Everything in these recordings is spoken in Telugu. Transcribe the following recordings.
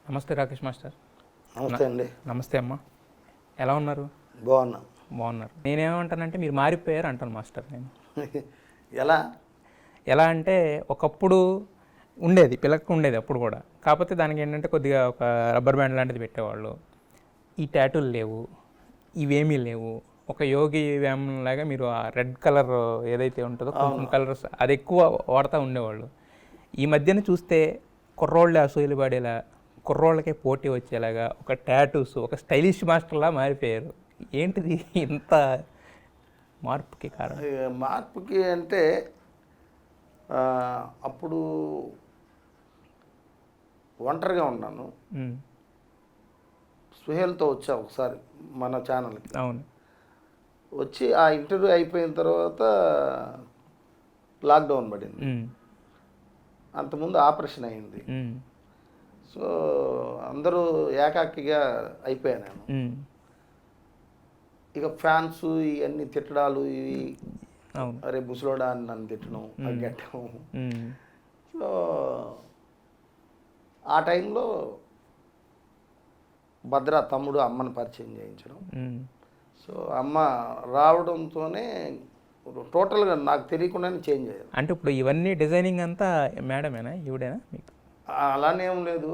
నమస్తే రాకేష్ మాస్టర్. నమస్తే అండి. నమస్తే అమ్మ, ఎలా ఉన్నారు? బాగున్నారు. నేనేమంటానంటే మీరు మారిపోయారు అంటాను మాస్టర్. నేను ఎలా అంటే ఒకప్పుడు ఉండేది, పిల్లలకు ఉండేది అప్పుడు కూడా. కాకపోతే దానికి ఏంటంటే కొద్దిగా ఒక రబ్బర్ బ్యాండ్ లాంటిది పెట్టేవాళ్ళు. ఈ టాటూలు లేవు, ఇవేమీ లేవు. ఒక యోగి వ్యాయామంలాగా మీరు ఆ రెడ్ కలర్ ఏదైతే ఉంటుందో కుంకుమ కలర్స్ అది ఎక్కువ వాడుతూ ఉండేవాళ్ళు. ఈ మధ్యన చూస్తే కుర్రోళ్ళే అసూయలు పడేలా, కుర్రోళ్ళకే పోటీ వచ్చేలాగా ఒక టాటూస్, ఒక స్టైలిష్ మాస్టర్లా మారిపోయారు. ఏంటిది ఇంత మార్పుకి కారణం? మార్పుకి అంటే అప్పుడు ఒంటరిగా ఉన్నాను. సుహేల్తో వచ్చా ఒకసారి మన ఛానల్కి. అవును. వచ్చి ఆ ఇంటర్వ్యూ అయిపోయిన తర్వాత లాక్డౌన్ పడింది. అంతకుముందు ఆపరేషన్ అయింది. సో అందరూ ఏకాకిగా అయిపోయాను నేను. ఇక ఫ్యాన్స్ ఇవన్నీ తిట్టడాలు, ఇవి అరే ముసలోడా అని నన్ను తిట్టడం, గట్టడం. సో ఆ టైంలో భద్రా తమ్ముడు అమ్మని పరిచయం చేయించడం. సో అమ్మ రావడంతోనే టోటల్గా నాకు తెలియకుండానే చేంజ్ అయ్యారు. అంటే ఇప్పుడు ఇవన్నీ డిజైనింగ్ అంతా మేడమేనా, ఈవిడేనా మీకు? అలానే ఏం లేదు,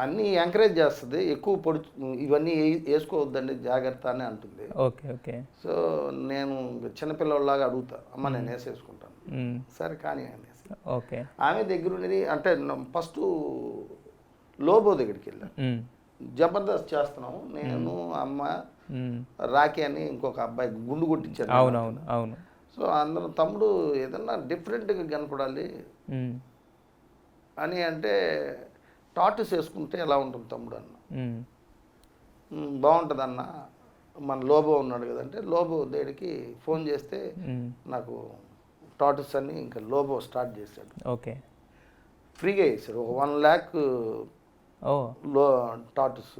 అన్నీ ఎంకరేజ్ చేస్తుంది. ఎక్కువ ఇవన్నీ వేసుకోవద్దండి జాగ్రత్త అని అంటుంది. Okay okay. సో నేను చిన్నపిల్లలాగా అడుగుతా, అమ్మ నేను వేసేసుకుంటాను, సరే కానీ అనేసి. ఓకే. ఆమె దగ్గర ఉన్నది అంటే ఫస్ట్ లోబో దగ్గరికి వెళ్ళాను. జబర్దస్త్ చేస్తున్నాము నేను, అమ్మ, రాఖీ అని ఇంకొక అబ్బాయి గుండు కొట్టించారు. అవునవును అవును. సో అందరం తమ్ముడు ఏదన్నా డిఫరెంట్గా కనపడాలి అని అంటే టాటూస్ వేసుకుంటే ఎలా ఉంటుంది తమ్ముడు అన్న. బాగుంటుంది అన్న, మన లోబో ఉన్నాడు కదంటే లోబో దగ్గరికి ఫోన్ చేస్తే నాకు టాటూస్ అని ఇంకా లోబో స్టార్ట్ చేశాడు. ఓకే. ఫ్రీగా వేసాడు, ఒక 1 lakh tattoos.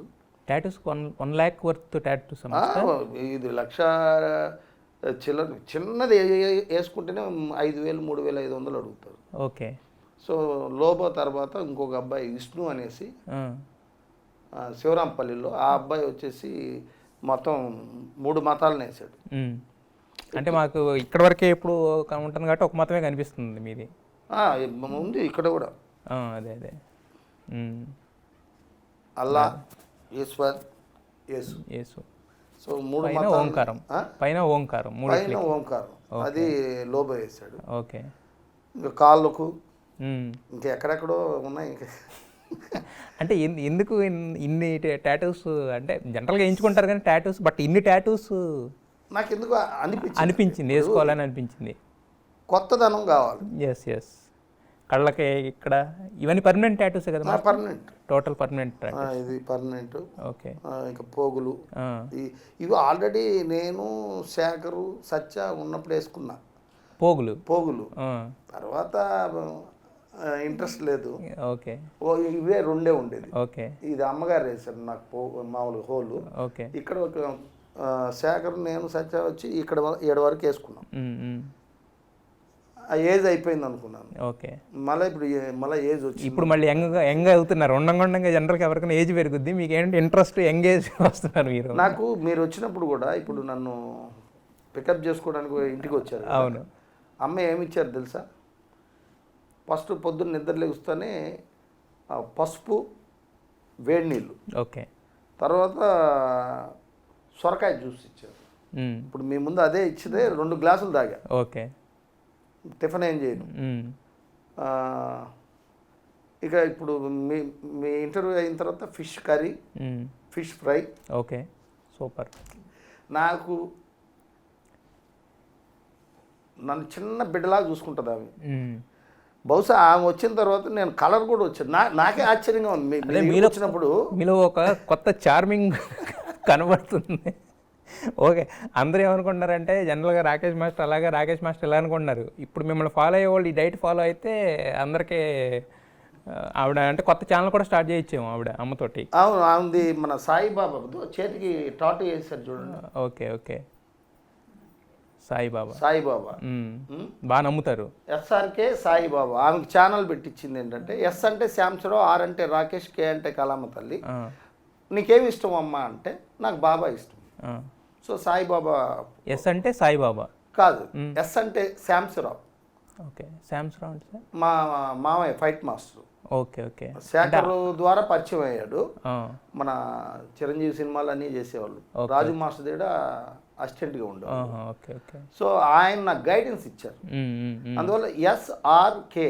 Tattoos 1 lakh worth tattoos? 5,00,000 చిల్లర. చిన్నది వేసుకుంటేనే 5,000 3,500 అడుగుతారు. ఓకే. సో లోబో తర్వాత ఇంకొక అబ్బాయి విష్ణు అనేసి శివరాంపల్లిలో, ఆ అబ్బాయి వచ్చేసి మొత్తం 3 మతాలను వేసాడు. అంటే మాకు ఇక్కడ వరకే ఎప్పుడు ఉంటుంది కాబట్టి ఒక మతమే కనిపిస్తుంది మీది. ఉంది ఇక్కడ కూడా. అదే అదే. అల్లా, ఈశ్వర్, యేసు. యేసు. సో 3 పైన ఓంకారం, పైన ఓంకారం, పైన ఓంకారం, అది లోబో వేసాడు. ఓకే. ఇంకా కాళ్ళకు ఇంకా ఎక్కడెక్కడో ఉన్నాయి. ఇంకా అంటే ఎందుకు ఇన్ని టాటూస్? అంటే జనరల్గా వేయించుకుంటారు కానీ టాటూస్, బట్ ఇన్ని టాటూస్ నాకు ఎందుకు అనిపించింది, వేసుకోవాలని అనిపించింది. కొత్తదనం కావాలి. Yes yes. కళ్ళకి ఇక్కడ ఇవన్నీ పర్మనెంట్ టాటూసే కదా? Permanent, total permanent. ఇది పర్మనెంట్. ఓకే. ఇంకా పోగులు ఇవి ఆల్రెడీ నేను శేఖరు సత్య ఉన్నప్పుడు వేసుకున్నా పోగులు. తర్వాత ఇంట్రెస్ట్ లేదు. ఓకే. ఇవే 2 ఉండేది. ఓకే. ఇది అమ్మగారు వేసారు నాకు మామూలు హోలు. ఓకే. ఇక్కడ ఒక శేఖర్ నేను సత్య వచ్చి ఇక్కడ 7 వరకు వేసుకున్నాం. ఆ ఏజ్ అయిపోయింది అనుకున్నాను. ఓకే. మళ్ళీ ఏజ్ వచ్చి ఇప్పుడు మళ్ళీ యంగ్ అవుతున్నారు. ఉండంగా జనరల్గా ఎవరికైనా ఏజ్ పెరుగుద్ది, మీకు ఏంటంటే ఇంట్రెస్ట్ ఎంగేజ్ వస్తున్నారు మీరు. నాకు మీరు వచ్చినప్పుడు కూడా ఇప్పుడు నన్ను పికప్ చేసుకోవడానికి ఇంటికి వచ్చారు. అవును. అమ్మ ఏమిచ్చారు తెలుసా? ఫస్ట్ పొద్దున్న నిద్ర లేస్తానే పసుపు, వేడి నీళ్ళు. ఓకే. తర్వాత సొరకాయ జ్యూస్ ఇచ్చారు. ఇప్పుడు మీ ముందు అదే ఇచ్చితే 2 గ్లాసులు తాగా. ఓకే. టిఫిన్ ఏం చేయను. ఇక ఇప్పుడు మీ ఇంటర్వ్యూ అయిన తర్వాత fish curry, fish fry. Okay. Super. నాకు నన్ను చిన్న బిడ్డలా చూసుకుంటుంది ఆమె. బహుశా ఆమె వచ్చిన తర్వాత నేను కలర్ కూడా వచ్చాను. నాకే ఆశ్చర్యంగా ఉంది. మీరు వచ్చినప్పుడు మీలో ఒక కొత్త చార్మింగ్ కనబడుతుంది. ఓకే. అందరూ ఏమనుకుంటున్నారంటే జనరల్గా రాకేష్ మాస్టర్ అలాగే, రాకేష్ మాస్టర్ ఎలా అనుకుంటున్నారు. ఇప్పుడు మిమ్మల్ని ఫాలో అయ్యే వాళ్ళు ఈ డైట్ ఫాలో అయితే అందరికీ ఆవిడ అంటే కొత్త ఛానల్ కూడా స్టార్ట్ చేయొచ్చేమో ఆవిడ అమ్మతోటి. అవును, ఆమెది మన సాయిబాబా చేతికి టాటూ వేసారు చూడండి. Okay okay. సాయిబాబా. సాయిబాబా. బాగా నమ్ముతారు. ఎస్ఆర్కే సాయిబాబా. ఆమెకి ఛానల్ పెట్టించింది ఏంటంటే, ఎస్ అంటే శాంసరావు, ఆర్ అంటే రాకేష్, కే అంటే కళామ తల్లి. నీకేమి ఇష్టం అమ్మా అంటే నాకు బాబా ఇష్టం. సో సాయిబాబా. ఎస్ అంటే సాయిబాబా కాదు, ఎస్ అంటే శాంసరావు. ఓకే, శాంసరావు అంటే మా మామయ్య fight master. Okay okay. Shekhar ద్వారా పరిచయం అయ్యాడు. మన చిరంజీవి సినిమాలు అన్నీ చేసేవాళ్ళు. రాజు మాస్టర్ దగ్గర అసిస్టెంట్గా ఉండేవాళ్ళు. Okay okay. సో ఆయన నాకు గైడెన్స్ ఇచ్చారు. అందువల్ల ఎస్ఆర్కే,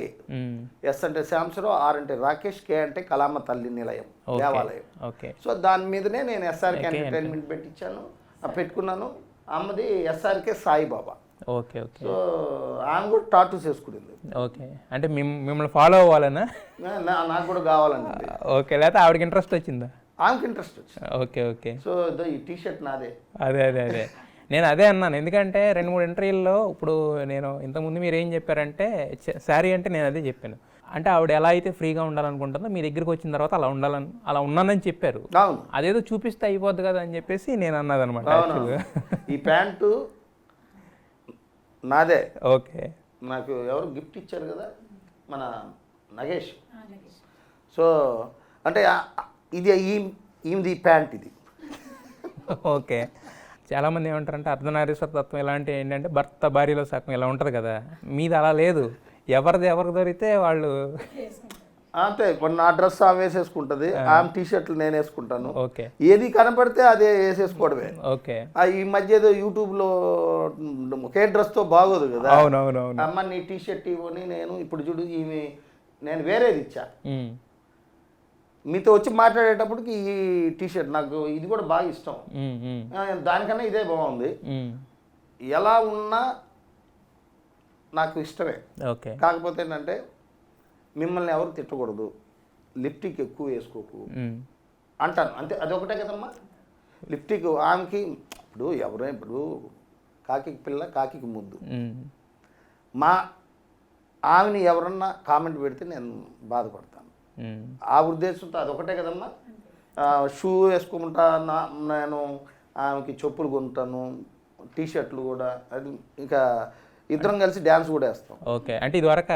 ఎస్ అంటే శాంసరావు, ఆర్ అంటే రాకేష్, కే అంటే కళామ తల్లి నిలయం, దేవాలయం. ఓకే. సో దాని మీదనే నేను ఎస్ఆర్కే ఎంటర్టైన్మెంట్ పెట్టుకున్నాను. అమ్మది SRK Saibaba. Okay okay. So ఆమె కూడా టాటూస్ వేసుకునేది. ఓకే, అంటే మిమ్మల్ని ఫాలో అవ్వాలనా? నాకు కూడా కావాలండి. ఓకే, లేకపోతే ఆవిడకి ఇంట్రెస్ట్ వచ్చిందా? ఆమెకి ఇంట్రెస్ట్ వచ్చింది. Okay okay. సో ఈ టీషర్ట్ నాదే. అదే నేను అదే అన్నాను. ఎందుకంటే 2-3 ఇంటర్వ్యూల్లో ఇప్పుడు నేను ఇంతకుముందు మీరు ఏం చెప్పారంటే శారీ అంటే నేను అదే చెప్పాను. అంటే ఆవిడ ఎలా అయితే ఫ్రీగా ఉండాలనుకుంటుందో మీ దగ్గరికి వచ్చిన తర్వాత అలా ఉన్నానని చెప్పారు. అదేదో చూపిస్తే అయిపోద్ది కదా అని చెప్పేసి నేను అన్నదనమాట. ఈ ప్యాంటు నాదే. ఓకే. నాకు ఎవరు గిఫ్ట్ ఇచ్చారు కదా, మన నగేష్. సో అంటే ఇది ఈమెది ప్యాంట్ ఇది. ఓకే. చాలామంది ఏమంటారంటే అర్ధనారీశ్వర తత్వం ఇలాంటివి ఏంటంటే భర్త భార్యలో సగం ఇలా ఉంటుంది కదా, మీది అలా లేదు. ఎవరికి దొరికితే వాళ్ళు అంతే. కొన్ని నా డ్రెస్ ఆమె వేసేసుకుంటుంది, ఆమె టీషర్ట్లు నేను వేసుకుంటాను. ఓకే. ఏది కనపడితే అదే వేసేసుకోవడమే. ఓకే. ఈ మధ్య ఏదో యూట్యూబ్లో ఒకే డ్రెస్తో బాగోదు కదా. అవునవునవును. అమ్మ నీ టీషర్ట్ ఇవ్వని నేను ఇప్పుడు చూడు నేను వేరేది ఇచ్చా. మీతో వచ్చి మాట్లాడేటప్పటికి ఈ టీషర్ట్ నాకు ఇది కూడా బాగా ఇష్టం. దానికన్నా ఇదే బాగుంది. ఎలా ఉన్నా నాకు ఇష్టమే. ఓకే. కాకపోతే ఏంటంటే మిమ్మల్ని ఎవరు తిట్టకూడదు, లిప్టిక్ ఎక్కువ వేసుకోకు అంటాను అంతే. అదొకటే కదమ్మా. లిప్టిక్ ఆమెకి ఇప్పుడు కాకి పిల్ల కాకి ముద్దు. ఆమెని ఎవరన్నా కామెంట్ పెడితే నేను బాధపడతాను. ఆ ఉద్దేశంతో అదొకటే కదమ్మా. షూ వేసుకుంటా, నేను ఆమెకి చెప్పులు కొంటాను, టీషర్ట్లు కూడా. అది ఇంకా ఇద్దరం కలిసి డ్యాన్స్ కూడా వేస్తాం. ఓకే. అంటే ఇది వరకు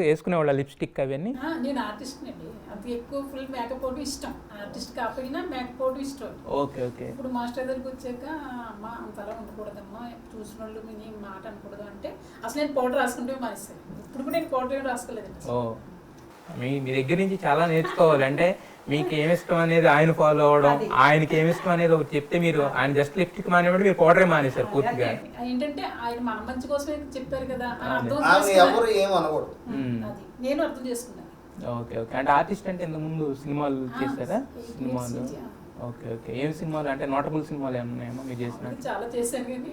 వేసుకునే వాళ్ళ లిప్స్టిక్ అవన్నీ? నేను ఆర్టిస్ట్ అండి. అంత ఎక్కువ ఫుల్ మేకప్ అవుట్ ఇష్టం. ఆర్టిస్ట్ కాకపోయినా మేకప్ అవుట్ ఇష్టం. Okay okay. ఇప్పుడు మాస్టర్ దగ్గరికి వచ్చాక అమ్మ అంతలా ఉండకూడదమ్మా, చూసిన వాళ్ళు మీ మాట అనకూడదు అంటే అసలు నేను పౌడర్ రాసుకుంటే మానేస్తాను. ఇప్పుడు కూడా నేను పౌడర్ ఏం రాసుకోలేదండి. మీ దగ్గర నుంచి చాలా నేర్చుకోవాలి. అంటే మీకు ఏమి ఇష్టం అనేది ఆయన ఫాలో అవ్వడం, ఆయనకి ఏమి ఇష్టం అనేది ఒకటి చెప్తే మీరు ఆయన జస్ట్ లిప్స్టిక్ మానేవాడు, మీరు పౌడరే మానేశారు పూర్తిగా. ఏంటంటే ఆయన మన మంచి కోసమే చెప్పారు కదా అని అర్థం నేను అర్థం చేసుకున్నాను. Okay okay. అంటే ఆర్టిస్ట్ అంటే ఇంతకు ముందు సినిమాలు చేస్తారా? సినిమాలు. Okay okay. ఏం సినిమాలు అంటే నోటబుల్ సినిమాలు ఏమన్నా ఉన్నాయేమో మీరు చేసిన? చాలా చేశాను కానీ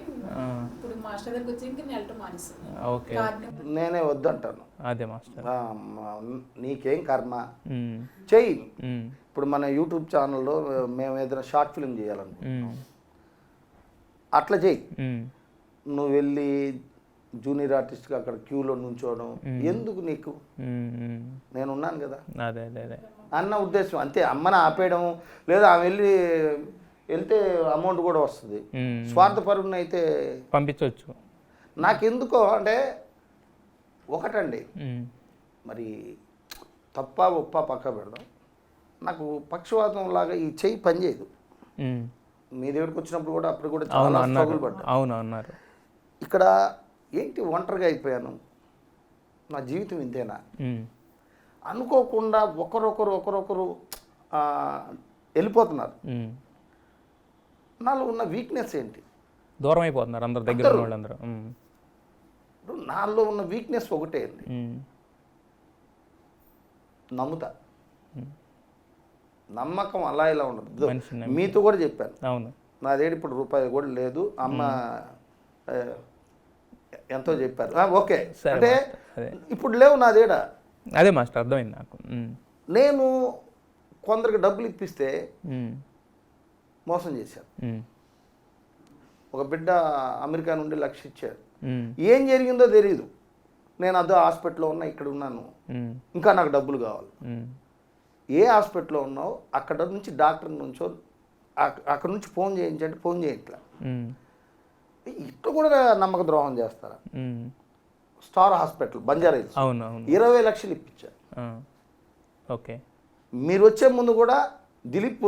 ఇప్పుడు మాస్టర్ దగ్గరికి వచ్చి ఇంకా నెలట మానేసాను. ఓకే. నేనే వద్దంటాను. అదే మాస్టర్, నీకేం కర్మ చెయ్యి. ఇప్పుడు మన యూట్యూబ్ ఛానల్లో మేము ఏదైనా షార్ట్ ఫిల్మ్ చేయాలనుకుంటున్నాం, అట్లా చెయ్యి. నువ్వు వెళ్ళి జూనియర్ ఆర్టిస్ట్గా అక్కడ క్యూలో నుంచోవడం ఎందుకు నీకు? నేనున్నాను కదా అదే అదే అదే అన్న ఉద్దేశం అంతే. అమ్మని ఆపేయడం లేదా ఆమె వెళ్తే అమౌంట్ కూడా వస్తుంది. స్వార్థపరుని అయితే పంపించవచ్చు. నాకెందుకో అంటే ఒకటండి, మరి తప్ప ఉప్ప పక్క పెడదాం, నాకు పక్షవాతం లాగా ఈ చెయ్యి పనిచేయదు. మీ దగ్గరికి వచ్చినప్పుడు కూడా అప్పుడు కూడా చాలా స్ట్రగుల్ పడ్డా. అవును అన్నారు. ఇక్కడ ఏంటి ఒంటరిగా అయిపోయాను, నా జీవితం ఇంతేనా అనుకోకుండా ఒకరొకరు వెళ్ళిపోతున్నారు. నాలో ఉన్న వీక్నెస్ ఏంటి? దూరం అయిపోతున్నారు అందరు, దగ్గర వాళ్ళందరూ. నాలో ఉన్న వీక్నెస్ ఒకటే అండి, నమ్ముతా. నమ్మకం అలా ఇలా ఉండదు. మీతో కూడా చెప్పాను, అవును నా దగ్గర ఇప్పుడు రూపాయి కూడా లేదు, అమ్మ ఎంతో చెప్పారు. ఓకే అంటే ఇప్పుడు లేవు నా దగ్గర. అదే మాస్టర్ అర్థమైంది నాకు. నేను కొందరికి డబ్బులు ఇప్పిస్తే మోసం చేశాను. ఒక బిడ్డ అమెరికా నుండి 1,00,000 ఇచ్చారు. ఏం జరిగిందో తెలియదు. నేను అదో హాస్పిటల్లో ఉన్నా, ఇక్కడ ఉన్నాను, ఇంకా నాకు డబ్బులు కావాలి. ఏ హాస్పిటల్లో ఉన్నావు, అక్కడ నుంచి డాక్టర్ నుంచో అక్కడ నుంచి ఫోన్ చేయించంటే ఫోన్ చేయట్లా. ఇట్లా కూడా నమ్మక ద్రోహం చేస్తారా? ఉమ్. స్టార్ హాస్పిటల్ బంజారా హిల్స్ అవును అవును 20 లక్షలు ఇప్పించారు. ఆ. ఓకే. మీరు వచ్చే ముందు కూడా దిలీప్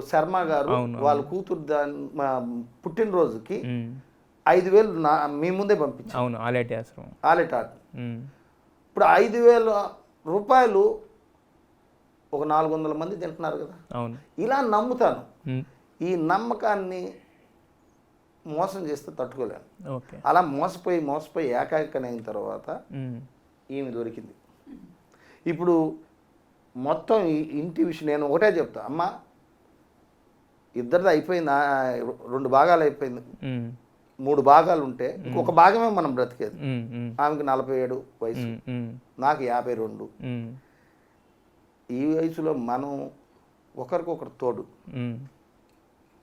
శర్మ గారు అవును, వాళ్ళ కూతురు మా పుట్టినరోజుకి ఉమ్. 5,000 మీ ముందే పంపించారు. అవును ఆలేటి ఆశ్రమం. ఆలెట్ ఆర్ట్. ఉమ్. ఇప్పుడు 5,000 రూపాయలు ఒక 400 మంది తింటున్నారు కదా. అవును. ఇలా నమ్ముతాను. ఉమ్. ఈ నమ్మకాన్ని మోసం చేస్తే తట్టుకోలేను. ఓకే. అలా మోసపోయి ఏకాకనైన తర్వాత ఉమ్. ఈమె దొరికింది. ఇప్పుడు మొత్తం ఈ ఇంటి విషయం నేను ఒకటే చెప్తా, అమ్మ ఇద్దరిది అయిపోయింది, 2 భాగాలు అయిపోయింది, ఉమ్. 3 భాగాలు ఉంటే ఇంకొక భాగమే మనం బ్రతికేది. ఉమ్. ఉమ్. ఆమెకి 47 వయసు, ఉమ్. ఉమ్. నాకు 52. ఉమ్. ఈ వయసులో మనం ఒకరికొకరు తోడు. ఉమ్.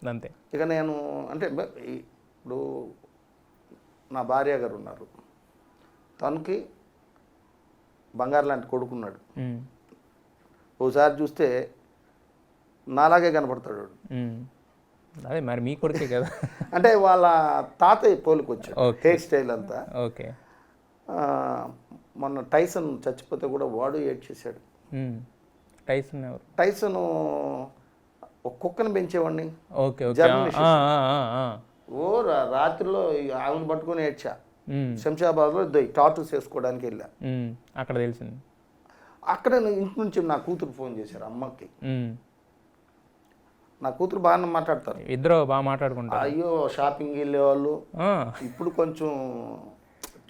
అంతే. ఇక నేను అంటే ఇప్పుడు నా భార్య గారు ఉన్నారు, తనకి బంగారు లాంటి కొడుకున్నాడు. ఉమ్. ఓసారి చూస్తే నాలాగే కనపడతాడు వాడు. ఉమ్. అదే మరి మీ కొడుకే కదా. అంటే వాళ్ళ తాతయ్య పోలికొచ్చాడు, ఓకే. హెయిర్ స్టైల్ అంతా. ఓకే. ఆ, మొన్న టైసన్ చచ్చిపోతే కూడా వాడు ఏడ్చేశాడు. ఉమ్. టైసన్ ఎవరు? టైసన్ ఒక కుక్కను పెంచేవాడిని, ఓకే ఓకే. జర్నలిస్ట్. ఆ, ఆ, ఆ, ఆ. ఓ రాత్రిలో ఆమెను పట్టుకొని ఏడ్చా. ఉమ్. శంషాబాద్లో టాటూస్ వేసుకోవడానికి వెళ్ళా. ఉమ్. అక్కడ తెలిసింది. అక్కడ ఇంటి నుంచి నా కూతురు ఫోన్ చేశారు అమ్మకి. ఉమ్. నా కూతురు బాగానే మాట్లాడతారు. ఇద్దరు బాగా మాట్లాడుకుంటారు. అయ్యో షాపింగ్ వెళ్ళేవాళ్ళు. ఆ. ఇప్పుడు కొంచెం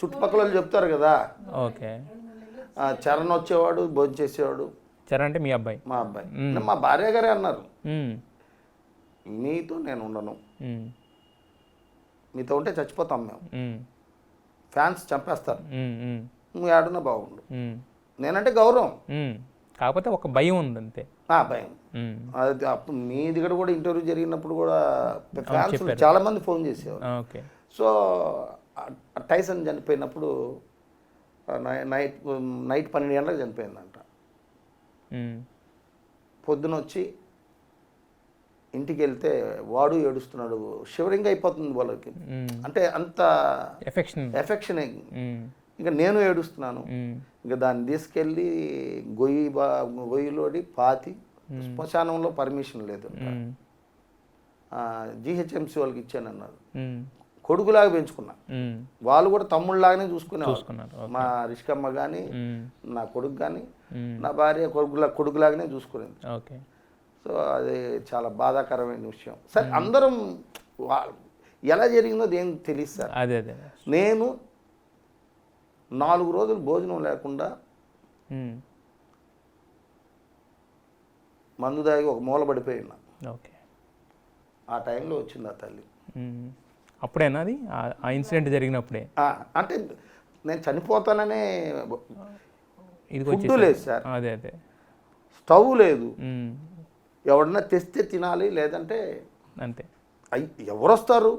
చుట్టుపక్కల వాళ్ళు చెప్తారు కదా, ఓకే. చరణ్ వచ్చేవాడు, భోజనం చేసేవాడు. చరణ్ అంటే మీ అబ్బాయి? మా అబ్బాయి. మా భార్య గారే అన్నారు, ఉమ్. మీతో నేను ఉండను, ఉమ్. మీతో ఉంటే చచ్చిపోతాం మేము, ఉమ్. ఫ్యాన్స్ చంపేస్తారు, ఉమ్. ఉమ్. నువ్వు ఏడున్నా బాగుండు. ఉమ్. నేనంటే గౌరవం, కాకపోతే ఒక భయం ఉంది అంతే. భయం. ఉమ్. అది అప్పుడు మీ దగ్గర కూడా ఇంటర్వ్యూ జరిగినప్పుడు కూడా ఫ్యాన్స్ చెప్పారు. చాలా మంది ఫోన్ చేసేవారు. ఓకే. సో టైసన్ చనిపోయినప్పుడు నైట్ 12 గంటలకు చనిపోయిందంట. ఉమ్. పొద్దున వచ్చి ఇంటికి వెళ్తే వాడు ఏడుస్తున్నాడు, షివరింగ్ అయిపోతుంది వాళ్ళకి. ఉమ్. అంటే అంత ఎఫెక్షన్. ఇంకా నేను ఏడుస్తున్నాను. ఇంకా దాన్ని తీసుకెళ్ళి గొయ్యిలోడి పాతి, శ్మశానంలో పర్మిషన్ లేదు, జిహెచ్ఎంసీ వాళ్ళకి ఇచ్చానన్నారు. కొడుకులాగా పెంచుకున్నా, వాళ్ళు కూడా తమ్ముళ్ళలాగానే చూసుకున్నారు. మా రిష్కమ్మ కానీ నా కొడుకు కానీ నా భార్య కొడుకులాగానే చూసుకునేది. ఓకే. సో అది చాలా బాధాకరమైన విషయం. సరే అందరం ఎలా జరిగిందో ఏం తెలియదు సార్. అదే నేను 4 రోజులు భోజనం లేకుండా మందు దాగి ఒక మూల పడిపోయి ఉన్నా. ఓకే. ఆ టైంలో వచ్చింది ఆ తల్లి. అప్పుడేనా అది ఆ ఇన్సిడెంట్ జరిగినప్పుడే? అంటే నేను చనిపోతాననే ఇది ఫుడ్ లేదు సార్, అదే స్టవ్ లేదు, ఎవడన్నా తెస్తే తినాలి, లేదంటే అంతే. ఎవరు వస్తారు,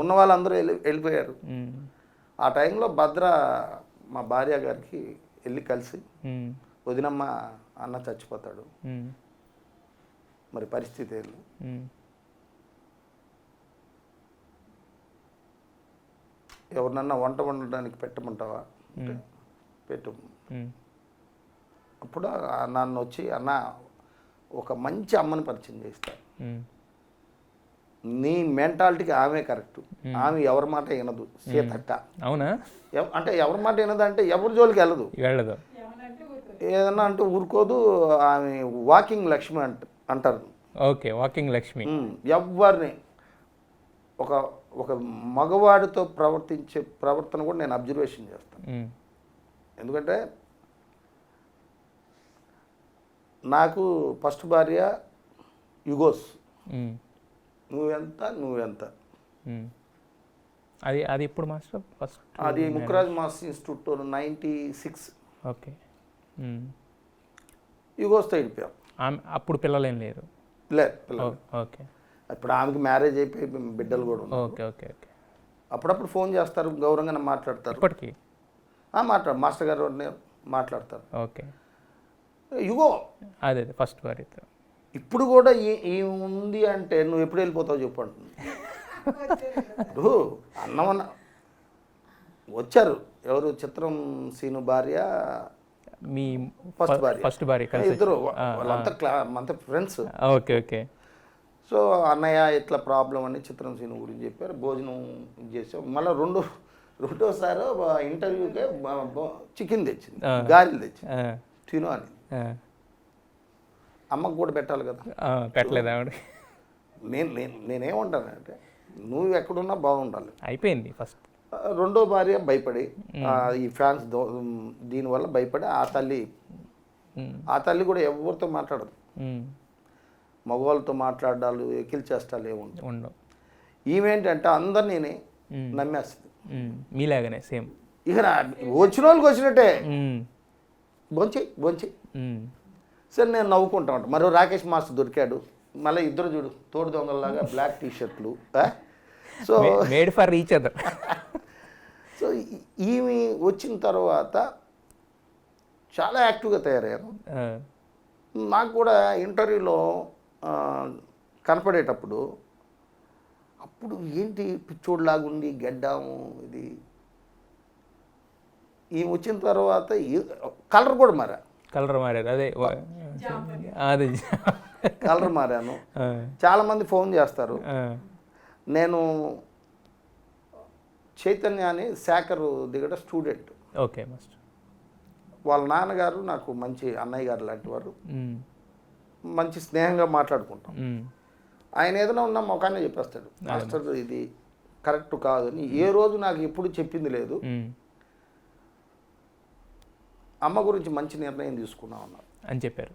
ఉన్న వాళ్ళందరూ వెళ్ళిపోయారు. ఆ టైంలో భద్ర మా భార్య గారికి వెళ్ళి కలిసి, వదినమ్మ అన్న చచ్చిపోతాడు, మరి పరిస్థితి వెళ్ళి ఎవరినన్నా వంట వండడానికి పెట్టమంటావా, పెట్టు. అప్పుడు నన్ను వచ్చి అన్న ఒక మంచి అమ్మని పరిచయం చేస్తాను, నీ మెంటాలిటీకి ఆమె కరెక్ట్, ఆమె ఎవరి మాట వినదు, సీతక్క. అవునా? అంటే ఎవరి మాట వినదు అంటే ఎవరి జోలికి వెళ్ళదు, ఏదన్నా అంటే ఊరుకోదు. ఆమె వాకింగ్ లక్ష్మి అంటారు. Okay, walking Lakshmi. ఎవరిని ఒక మగవాడితో ప్రవర్తించే ప్రవర్తన కూడా నేను అబ్జర్వేషన్ చేస్తాను. ఎందుకంటే నాకు ఫస్ట్ భార్య యుగోస్, నువ్వెంత అది ఇప్పుడు మాస్టర్ ఫస్ట్ అది ముక్కరాజ్ మాస్ ఇన్స్టిట్యూట్ 96. ఓకే. యుగోస్తో వెళ్ళిపోయాం. అప్పుడు పిల్లలేం లేరు? లేదు. ఓకే. ఇప్పుడు ఆమెకి మ్యారేజ్ అయిపోయి బిడ్డలు కూడా ఉన్నారు. Okay okay okay. అప్పుడప్పుడు ఫోన్ చేస్తారు, గౌరవంగా మాట్లాడతారు. ఇప్పటికీ మాస్టర్ గారు మాట్లాడతారు. ఓకే. యుగో అదే ఫస్ట్ భార్యతో ఇప్పుడు కూడా ఈ ఉంది అంటే నువ్వు ఎప్పుడు వెళ్ళిపోతావు చెప్పండి. ఇప్పుడు అన్నమన్న వచ్చారు ఎవరు చిత్రం సీను భార్య మీ ఫస్ట్ భార్య ఫస్ట్ భార్య కలిసి ఇద్దరు వాళ్ళంతా అంతా ఫ్రెండ్స్. Okay okay. సో అన్నయ్య ఇట్లా ప్రాబ్లం అని చిత్రం సీను గురించి చెప్పారు, భోజనం చేసాం. మళ్ళీ రెండోసారి ఇంటర్వ్యూకే చికెన్ తెచ్చింది, గారెలు తెచ్చింది తిను అని. అమ్మకు కూడా పెట్టాలి కదా, పెట్టలేదు ఆవిడ. నేనేమంటానంటే నువ్వు ఎక్కడున్నా బాగుండాలి. అయిపోయింది ఫస్ట్. రెండో భార్య భయపడి ఈ ఫ్యాన్స్ దీనివల్ల భయపడి ఆ తల్లి కూడా ఎవరితో మాట్లాడదు, మగవాళ్ళతో మాట్లాడాలు ఎకిల్ చేష్టాలు ఏముండవు. ఈమెంటంటే అందరినీ నమ్మేస్తుంది, మీలాగానే సేమ్. ఇక వచ్చిన వాళ్ళకి వచ్చినట్టే బొంచి సరే నేను నవ్వుకుంటా ఉంటాను. మరో రాకేష్ మాస్టర్ దొరికాడు, మళ్ళీ ఇద్దరు చూడు తోడు దొంగల్లాగా బ్లాక్ టీషర్ట్లు. So made for each other. So ఈమె వచ్చిన తర్వాత చాలా యాక్టివ్గా తయారయ్యాను. నాకు కూడా ఇంటర్వ్యూలో కనపడేటప్పుడు అప్పుడు ఏంటి పిచ్చోడ్లాగుండి గెడ్డాము ఇది. ఈమె వచ్చిన తర్వాత కలర్ కూడా కలర్ మారారు. అదే కలర్ మారాను. చాలామంది ఫోన్ చేస్తారు. నేను చైతన్య అని శేఖర్ దిగడ స్టూడెంట్. Okay master. వాళ్ళ నాన్నగారు నాకు మంచి అన్నయ్య గారు లాంటి వారు, మంచి స్నేహంగా మాట్లాడుకుంటాం. ఆయన ఏదైనా ఉన్నా మొఖాన్ని చెప్పేస్తాడు, మాస్టర్ ఇది కరెక్ట్ కాదు అని. ఏ రోజు నాకు ఎప్పుడు చెప్పింది లేదు. అమ్మ గురించి మంచి నిర్ణయం తీసుకున్నాం అన్నారు అని చెప్పారు.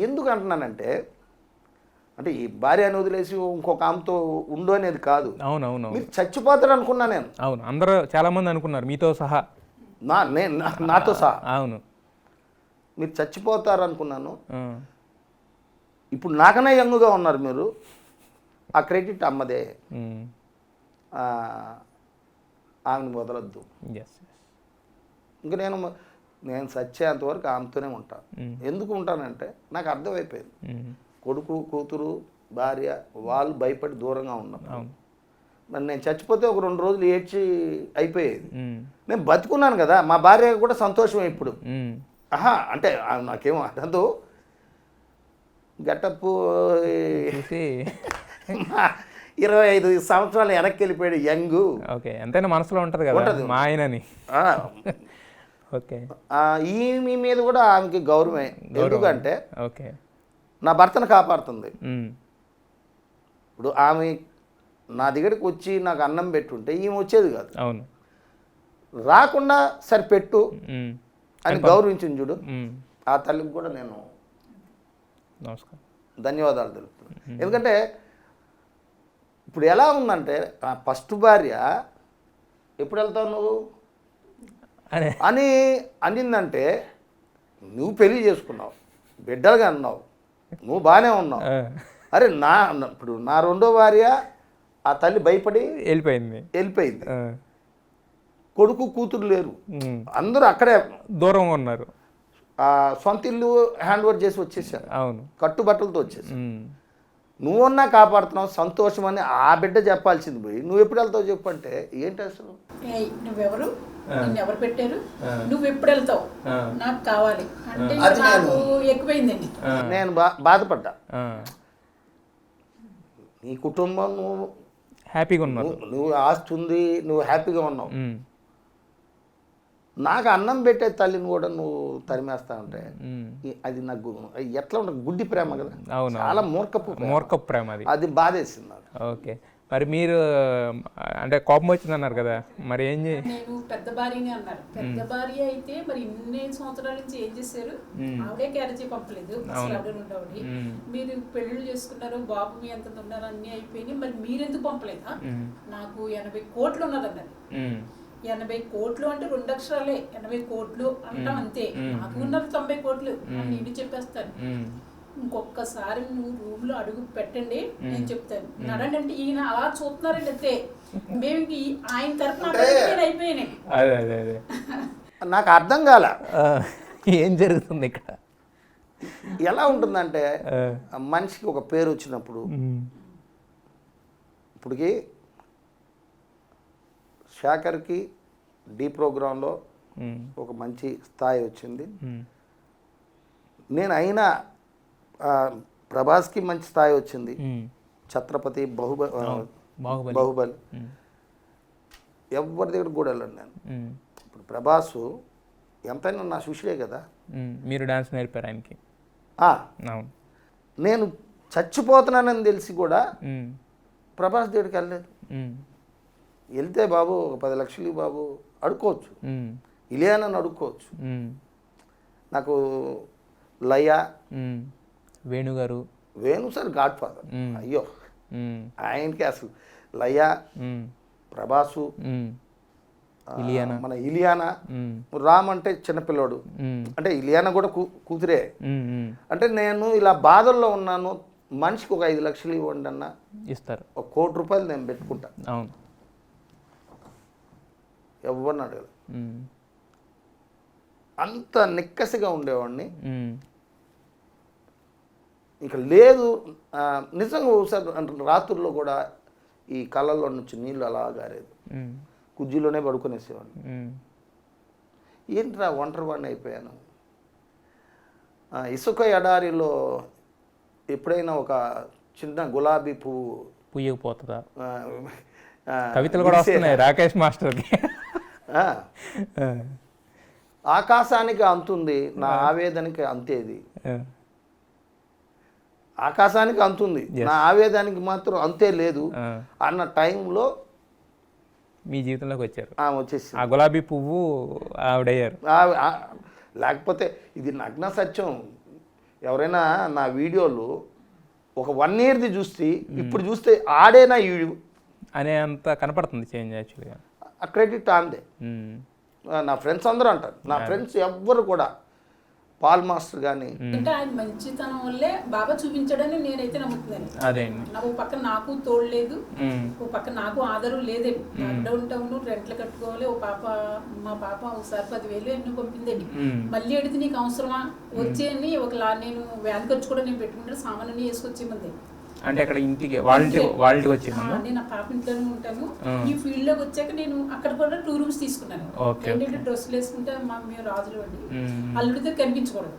ఎందుకు అంటున్నానంటే అంటే ఈ భార్యను వదిలేసి ఇంకొక ఆమెతో ఉండు అనేది కాదు. అవునవును. మీరు చచ్చిపోతారు అనుకున్నా నేను. అవును, అందరూ చాలా మంది అనుకున్నారు మీతో సహా, నాతో సహా. అవును, మీరు చచ్చిపోతారు అనుకున్నాను. ఇప్పుడు నాకనే యంగుగా ఉన్నారు మీరు. ఆ క్రెడిట్ అమ్మదే, ఆమెను వదలొద్దు. ఇంకా నేను చచ్చేంత వరకు ఆమెతోనే ఉంటాను. ఎందుకు ఉంటానంటే నాకు అర్థమైపోయింది, కొడుకు కూతురు భార్య వాళ్ళు భయపడి దూరంగా ఉన్నారు. మరి నేను చచ్చిపోతే ఒక 2 రోజులు ఏడ్చి అయిపోయేది. నేను బతుకున్నాను కదా, మా భార్య కూడా సంతోషం ఇప్పుడు. అంటే నాకేమో అర్థం గెటప్ 25 సంవత్సరాలు వెనక్కి వెళ్ళిపోయాడు యంగ్. ఓకే, ఎంతైనా మనసులో ఉంటుంది కదా మా ఆయనని. ఓకే, ఈమె మీద కూడా ఆమెకి గౌరవమే. ఎందుకంటే ఓకే నా భర్తను కాపాడుతుంది. ఇప్పుడు ఆమె నా దగ్గరికి వచ్చి నాకు అన్నం పెట్టుంటే ఈమె వచ్చేది కాదు. అవును, రాకుండా సరే పెట్టు అని గౌరవించింది చూడు. ఆ తల్లికి కూడా నేను నమస్కారం ధన్యవాదాలు తెలుపుతున్నాను. ఎందుకంటే ఇప్పుడు ఎలా ఉందంటే ఫస్ట్ భార్య ఎప్పుడు వెళ్తావు నువ్వు అని అనిందంటే నువ్వు పెళ్లి చేసుకున్నావు, బిడ్డలుగా అన్నావు, నువ్వు బాగానే ఉన్నావు. అరే ఇప్పుడు నా రెండో భార్య ఆ తల్లి భయపడి వెళ్ళిపోయింది. కొడుకు కూతురు లేరు, అందరూ అక్కడే దూరంగా ఉన్నారు. సొంత ఇల్లు హ్యాండ్ ఓవర్ చేసి వచ్చేసారు. అవును, కట్టుబట్టలతో వచ్చేసి. నువ్వన్నా కాపాడుతున్నావు సంతోషం అని ఆ బిడ్డ చెప్పాల్సింది పోయి నువ్వు ఎప్పుడు వెళ్తావు చెప్పు అంటే ఏంటి అసలు? నువ్వెవరు, ఎవరు పెట్టారు, నువ్వు ఎప్పుడు వెళ్తావు, నాకు కావాలి అంటే నాకు ఎక్కువైందండి. నేను బాధపడ్డా. నీ కుటుంబం నువ్వు హ్యాపీగా ఉన్నావు, నువ్వు ఆస్తి ఉంది, నువ్వు హ్యాపీగా ఉన్నావు. నాకు అన్నం పెట్టే తల్లిని కూడా నువ్వు తరిమేస్తా ఉంటే అది నాకు ఎట్లా ఉంటుంది, గుడ్డి ప్రేమ కదా. చాలా మూర్ఖపు ప్రేమ, అది బాధేసింది నాకు. ఓకే, మరి మీరు అంటే కోపం వచ్చిందన్నారు కదా, మరి ఏం నేను పెద్ద భార్యనే అన్నారు. పెద్ద భార్య అయితే మరి ఇన్ని సంవత్సరాల నుంచి ఏం చేశారు? ఆవిడే క్యారేజీ పంపలేదు, అసలు ఆవిడ ఉండేవాడి. మీరు పెళ్ళిళ్ళు చేసుకున్నారు, బాబు మీ ఎంత ఉన్నారు, అన్ని అయిపోయినాయి, మరి మీరెందుకు పంపలేదా? నాకు 80 కోట్లు ఉన్నదన్నారు. 80 కోట్లు అంటే 2 అక్షరాలే, 80 కోట్లు అంటాం అంతే. నాకు ఉన్నది 90 కోట్లు అని నేను చెప్పేస్తాను. ఇంకొకసారి నువ్వు రూమ్ లో అడుగు పెట్టండి, నేను చెప్తాను. నడండి అంటే ఈయన అలా చూస్తున్నారండి అంతే. మేము ఆయన తరఫున అయిపోయినాయి. నాకు అర్థం కాల ఏం జరుగుతుంది ఇక్కడ. ఎలా ఉంటుందంటే మనిషికి ఒక పేరు వచ్చినప్పుడు ఇప్పటికి శేఖర్కి డి ప్రోగ్రాంలో ఒక మంచి స్థాయి వచ్చింది. నేను అయినా ప్రభాస్కి మంచి స్థాయి వచ్చింది. ఛత్రపతి, బాహుబలి ఎవరి దగ్గర కూడా వెళ్ళండి నేను. ఇప్పుడు ప్రభాస్ ఎంతైనా నా శిష్యుడే కదా. మీరు డాన్స్ నేర్పారు ఆయనకి. నేను చచ్చిపోతున్నానని తెలిసి కూడా ప్రభాస్ దగ్గరికి వెళ్ళలేదు. వెళ్తే బాబు ఒక 10 లక్షలు బాబు అడుక్కోవచ్చు, ఇలియానని అడుక్కోవచ్చు. నాకు లయ, వేణు సార్ గాడ్ ఫాదర్. అయ్యో ఆయనకి అసలు లయ, ప్రభాసు, మన ఇలియానా, రామ్ అంటే చిన్నపిల్లోడు, అంటే ఇలియానా కూడా కూతురే. అంటే నేను ఇలా బాధల్లో ఉన్నాను, మనిషికి ఒక 5 లక్షలు ఇవ్వండి అన్న ఇస్తారు. ఒక 1 కోటి రూపాయలు నేను పెట్టుకుంటా. ఎవరిని అడగదు. అంత నిక్కసిగా ఉండేవాడిని. ఇంకా లేదు నిజంగా ఒకసారి రాత్రుల్లో కూడా ఈ కళ్ళల్లో నుంచి నీళ్ళు అలా గారేది, కుజ్జీలోనే పడుకునేసేవాడిని. ఏంట్రా ఒంటరి వాడిని అయిపోయాను. ఇసుక ఎడారిలో ఎప్పుడైనా ఒక చిన్న గులాబీ పువ్వు పుయ్యకపోతుందా? కవితలు కూడా వస్తున్నాయి రాకేష్ మాస్టర్కి. ఆకాశానికి అంతుంది, నా ఆవేదనకి అంతేది. ఆకాశానికి అంతుంది, నా ఆవేదానికి మాత్రం అంతే లేదు అన్న టైంలో మీ జీవితంలోకి వచ్చారు. వచ్చేసి ఆ గులాబీ పువ్వు ఆవిడయ్యారు. లేకపోతే ఇది నగ్న సత్యం. ఎవరైనా నా వీడియోలు ఒక 1 ఇయర్ది చూస్తే ఇప్పుడు చూస్తే ఆడేనా ఈడు అనే అంత కనపడుతుంది చేంజ్. యాక్చువల్గా ఆ క్రెడిట్ ఆందే. నా ఫ్రెండ్స్ అందరూ అంటారు. నా ఫ్రెండ్స్ ఎవ్వరు కూడా పాల్ మాస్టర్ కానీ అంటే ఆయన మంచితనం వల్లే బాగా చూపించాడని నేనైతే నమ్ముతున్నాను. అదే నాకు పక్కన నాకు తోడు లేదు, ఓ పక్కన నాకు ఆధారం లేదండి. లాక్డౌన్ టౌన్ రెంట్లు కట్టుకోవాలి. మా పాప ఒకసారి 10,000 ఎన్నో పంపిందండి. మళ్ళీ అడిగితే నీకు అవసరమా వచ్చేయని నేను వ్యాన్ ఖర్చు కూడా నేను పెట్టుకుంటాను, సామాన్లు వేసుకొచ్చేమంది. అంటే అక్కడ ఇంటికి వాళ్ళకి వచ్చింది. నేను నా పాప ఇంట్లోనే ఉంటాను. ఈ ఫీల్డ్ లోకి వచ్చాక నేను అక్కడ కూడా 2 రూమ్స్ తీసుకున్నాను. ఏంటంటే డ్రెస్సులు వేసుకుంటే మేము రాజులు అండి, అల్లుడితో కనిపించకూడదు.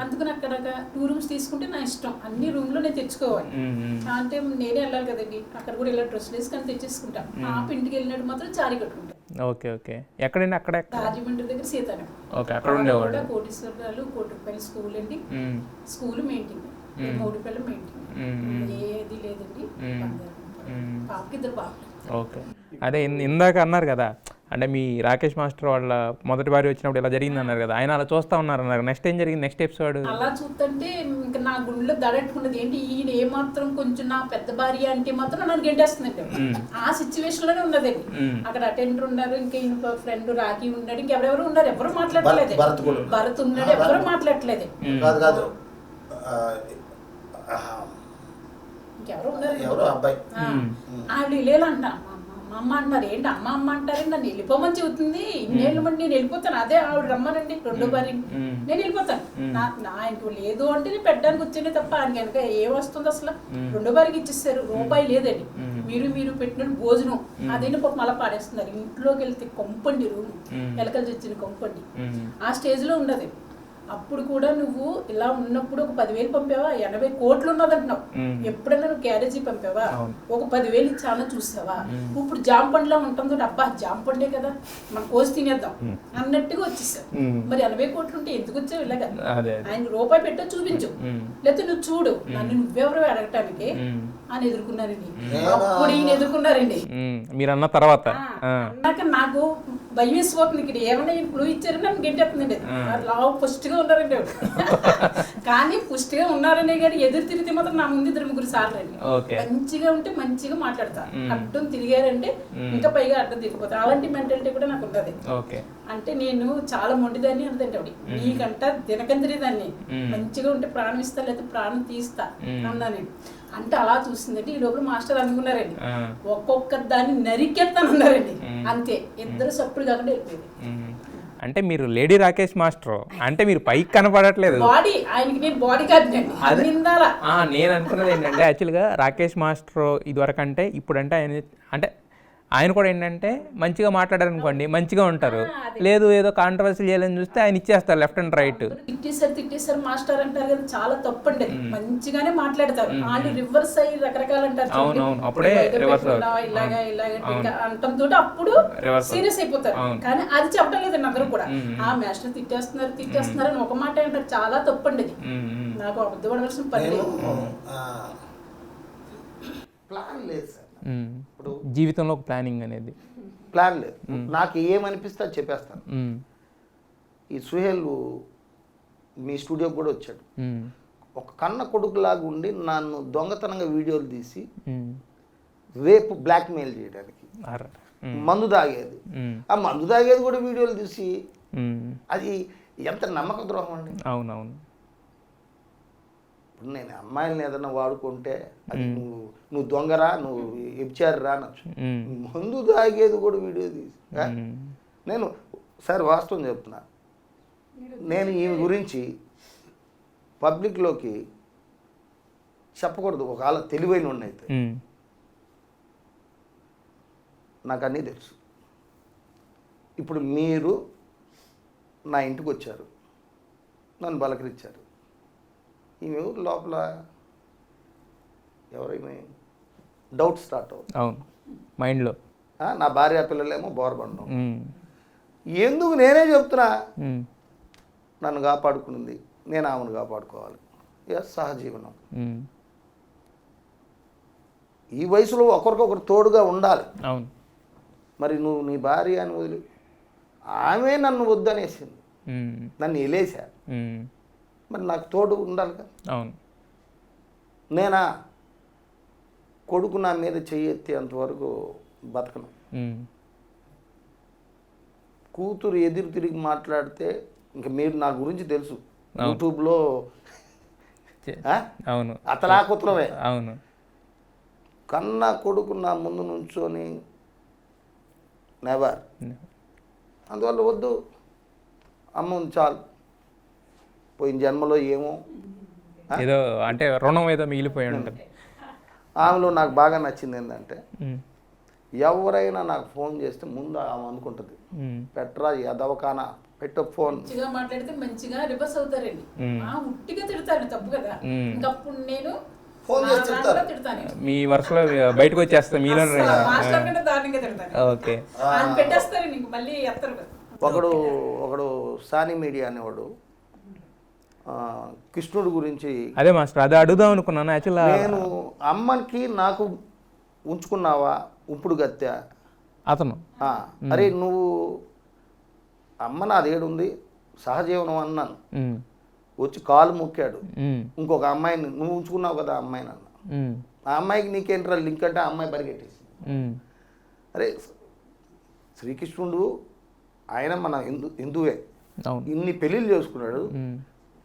అందుకని అక్కడ 2 రూమ్స్ తీసుకుంటే నా ఇష్టం, అన్ని రూమ్ లో నేను తెచ్చుకోవాలి. అంటే నేనే వెళ్ళాలి కదండి, అక్కడ కూడా ఇలా డ్రెస్సులు వేసుకొని తెచ్చేసుకుంటాను. పాప ఇంటికి వెళ్ళినట్టు మాత్రం చారీ కట్టుకుంటాను. Okay okay. ఎక్కడండి? అక్కడ రాజమండ్రి దగ్గర సీతారాం. అక్కడ ఉండేవాళ్ళు. కోటీశ్వరాలు, ₹1 స్కూల్ అండి. స్కూల్ మెయింటైన్, 3 మెయింటైన్, ఏది లేదండి. పాపకి 2 పాపలు. ఓకే. అదే ఇందాక అన్నారు కదా, అంటే మీ రాకేష్ మాస్టర్ వాళ్ళ మొదటి భార్య వచ్చినప్పుడు ఇలా జరిగింది అన్నారు కదా, ఆయన అలా చూస్తా ఉన్నారు అన్నారు. నెక్స్ట్ ఏం జరిగింది? నెక్స్ట్ ఎపిసోడ్ అలా చూస్తుంటే ఇంకా నా గుండెలో దడట్టుకున్నది. ఏంటి ఈయన ఏమాత్రం కొంచెం నా పెద్ద భార్య అంటే మాత్రం నన్ను గెంటేస్తుందండి. ఆ సిచ్యువేషన్ లోనే ఉన్నదండి. అక్కడ అటెండర్ ఉన్నారు, ఇంకా ఈయన ఫ్రెండ్ రాఖీ ఉన్నాడు, ఇంకెవరెవరు ఉన్నారు, ఎవరు మాట్లాడలేదు. భరత్ ఉన్నాడు, ఎవరు మాట్లాడలేదు. ఇంకెవరు ఉన్నారు, ఆవిడ ఇల్లేలా అంట అమ్మ అంటున్నారు. ఏంటి అమ్మ అంటారు, నన్ను వెళ్ళిపోమని చెబుతుంది. ఇన్నేళ్ళు మంది నేను వెళ్ళిపోతాను. అదే ఆవిడ రమ్మనండి 2వ భార్య, నేను వెళ్ళిపోతాను. ఆయనకు లేదు అంటే నేను పెట్టడానికి వచ్చేనే తప్ప ఆయన కనుక ఏం వస్తుంది అసలు. 2వ భార్యకి ఇచ్చేస్తారు, రూపాయి లేదండి. మీరు పెట్టిన భోజనం అదేంటి పాపం అలా పాడేస్తున్నారు. ఇంట్లోకి వెళ్తే కొంపండి, రూమ్ ఎలకలు తెచ్చిన కొంపండి, ఆ స్టేజ్ లో ఉండదు. అప్పుడు కూడా నువ్వు ఇలా ఉన్నప్పుడు ఒక 10,000 పంపావా, 80 కోట్లు ఉన్నదంటున్నావు. ఎప్పుడైనా నువ్వు క్యారేజీ పంపావా, ఒక 10,000 ఇచ్చానో చూసావా? ఇప్పుడు జామ పండులా ఉంటుంది, అబ్బా జామ పండే కదా మనం కోసి తినేద్దాం అన్నట్టుగా వచ్చేసావు. మరి 80 కోట్లు ఉంటే ఎందుకు వచ్చావు ఇలాగా? ఆయన రూపాయి పెట్టో చూపించు, లేకపోతే నువ్వు చూడు, నన్ను నువ్వెవరో అడగటానికి అని ఎదుర్కొన్నారండి. అప్పుడు ఈయన ఎదుర్కొన్నారండి. మీరు అన్న తర్వాత అన్నాక నాకు భయం వేసిపోతుంది. ఇక్కడ ఏమన్నా క్లూ ఇచ్చారు, నన్ను గెంటేస్తుందండి. లావు పుష్టిగా ఉన్నారండి. కానీ పుష్టిగా ఉన్నారనే కానీ ఎదురు తిరిగితే మాత్రం నా ముందు 2-3 సార్లు అండి. మంచిగా ఉంటే మంచిగా మాట్లాడతా, అడ్డం తిరిగారంటే ఇంకా పైగా అడ్డం తిరిగిపోతా. అలాంటి మెంటాలిటీ కూడా నాకు ఉన్నది. అంటే నేను చాలా మొండిదాన్ని అంతండి. ఆవిడ నీకంట దినకంతిరి దాన్ని, మంచిగా ఉంటే ప్రాణం ఇస్తా లేదా ప్రాణం తీస్తా అన్నా నేను. అంటే అలా చూసిందండి. ఈ లోపల మాస్టర్ అనుకున్నారండి, ఒక్కొక్క దాన్ని నరికేస్తానన్నారండి. అంతే, ఇద్దరు సప్పుడు కాకుండా వెళ్ళిపోయింది. అంటే మీరు లేడీ రాకేష్ మాస్టర్ అంటే మీరు పైకి కనపడట్లేదు. బాడీ ఆయనకి నేను బాడీ గార్డ్ అండి అన్నిందాల. నేను అనుకున్నది ఏంటంటే యాక్చువల్గా రాకేష్ మాస్టర్ ఇదివరకు అంటే ఇప్పుడంటే ఆయన కూడా ఏంటంటే మంచిగా మాట్లాడారు అనుకోండి మంచిగా ఉంటారు, లేదు ఏదో కాంట్రవర్సీ చేయాలని చూస్తే ఆయన ఇచ్చేస్తారు లెఫ్ట్ అండ్ రైట్. తిట్టేసారు మాస్టర్ అంటారు కదా, చాలా తప్పండి. మంచిగానే మాట్లాడతారు వాళ్ళు, రివర్స్ అయ్యి రకరకాలు అంటారు. అవునవును, అప్పుడే రివర్స్ ఇలాగా అంటంతో అప్పుడు సీరియస్ అయిపోతారు. కానీ అది చెప్పడం లేదండి అందరూ కూడా. ఆ మాస్టర్ తిట్టేస్తున్నారు అని ఒక మాట అంటారు, చాలా తప్పండి అది. నాకు అబద్ధపడవలసిన పని లేదు. ప్లాన్ లేదు సార్ ఇప్పుడు జీవితంలో ఒక ప్లానింగ్ అనేది ప్లాన్ లేదు. నాకు ఏమనిపిస్తే అది చెప్పేస్తాను. ఈ సుహేల్ మీ స్టూడియోకి కూడా వచ్చాడు, ఒక కన్న కొడుకులాగా ఉండి నన్ను దొంగతనంగా వీడియోలు తీసి రేపు బ్లాక్మెయిల్ చేయడానికి మందు తాగేది, ఆ మందు తాగేది కూడా వీడియోలు తీసి, అది ఎంత నమ్మక ద్రోహం అండి. అవునవును. ఇప్పుడు నేను అమ్మాయిలని ఏదైనా వాడుకుంటే అది నువ్వు దొంగరా, నువ్వు ఎబ్చారురా అనొచ్చు. మందు తాగేది కూడా వీడియో తీసి, నేను సార్ వాస్తవం చెప్తున్నా, నేను ఈమె గురించి పబ్లిక్లోకి చెప్పకూడదు. ఒకవేళ తెలివైన ఉన్నైతే నాకు అన్నీ తెలుసు. ఇప్పుడు మీరు నా ఇంటికి వచ్చారు, నన్ను బలకరించారు. ఈమె లోపల ఎవరైనా డౌట్ స్టార్ట్ అవుతుంది. అవును, మైండ్లో నా భార్య పిల్లలేమో బోరబండం. ఎందుకు నేనే చెప్తున్నా, నన్ను కాపాడుకునింది, నేను ఆమెను కాపాడుకోవాలి. ఎస్, సహజీవనం. ఈ వయసులో ఒకరికొకరు తోడుగా ఉండాలి. అవును. మరి నువ్వు నీ భార్య అని వదిలి, ఆమె నన్ను వద్దనేసింది, నన్ను ఎలేసా, మరి నాకు తోడు ఉండాలిగా. అవును. నేనా కొడుకు నా మీద చెయ్యెత్తేంతవరకు బతకను. కూతురు ఎదురు తిరిగి మాట్లాడితే ఇంకా మీరు నా గురించి తెలుసు, యూట్యూబ్లో అవును అతలాకుతలమే. అవును. కన్నా కొడుకు నా ముందు నుంచొని నెవర్. అందువల్ల వద్దు, అమ్మ చాలు, పోయిన జన్మలో ఏమో ఏదో అంటే రుణం ఏదో మిగిలిపోయి ఉంటుంది. ఆమెలో నాకు బాగా నచ్చింది ఏంటంటే, ఎవరైనా నాకు ఫోన్ చేస్తే ముందు ఆమె అనుకుంటుంది, పెట్రా ఎదవకానా పెట్ట ఫోన్. మంచిగా మాట్లాడితే మంచిగా రివర్స్ అవుతారండి. ఉట్టిగా తిడతాను, తప్పు కదా. ఇంకప్పుడు నేను ఫోన్ చేసి తిడతాను, మీ వరుసలో బయటకు వచ్చేస్తా మీలో. దారుణంగా తిడతాను. ఓకే, పెట్టేస్తారు నీకు మళ్ళీ ఎత్తరు. ఒకడు సాని మీడియా అనేవాడు కృష్ణుడు గురించి, అదే మాస్టర్ అదే అడుగుదాం అనుకున్నాను యాక్చువల్గా. నేను అమ్మకి నాకు ఉంచుకున్నావా ఇప్పుడు గత్య అతను, అరే నువ్వు అమ్మ నాదేడుంది సహజీవనం అన్నాను, వచ్చి కాలు మొక్కాడు. ఇంకొక అమ్మాయిని నువ్వు ఉంచుకున్నావు కదా అమ్మాయిని అన్న, ఆ అమ్మాయికి నీకేంట్రా లింక్ అంటే ఆ అమ్మాయి పరిగెట్టేసి, అరే శ్రీకృష్ణుడు ఆయన మన హిందువే, ఇన్ని పెళ్ళిళ్ళు చేసుకున్నాడు,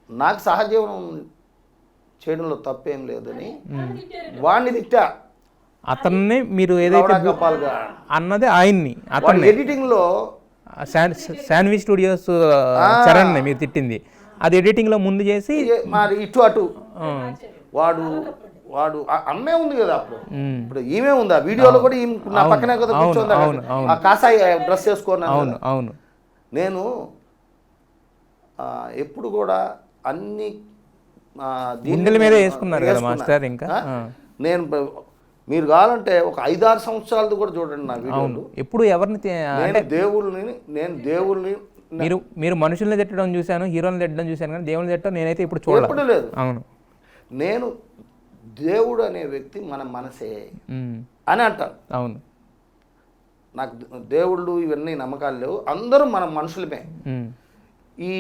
నాకు సహజీవనం చేయడంలో తప్పేం లేదని వాడిని తిట్టా. అతన్ని మీరు ఏదైతే అన్నది ఆయన్ని, అతను ఎడిటింగ్లో శాన్వి స్టూడియోస్ చరణ్ మీరు తిట్టింది, అది ఎడిటింగ్లో ముందు చేసి మరి ఇటు అటు వాడు వాడు అమ్మే ఉంది కదా అప్పుడు, ఇప్పుడు ఈమె ఉంది ఆ వీడియోలో కూడా నా పక్కనే కదా కూర్చోండి, ఆ కాసాయి డ్రెస్ వేసుకోను. అవును అవును. నేను ఎప్పుడు కూడా అన్ని గుండెల మీద వేసుకున్నారు కదా మాస్టర్. ఇంకా నేను మీరు కావాలంటే ఒక 5-6 సంవత్సరాలది కూడా చూడండి నా వీడియోలు. ఎప్పుడు ఎవరిని అంటే దేవుళ్ళని మీరు మనుషుల్ని తిట్టడం చూశాను, హీరోని తిట్టడం చూశాను, కానీ దేవుని తిట్టడం నేనైతే ఇప్పుడు చూడలేదు. అవును, నేను దేవుడు అనే వ్యక్తి మన మనసే అని అంటాను. అవును, నాకు దేవుళ్ళు ఇవన్నీ నమ్మకాలు లేవు, అందరూ మన మనుషులమే. ఈ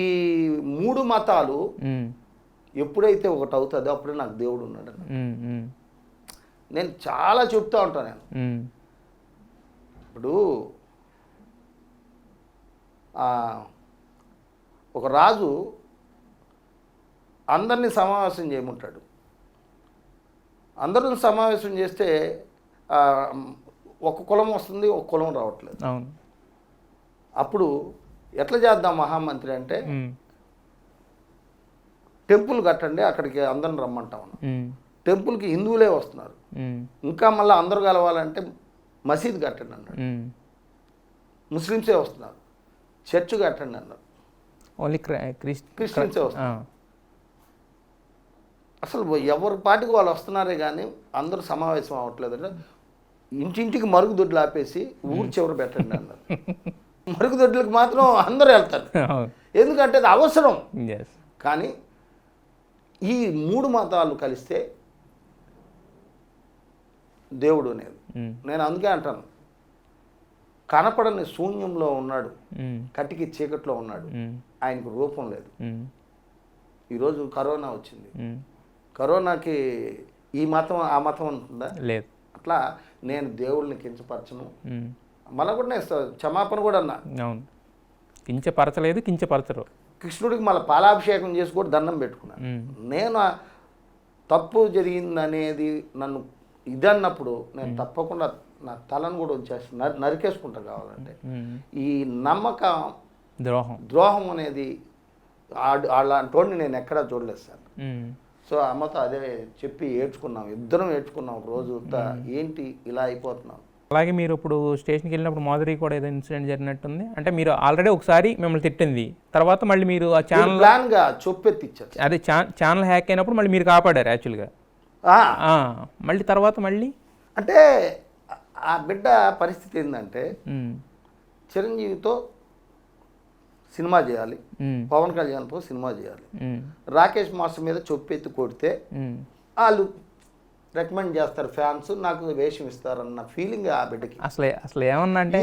3 మతాలు ఎప్పుడైతే ఒకటి అవుతుందో అప్పుడే నాకు దేవుడు ఉన్నాడు. నేను చాలా చెప్తా ఉంటాను. నేను ఇప్పుడు ఒక రాజు అందరినీ సమావేశం చేయమంటాడు, అందరిని సమావేశం చేస్తే ఒక కులం వస్తుంది, ఒక కులం రావట్లేదు. అవును. అప్పుడు ఎట్లా చేద్దాం మహామంత్రి అంటే టెంపుల్ కట్టండి, అక్కడికి అందరిని రమ్మంటా ఉన్నాం. టెంపుల్కి హిందువులే వస్తున్నారు, ఇంకా మళ్ళీ అందరూ కలవాలంటే మసీద్ కట్టండి అన్నాడు. ముస్లిమ్సే వస్తున్నారు, చర్చ్ కట్టండి అన్నారు. ఓన్లీ క్రిస్టియన్సే వస్తున్నారు. అసలు ఎవరి పాటికి వాళ్ళు వస్తున్నారే కానీ అందరూ సమావేశం అవ్వట్లేదు అంటే ఇంటింటికి మరుగుదొడ్లు ఆపేసి ఊరు చివరి పెట్టండి అన్నారు. మరుగుదొడ్లకు మాత్రం అందరూ వెళ్తారు, ఎందుకంటే అది అవసరం. కానీ ఈ 3 మతాలు కలిస్తే దేవుడు అనేది. నేను అందుకే అంటాను, కనపడని శూన్యంలో ఉన్నాడు, కటికి చీకట్లో ఉన్నాడు, ఆయనకు రూపం లేదు. ఈరోజు కరోనా వచ్చింది, కరోనాకి ఈ మతం ఆ మతం ఉంటుందా? లేదు. అట్లా నేను దేవుళ్ళని కించపరచను, మళ్ళీ కూడా నేను క్షమాపణ కూడా అన్నా. అవును, కించపరచలేదు, కించపరచరు. కృష్ణుడికి మళ్ళీ పాలాభిషేకం చేసి కూడా దండం పెట్టుకున్నాను. నేను తప్పు జరిగిందనేది నన్ను ఇదన్నప్పుడు నేను తప్పకుండా నా తలను కూడా వచ్చేసి నరికేసుకుంటా కావాలంటే. ఈ నమ్మకం ద్రోహం అనేది అలాంటి వాడిని నేను ఎక్కడా చూడలేదు సార్. సో అమ్మతో అదే చెప్పి ఏడ్చుకున్నాం, ఇద్దరం ఏడ్చుకున్నాం ఒక రోజు. ఏంటి ఇలా అయిపోతున్నాం. అలాగే మీరు ఇప్పుడు స్టేషన్కి వెళ్ళినప్పుడు మాధురి కూడా ఏదో ఇన్సిడెంట్ జరిగినట్టుంది. అంటే మీరు ఆల్రెడీ ఒకసారి మిమ్మల్ని తిట్టింది, తర్వాత మళ్ళీ మీరు ఆ ఛానల్ ప్లాన్గా చొప్పెత్తిచ్చారు. అదే ఛానల్ హ్యాక్ అయినప్పుడు మళ్ళీ మీరు కాపాడారు యాక్చువల్గా. మళ్ళీ తర్వాత మళ్ళీ అంటే ఆ బిడ్డ పరిస్థితి ఏంటంటే చిరంజీవితో సినిమా చేయాలి, పవన్ కళ్యాణ్తో సినిమా చేయాలి, రాకేష్ మాస్టర్ మీద చొప్పెత్తి కొడితే వాళ్ళు రికమెండ్ చేస్తారు, ఫ్యాన్స్ నాకు వేషం ఇస్తారన్న ఫీలింగ్ ఆ బిడ్డకి. అసలు ఏమన్నా అంటే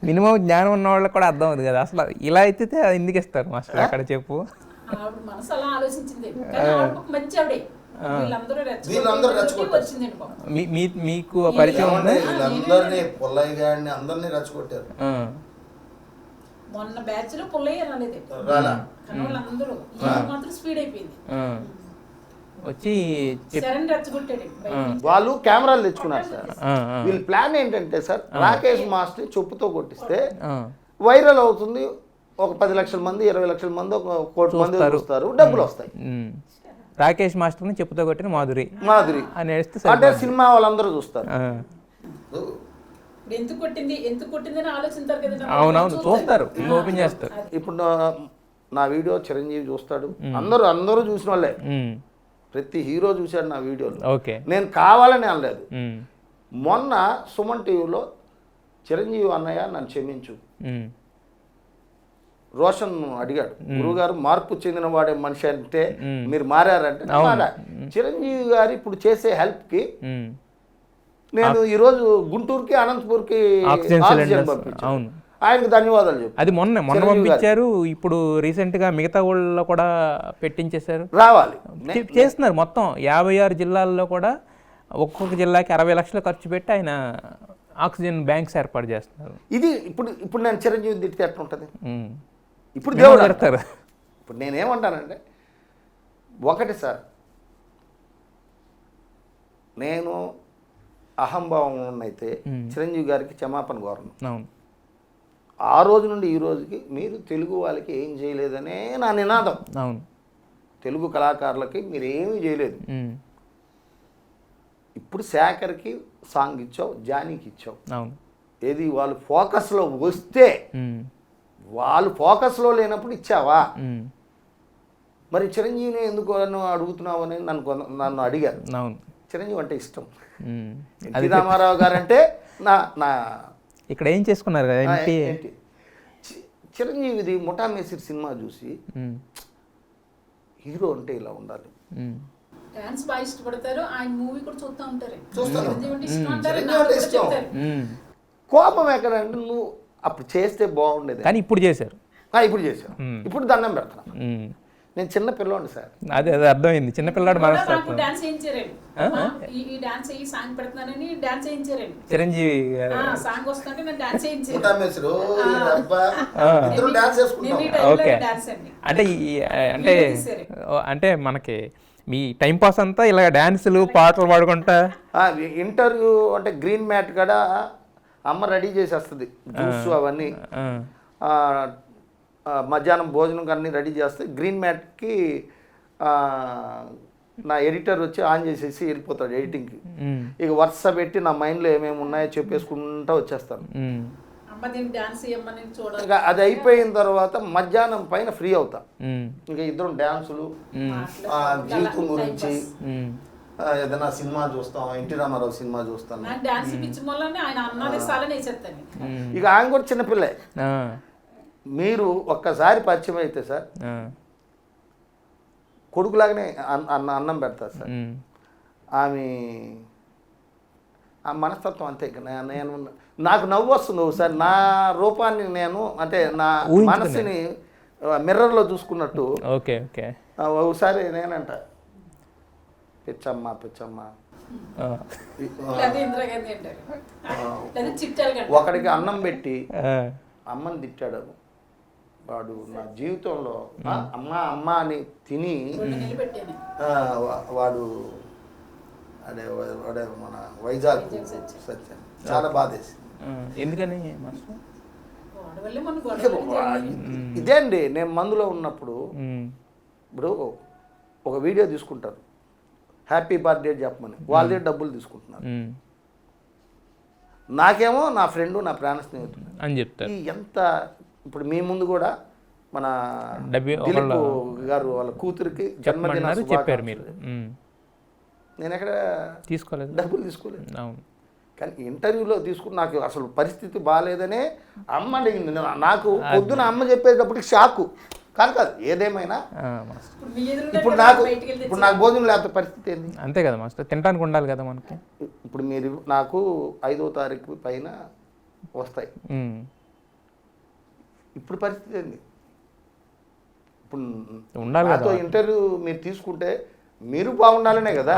మినిమం జ్ఞానం ఉన్న వాళ్ళకి కూడా అర్థం అవుతుంది కదా, అసలు ఇలా అయితే ఎందుకు ఇస్తారు మాస్టర్ అక్కడ చెప్పు. మనసు అలా ఆలోచించింది, మంచి ఆవిడే. మీకు పరిచయం వీళ్ళందరినీ పుల్లయ్య గారిని అందరినీ రెచ్చగొట్టారు. మొన్న బ్యాచ్ లో పుల్లయ్య రాలేదు, వాళ్ళందరూ మాత్రం స్పీడ్ అయిపోయింది. వచ్చి వాళ్ళు కెమెరాలు తెచ్చుకున్నారు సార్. వీళ్ళ ప్లాన్ ఏంటంటే సార్, రాకేష్ మాస్టర్ చెప్పుతో కొట్టిస్తే వైరల్ అవుతుంది, ఒక 10 లక్షల మంది 20 లక్షల మంది ఒక 1 కోటి మంది చూస్తారు, డబ్బులు వస్తాయి. రాకేష్ మాస్టర్ని చెప్పుతో కొట్టిన మాధురి అని అంటే సినిమా వాళ్ళందరూ చూస్తారు. ఎందుకు కొట్టింది అని ఆలోచిస్తారు కదా. అవునవును, చూస్తారు, ఓపెన్ చేస్తారు. ఇప్పుడు నా వీడియో చిరంజీవి చూస్తాడు, అందరూ చూసిన వాళ్ళే, ప్రతి హీరో చూశాడు నా వీడియోలో. నేను కావాలని అనలేదు. మొన్న సుమన్ టీవీలో చిరంజీవి అన్నయ్య నన్ను క్షమించు, రోషన్ అడిగాడు, గురువుగారు మార్పు చెందిన వాడే మనిషి అంటే మీరు మారారంటే చిరంజీవి గారు ఇప్పుడు చేసే హెల్ప్కి నేను ఈరోజు గుంటూరుకి అనంతపూర్కి ఆక్సిజన్ పంపించాను, ఆయనకు ధన్యవాదాలు చెప్పు. అది మొన్న పంపించారు, ఇప్పుడు రీసెంట్ గా మిగతా ఊళ్ళో కూడా పెట్టించేశారు, రావాలి చేస్తున్నారు. మొత్తం 56 జిల్లాల్లో కూడా ఒక్కొక్క జిల్లాకి 60 లక్షలు ఖర్చు పెట్టి ఆయన ఆక్సిజన్ బ్యాంక్స్ ఏర్పాటు చేస్తున్నారు. ఇది ఇప్పుడు నేను చిరంజీవి తిట్టితే ఎట్లా ఉంటుంది? ఇప్పుడు దేవుడు పెడతారు. ఇప్పుడు నేనేమంటానంటే, ఒకటి సార్, నేను అహంభావం అయితే చిరంజీవి గారికి క్షమాపణ కోరను. అవును, ఆ రోజు నుండి ఈ రోజుకి మీరు తెలుగు వాళ్ళకి ఏం చేయలేదనే నా నినాదం. అవును, తెలుగు కళాకారులకి మీరు ఏమీ చేయలేదు. ఇప్పుడు శేఖర్కి సాంగ్ ఇచ్చావు, జానీకి ఇచ్చావు. అవును, ఏది వాళ్ళు ఫోకస్లో వస్తే, వాళ్ళు ఫోకస్లో లేనప్పుడు ఇచ్చావా? మరి చిరంజీవిని ఎందుకు అడుగుతున్నావు అని నన్ను అడిగారు. అవును, చిరంజీవి అంటే ఇష్టం. ఎన్టీ రామారావు గారు అంటే నా ఇక్కడ ఏం చేసుకున్నారు కదా చిరంజీవిది ముఠా మేసిర్ సినిమా చూసి హీరో అంటే ఇలా ఉండాలి, డాన్స్ బాగా ఇష్టపడతారు, ఆయన మూవీ కూడా చూస్తూ ఉంటారు. కోపం ఎక్కడంటే నువ్వు అప్పుడు చేస్తే బాగుండేది, కానీ ఇప్పుడు చేశారు. ఇప్పుడు దండం పెడతాను. నేను చిన్న పిల్లోండి సార్. అదే అర్థమైంది, చిన్నపిల్లాడు మనస్తత్వం. డాన్స్ చేయించారండి, ఈ డాన్స్ అయ్యి సాంగ్ పెడతానని డాన్స్ చేయించారండి. చిరంజీవి సాంగ్ వస్తుంటే నేను డాన్స్ చేయించాను. ఓకే, అంటే మనకి మీ టైం పాస్ అంతా ఇలా డాన్సులు పాటలు పాడుకుంటా. ఇంటర్వ్యూ అంటే గ్రీన్ మ్యాట్ కూడా అమ్మ రెడీ చేసేస్తుంది, జ్యూస్ అవన్నీ. మధ్యాహ్నం భోజనం అన్నీ రెడీ చేస్తే గ్రీన్ మ్యాట్కి నా ఎడిటర్ వచ్చి ఆన్ చేసేసి వెళ్ళిపోతాడు ఎడిటింగ్కి. ఇక వరుస పెట్టి నా మైండ్లో ఏమేమి ఉన్నాయో చెప్పేసుకుంటూ వచ్చేస్తాను. ఇంకా అది అయిపోయిన తర్వాత మధ్యాహ్నం పైన ఫ్రీ అవుతా. ఇంకా ఇద్దరం డ్యాన్సులు, జీవితం గురించి ఏదైనా సినిమా చూస్తాం, ఎన్టీ రామారావు సినిమా చూస్తాను. ఇక ఆయన కూడా చిన్నపిల్లే. మీరు ఒక్కసారి పరిచయం అయితే సార్ కొడుకులాగానే అన్నం పెడతారు సార్. ఆమె ఆ మనస్తత్వం అంతే. నేను నాకు నవ్వు వస్తుంది ఒకసారి నా రూపాన్ని నేను అంటే నా మనసుని మిర్రర్లో చూసుకున్నట్టు. Okay okay. ఒకసారి నేనంట పిచ్చమ్మ ఒకడికి అన్నం పెట్టి అమ్మని తిట్టాడు వాడు. నా జీవితంలో అమ్మ అని తిని వాడు అదే వాడే మన వైజాగ్ సత్యం చాలా బాధేసి. ఎందుకని ఇదే అండి, నేను మందులో ఉన్నప్పుడు ఇప్పుడు ఒక వీడియో తీసుకుంటారు హ్యాపీ బర్త్డే చెప్పమని, వాళ్ళే డబ్బులు తీసుకుంటున్నారు. నాకేమో నా ఫ్రెండ్ నా ప్రాణ స్నేహితుడు అని చెప్తారు. ఎంత ఇప్పుడు మీ ముందు కూడా మన దిలీప్ గారు వాళ్ళ కూతురికి జన్మదిన చెప్పారు మీరు. నేను ఎక్కడ తీసుకోలేదు, డబ్బులు తీసుకోలేదు. కానీ ఇంటర్వ్యూలో తీసుకుని నాకు అసలు పరిస్థితి బాగాలేదనే అమ్మ అడిగింది. నాకు పొద్దున అమ్మ చెప్పేటప్పటికి షాకు. కాదు ఏదేమైనా ఇప్పుడు నాకు భోజనం లేకపోతే పరిస్థితి ఏంది? అంతే కదా మాస్టర్, తినడానికి ఉండాలి కదా మనకి. ఇప్పుడు మీరు నాకు 5వ తారీఖు పైన వస్తాయి, ఇప్పుడు పరిస్థితి ఏంది? ఇప్పుడు ఉండాలి నాతో ఇంటర్వ్యూ మీరు తీసుకుంటే మీరు బాగుండాలనే కదా.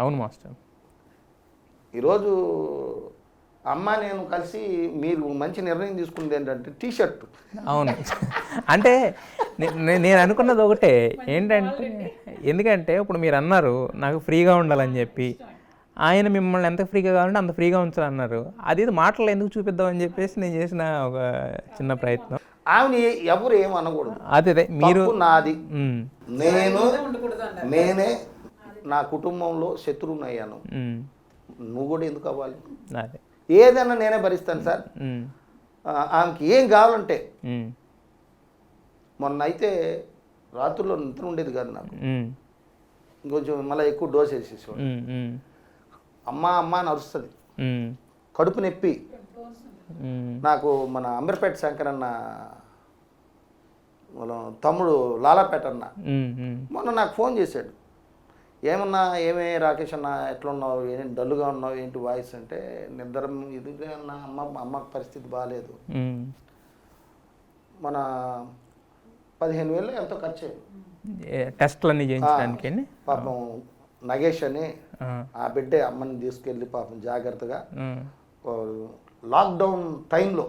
అవును మాస్టర్. ఈరోజు అమ్మ నేను కలిసి మీరు మంచి నిర్ణయం తీసుకున్నది ఏంటంటే టీషర్ట్. అవును, అంటే నేను అనుకున్నది ఒకటే ఏంటంటే, ఎందుకంటే ఇప్పుడు మీరు అన్నారు నాకు ఫ్రీగా ఉండాలని చెప్పి, ఆయన మిమ్మల్ని ఎంత ఫ్రీగా కావాలంటే అంత ఫ్రీగా ఉంచాలన్నారు. అది మాటలు ఎందుకు చూపిద్దామని చెప్పేసి నేను చేసిన ఒక చిన్న ప్రయత్నం. ఆమె ఎవరు ఏమనకూడదు, అదే మీరు నాది నేనే నా కుటుంబంలో శత్రువుని అయ్యాను, నువ్వు కూడా ఎందుకు అవ్వాలి? అదే ఏదైనా నేనే భరిస్తాను సార్. ఆమెకి ఏం కావాలంటే మొన్న అయితే రాత్రుల్లో నిద్ర ఉండేది కాదు నాకు, ఇంకొంచెం మళ్ళీ ఎక్కువ డోస్ వేసేసేవాడు. అమ్మ అని అరుస్తుంది, కడుపు నొప్పి. నాకు మన అంబర్పేట శంకర్ అన్న మన తమ్ముడు లాలాపేట అన్న మొన్న నాకు ఫోన్ చేశాడు. ఏమన్నా రాకేష్ అన్న ఎట్లున్నావు, ఏంటి డల్లుగా ఉన్నావు, ఏంటి వాయిస్ అంటే, నిద్ర ఇదిగా అన్న అమ్మ పరిస్థితి బాగాలేదు. మన 15,000 ఎంతో ఖర్చు అయ్యింది టెస్ట్లన్నీ చేయించడానికి. పాపం నగేష్ అని ఆ బిడ్డే అమ్మని తీసుకెళ్ళి పాపం జాగ్రత్తగా లాక్డౌన్ టైంలో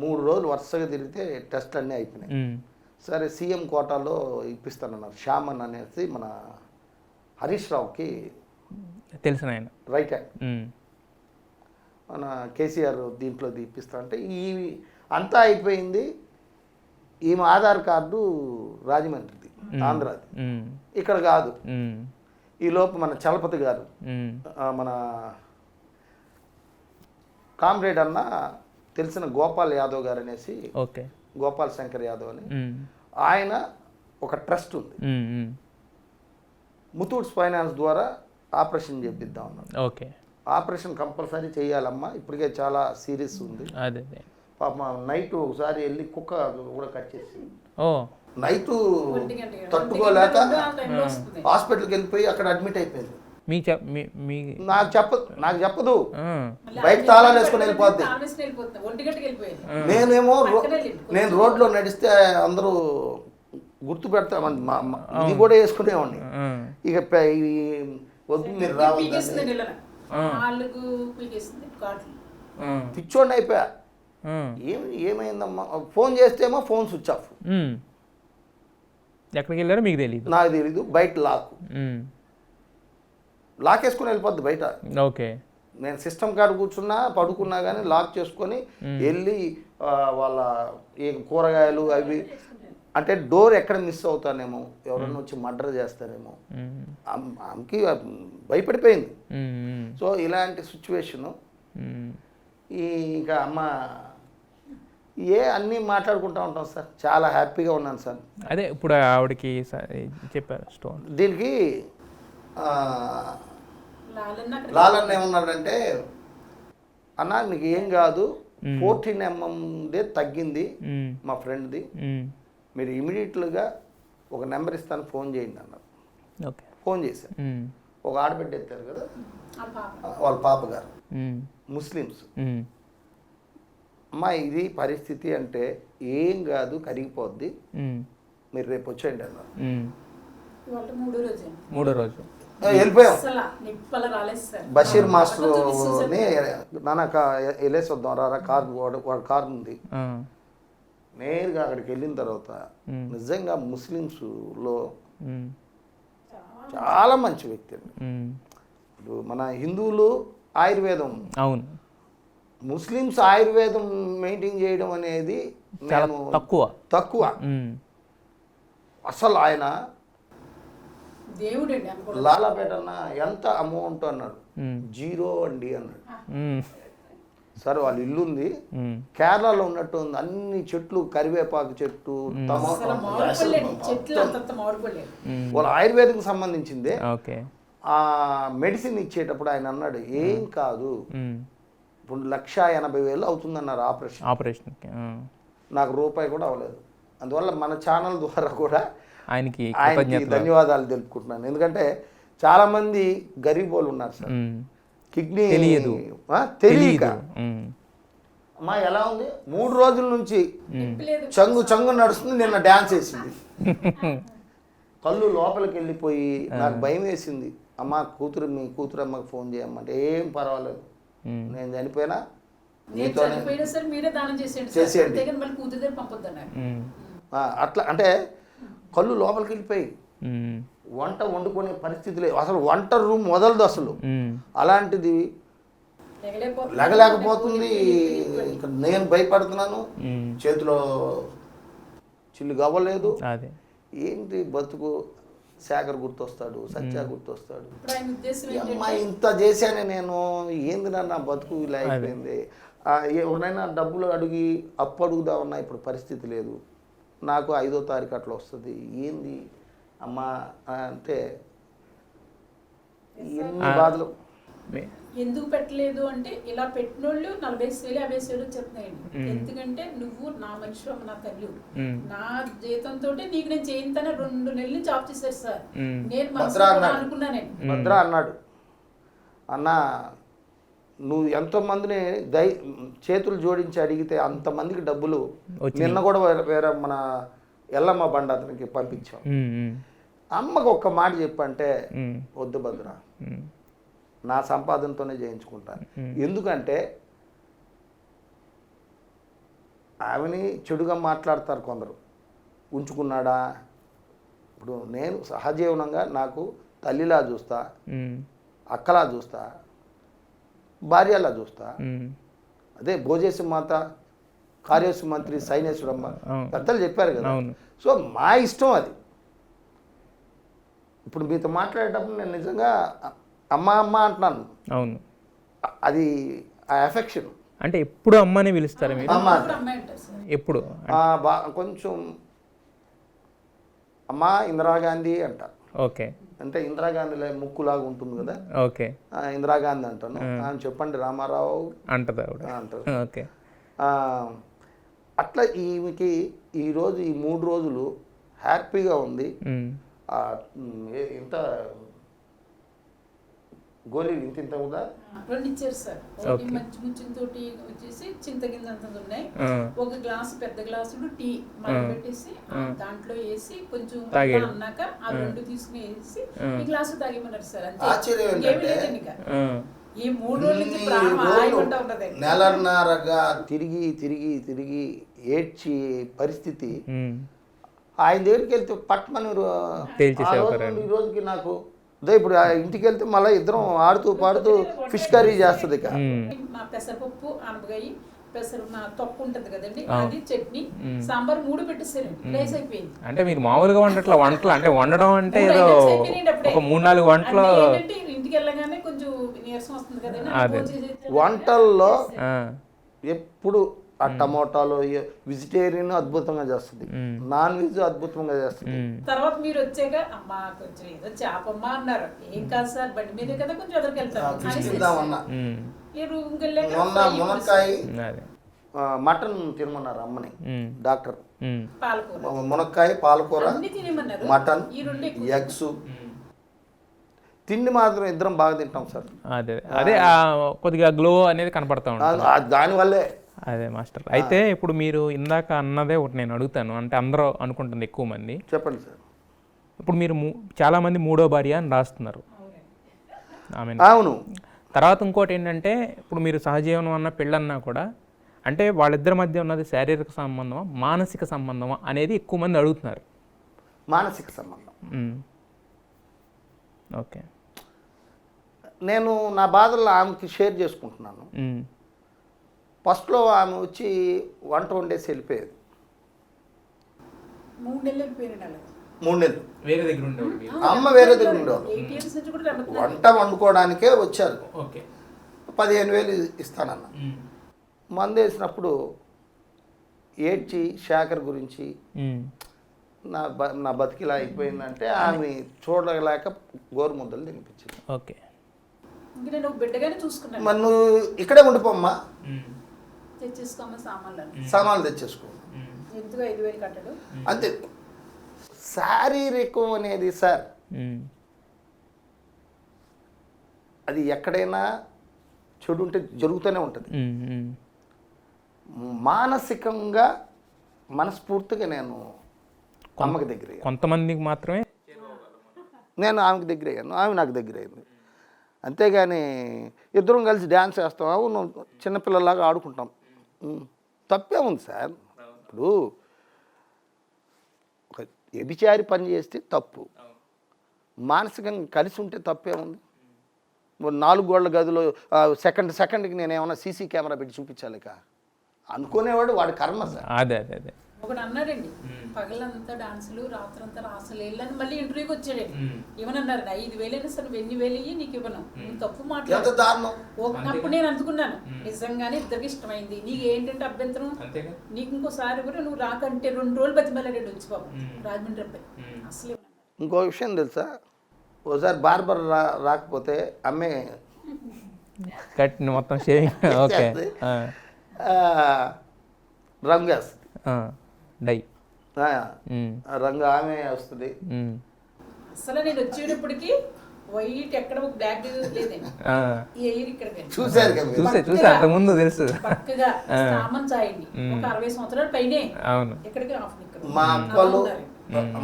3 రోజులు వరుసగా తిరిగితే టెస్ట్ అన్నీ అయిపోయినాయి. సరే సీఎం కోటాలో ఇప్పిస్తానన్నారు. శ్యామన్ అనేసి మన హరీష్ రావుకి తెలిసిన ఆయన రైట్ హ్యాండ్, మన కేసీఆర్ దీంట్లో ఇప్పిస్తా అంటే ఈ అంతా అయిపోయింది. ఈమె ఆధార్ కార్డు రాజమండ్రిది, ఆంధ్రాది, ఇక్కడ కాదు. ఈలోపు మన చలపతి గారు మన కామ్రేడ్ అన్న తెలిసిన గోపాల్ యాదవ్ గారు అనేసి, గోపాల్ శంకర్ యాదవ్ అని ఆయన ఒక ట్రస్ట్ ఉంది, ముతూట్స్ ఫైనాన్స్ ద్వారా ఆపరేషన్ చేపిద్దాం అన్నాడు. ఆపరేషన్ కంపల్సరీ చేయాలమ్మా, ఇప్పటికే చాలా సీరియస్ ఉంది. పాప నైట్ ఒకసారి వెళ్ళి కుక్క కూడా కట్ చేసి నైట్ తట్టుకోలేక హాస్పిటల్కి వెళ్ళిపోయి అక్కడ అడ్మిట్ అయిపోయింది. నాకు చెప్పదు, బయట తాళాలు వేసుకొని వెళ్ళిపోద్ది. నేను రోడ్లో నడిస్తే అందరూ గుర్తు పెడతామని ఇది కూడా వేసుకునేవాడిని. ఇక వద్దు మీరు రావాలి, పిచ్చోండి అయిపోయా. ఏమైందమ్మా, ఫోన్ చేస్తేమో ఫోన్ స్విచ్ ఆఫ్, ఎక్కడికి వెళ్ళారో మీకు తెలియదు, నాకు తెలీదు. బయట లాక్ వేసుకుని వెళ్ళిపోద్ది బయట. నేను సిస్టమ్ కార్డు కూర్చున్నా పడుకున్నా కానీ లాక్ చేసుకొని వెళ్ళి వాళ్ళ ఈ కూరగాయలు అవి అంటే డోర్ ఎక్కడ మిస్ అవుతానేమో, ఎవరన్నా వచ్చి మర్డర్ చేస్తారేమో, ఆమెకి భయపడిపోయింది. సో ఇలాంటి సిచ్యువేషను ఇంకా అమ్మ అన్నీ మాట్లాడుకుంటూ ఉంటాం సార్. చాలా హ్యాపీగా ఉన్నాను సార్. అదే ఇప్పుడు ఆవిడకి చెప్పారు స్టోన్ దీనికి లాలన్న ఏమన్నాడంటే, అన్న నీకు ఏం కాదు, 14 mm తగ్గింది మా ఫ్రెండ్ది, మీరు ఇమీడియట్గా ఒక నెంబర్ ఇస్తాను, ఫోన్ చేయండి అన్నారు. ఓకే, ఫోన్ చేశాను. ఒక ఆడబిడ్డ ఎత్తారు కదా వాళ్ళ పాప గారు, ముస్లిమ్స్. అమ్మా ఇది పరిస్థితి అంటే ఏం కాదు, కరిగిపోద్ది, మీరు రేపు వచ్చేయండి అన్నారు. మూడో రోజు వెళ్ళిపోయాం. బషీర్ మాస్టర్ని నాన్న వెళ్ళేసి వద్దాం రా, వాడు కారు ఉంది. నేరుగా అక్కడికి వెళ్ళిన తర్వాత నిజంగా ముస్లిమ్స్లో చాలా మంచి వ్యక్తి అండి. ఇప్పుడు మన హిందువులు ఆయుర్వేదం, అవును, ముస్లిమ్స్ ఆయుర్వేదం మెయింటైన్ చేయడం అనేది నేను తక్కువ. అసలు ఆయన లాలాపేట అన్న ఎంత అమౌంట్ అన్నాడు, 0 అండి అన్నాడు. సరే వాళ్ళ ఇల్లు ఉంది, కేరళలో ఉన్నట్టు ఉంది, అన్ని చెట్లు, కరివేపాకు చెట్టు, వాళ్ళ ఆయుర్వేదం సంబంధించిందే. ఆ మెడిసిన్ ఇచ్చేటప్పుడు ఆయన అన్నాడు, ఏం కాదు, ఇప్పుడు 1,80,000 అవుతుందన్నారు ఆపరేషన్. నాకు రూపాయి కూడా అవ్వలేదు. అందువల్ల మన ఛానల్ ద్వారా కూడా ఆయనకి ధన్యవాదాలు తెలుపుకుంటున్నాను. ఎందుకంటే చాలా మంది గరీబ్ వాళ్ళు ఉన్నారు సార్, కిడ్నీ తెలియక. అమ్మా ఎలా ఉంది, 3 రోజుల నుంచి చంగు నడుస్తుంది, నిన్న డ్యాన్స్ వేసింది. కళ్ళు లోపలికి వెళ్ళిపోయి నాకు భయం వేసింది. అమ్మ మీ కూతురు అమ్మకి ఫోన్ చేయమంటే, ఏం పర్వాలేదు, నేను చనిపోయినా చేసేయండి అట్లా. అంటే కళ్ళు లోపలికి వెళ్ళిపోయి వంట వండుకునే పరిస్థితి లేదు, అసలు వంట రూమ్ వదలదు అసలు. అలాంటిది లెగలేకపోతుంది. ఇంకా నేను భయపడుతున్నాను, చేతిలో చిల్లు గవ్వలేదు. ఏంటి బతుకు, శేఖర్ గుర్తొస్తాడు, సత్య గుర్తొస్తాడు. అమ్మాయి ఇంత చేశానే నేను, ఏంది నా బతుకు ఇలా అయిపోయింది. ఎవరైనా డబ్బులు అడిగి అప్పు అడుగుదామన్నా ఇప్పుడు పరిస్థితి లేదు. నాకు 5వ తారీఖు అట్లా వస్తుంది, ఏంది అమ్మా అంటే ఎన్ని బాధలు. ఎందుకు పెట్టలేదు అంటే, ఇలా పెట్టినోళ్ళు 40,000 50,000 చెప్తున్నాయండి. ఎందుకంటే నువ్వు నా మనిషి, నా తల్లి, నా జీతంతో నీకు నేను చేయింతానే 2 నెలల నుంచి ఆఫ్ చేశారు సార్. నేను అనుకున్నాను. భద్ర అన్నాడు, అన్న నువ్వు ఎంతోమందిని చేతులు జోడించి అడిగితే అంతమందికి డబ్బులు నిన్న కూడా వేరే మన ఎల్లమ్మ బండ అతనికి పంపించాం. అమ్మకు ఒక్క మాట చెప్పంటే, వద్దు భద్ర, నా సంపాదనతోనే చేయించుకుంటాను. ఎందుకంటే ఆమెని చెడుగా మాట్లాడతారు కొందరు, ఉంచుకున్నాడా. ఇప్పుడు నేను సహజీవనంగా నాకు తల్లిలా చూస్తా, అక్కలా చూస్తా, భార్యలా చూస్తా. అదే భోజేసి మాత, కార్యసు మంత్రి, సైనేశ్వరమ్మ పెద్దలు చెప్పారు కదా. సో మా ఇష్టం అది. ఇప్పుడు మీతో మాట్లాడేటప్పుడు నేను నిజంగా అమ్మ అంటున్నాను. అవును, అది ఆ ఎఫెక్షన్. అంటే ఎప్పుడు అమ్మని పిలుస్తారు మీరు? ఎప్పుడు కొంచెం అమ్మా ఇందిరాగాంధీ అంట. ఓకే, అంటే ఇందిరాగాంధీ ముక్కులాగా ఉంటుంది కదా. ఓకే, ఇందిరాగాంధీ అంటాను. చెప్పండి రామారావు అంటారు. ఓకే, అట్లా ఈమెకి ఈరోజు ఈ 3 రోజులు హ్యాపీగా ఉంది. ఇంత గోళీలు ఇంత ఉందా, 2 ఇచ్చారు సార్. మంచి ముచ్చింతోటి వచ్చేసి చింతగింజ అంత ఉన్నాయి. ఒక గ్లాసు పెద్ద గ్లాసులు టీ పెట్టేసి దాంట్లో వేసి కొంచెం అన్నాక ఆ 2 తీసుకుని వేసి ఈ గ్లాసు తాగిమన్నారు సార్. అంతే. ఈ 3 రోజుల నుంచి నెలన్నరగా తిరిగి ఏడ్చి పరిస్థితి. ఆయన దగ్గరికి వెళ్తే పట్మని ఈ రోజుకి నాకు అదే ఇప్పుడు ఇంటికి వెళ్తే మళ్ళీ ఇద్దరం ఆడుతూ పాడుతూ ఫిష్ కర్రీ చేస్తుంది. పెసరపప్పు అనపకాయ పెసరు మా తొక్కు ఉంటది కదండి, అది చట్నీ, సాంబార్ 3 పెట్టేసారు, రైస్ అయిపోయింది. అంటే మీరు మామూలుగా వండట్ల వంటలు అంటే వండడం అంటే ఏదో ఒక 3-4 వంటలు ఏంటంటే ఇంటికి వెళ్ళగానే కొంచెం నీరసం వస్తుంది కదండి, అదే. వంటల్లో ఆ, ఎప్పుడు ఆ టమోటాలు వెజిటేరియన్ అద్భుతంగా చేస్తుంది, నాన్ వెజ్ అద్భుతంగా చేస్తుంది. తర్వాత మీరు వచ్చాక అమ్మా కొంచెం ఏదో చేపమ్మ అన్నారు, ఏం కాదు సార్ బండి మీదే కదా కొంచెం తిందామన్నా ఈ రూమ్కి వెళ్ళాక మొన్న మునక్కాయ అదే. మటన్ తినమన్నారు అమ్మని డాక్టర్. పాలకూర మునక్కాయ, పాలకూర, అన్ని తినేమన్నారు, మటన్, ఈ 2 ఎగ్స్. తిండి మాత్రం ఇద్దరం బాగా తింటాం సార్. అదే అదే కొద్దిగా గ్లో అనేది కనపడతా ఉంటుంది. దానివల్లే. అదే మాస్టర్. అయితే ఇప్పుడు మీరు ఇందాక అన్నదే ఒకటి నేను అడుగుతాను, అంటే అందరూ అనుకుంటుంది ఎక్కువ మంది. చెప్పండి సార్. ఇప్పుడు మీరు చాలామంది 3వ భార్య అని రాస్తున్నారు. ఆమె అవును. తర్వాత ఇంకోటి ఏంటంటే ఇప్పుడు మీరు సహజీవనం అన్న పెళ్ళన్నా కూడా అంటే వాళ్ళిద్దరి మధ్య ఉన్నది శారీరక సంబంధమా మానసిక సంబంధమా అనేది ఎక్కువ మంది అడుగుతున్నారు. మానసిక సంబంధం. ఓకే. నేను నా బాధల్లో ఆమెకి షేర్ చేసుకుంటున్నాను. ఫస్ట్లో ఆమె వచ్చి వంట వండేసి వెళ్ళిపోయేది. 3 నెలలు వెళ్ళిపోయిన 3 నెలలు వేరే దగ్గర ఉండేవాళ్ళు. అమ్మ వేరే దగ్గర ఉండేవాళ్ళు. 8 years నుంచి కూడా వంట వండుకోవడానికే వచ్చారు. ఓకే. 15,000 ఇస్తానన్న. మందు వేసినప్పుడు ఏడ్చి శేఖర్ గురించి నా బతికిలా అయిపోయిందంటే ఆమె చూడలేక గోరుముద్దలు తినిపించింది. ఓకే. ఇంక నేను బిడ్డగానే చూసుకున్నాను. మరి నువ్వు ఇక్కడే ఉండిపోమ్మా, తెచ్చేసుకోమ్మ సామాన్లు తెచ్చేసుకో, ఎందుకు 5,000 కట్టడు అంతే. శారీరకం అనేది సార్ అది ఎక్కడైనా చెడు ఉంటే జరుగుతూనే ఉంటుంది. మానసికంగా మనస్ఫూర్తిగా నేను అమ్మకి దగ్గర కొంతమందికి మాత్రమే నేను ఆమెకి దగ్గర అయ్యాను, ఆమె నాకు దగ్గర అయింది. అంతేగాని ఇద్దరం కలిసి డ్యాన్స్ వేస్తాం, అవును చిన్నపిల్లలాగా ఆడుకుంటాం, తప్పే ఉంది సార్. ఇప్పుడు ఒక వ్యభిచారి పని చేస్తే తప్పు, మానసికంగా కలిసి ఉంటే తప్పే ఉంది. 4 గోళ్ల గదిలో సెకండ్కి నేను ఏమన్నా సీసీ కెమెరా పెట్టి చూపించాలి అనుకునేవాడు వాడి కర్మ సార్. అదే అదే అదే. ఒకడు అన్నాడండి, పగలంతా డాన్సులు రాత్రంతా రాసలు వెళ్ళని మళ్ళీ ఇంటర్వ్యూకి వచ్చాడండి. ఏమన్నారు, 5,000 అయినా సరే 1,000 నీకు ఇవ్వను, నువ్వు తప్పు మాట్లాడు. అప్పుడు నేను అనుకున్నాను నిజంగానే ఇద్దరికి ఇష్టమైంది, నీకు ఏంటంటే అభ్యంతరం, నీకు ఇంకోసారి కూడా నువ్వు రాకంటే 2 రోజులు బతిమలాడాడు వచ్చి బాబు రాజమండ్రి అబ్బాయి. అసలు ఇంకో విషయం తెలుసా, ఓసారి బార్బర్ రాకపోతే అమ్మే కట్టిన మొత్తం షేవింగ్. ఓకే. రంగు వేస్తుంది, డై రంగు ఆమె వస్తుంది. అసలు నేను వచ్చేటప్పటికి వైట్ ఎక్కడ ఒక బ్లాక్ లేదండి, ఈ ఎయిర్ ఇక్కడ చూసారు చూసా అంతకుముందు తెలుసు. పక్కగా సామాన్ చాయండి, ఒక 60 సంవత్సరాల పైనే. అవును. ఇక్కడికి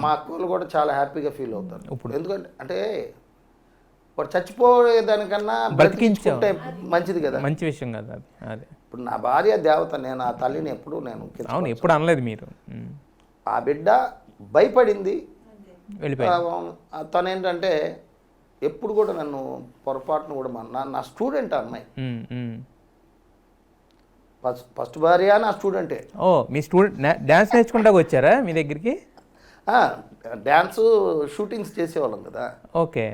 మా అక్కలు కూడా చాలా హ్యాపీగా ఫీల్ అవుతారు ఇప్పుడు. ఎందుకంటే అంటే వాడు చచ్చిపోయేదానికన్నా బ్రతికించుకుంటే మంచిది కదా, మంచి విషయం కదా అది. అదే ఇప్పుడు నా భార్య దేవత, నేను ఆ తల్లిని ఎప్పుడు నేను అవును ఎప్పుడు అనలేదు మీరు. ఆ బిడ్డ భయపడింది వెళ్ళిపోయింది. తను ఏంటంటే ఎప్పుడు కూడా నన్ను పొరపాటును కూడా నా స్టూడెంట్ అమ్మాయి, ఫస్ట్ భార్య నా స్టూడెంటే. ఓ మీ స్టూడెంట్ డ్యాన్స్ నేర్చుకుంటాకు వచ్చారా మీ దగ్గరికి? డ్యాన్స్ షూటింగ్స్ చేసేవాళ్ళం కదా. ఓకే.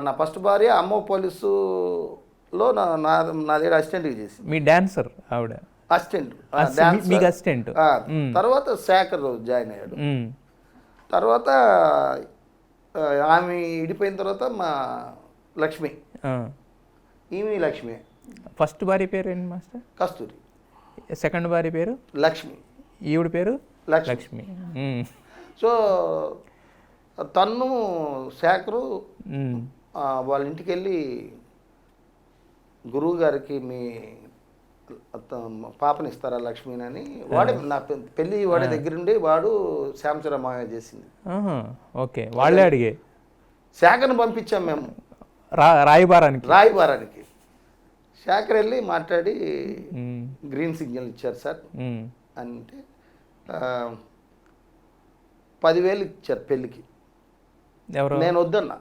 నా ఫస్ట్ భార్య అమ్మో పోలీసులో నా దగ్గర అసిస్టెంట్గా చేసి. మీ డాన్సర్ ఆవిడ? అసిస్టెంట్, మీకు అసిస్టెంట్. తర్వాత శేఖర్ జాయిన్ అయ్యాడు. తర్వాత ఆమె ఇడిపోయిన తర్వాత మా లక్ష్మి, ఈమె లక్ష్మి. ఫస్ట్ భార్య పేరు ఏంటి మాస్టర్? కస్తూరి. సెకండ్ భార్య పేరు లక్ష్మి. ఈవిడ పేరు లక్ష్మి. సో తన్ను శేఖరు వాళ్ళ ఇంటికి వెళ్ళి గురువు గారికి మీ పాపని ఇస్తారా లక్ష్మిని అని, వాడే నా పెళ్ళి వాడి దగ్గరుండి వాడు శ్యామచరమాయ చేసింది. ఓకే. వాళ్ళే అడిగే శేఖర్ని పంపించాం మేము రాయబారానికి. శేఖర్ వెళ్ళి మాట్లాడి గ్రీన్ సిగ్నల్ ఇచ్చారు సార్ అంటే 10,000 ఇచ్చారు పెళ్ళికి. ఎవరు? నేను వద్దన్నా.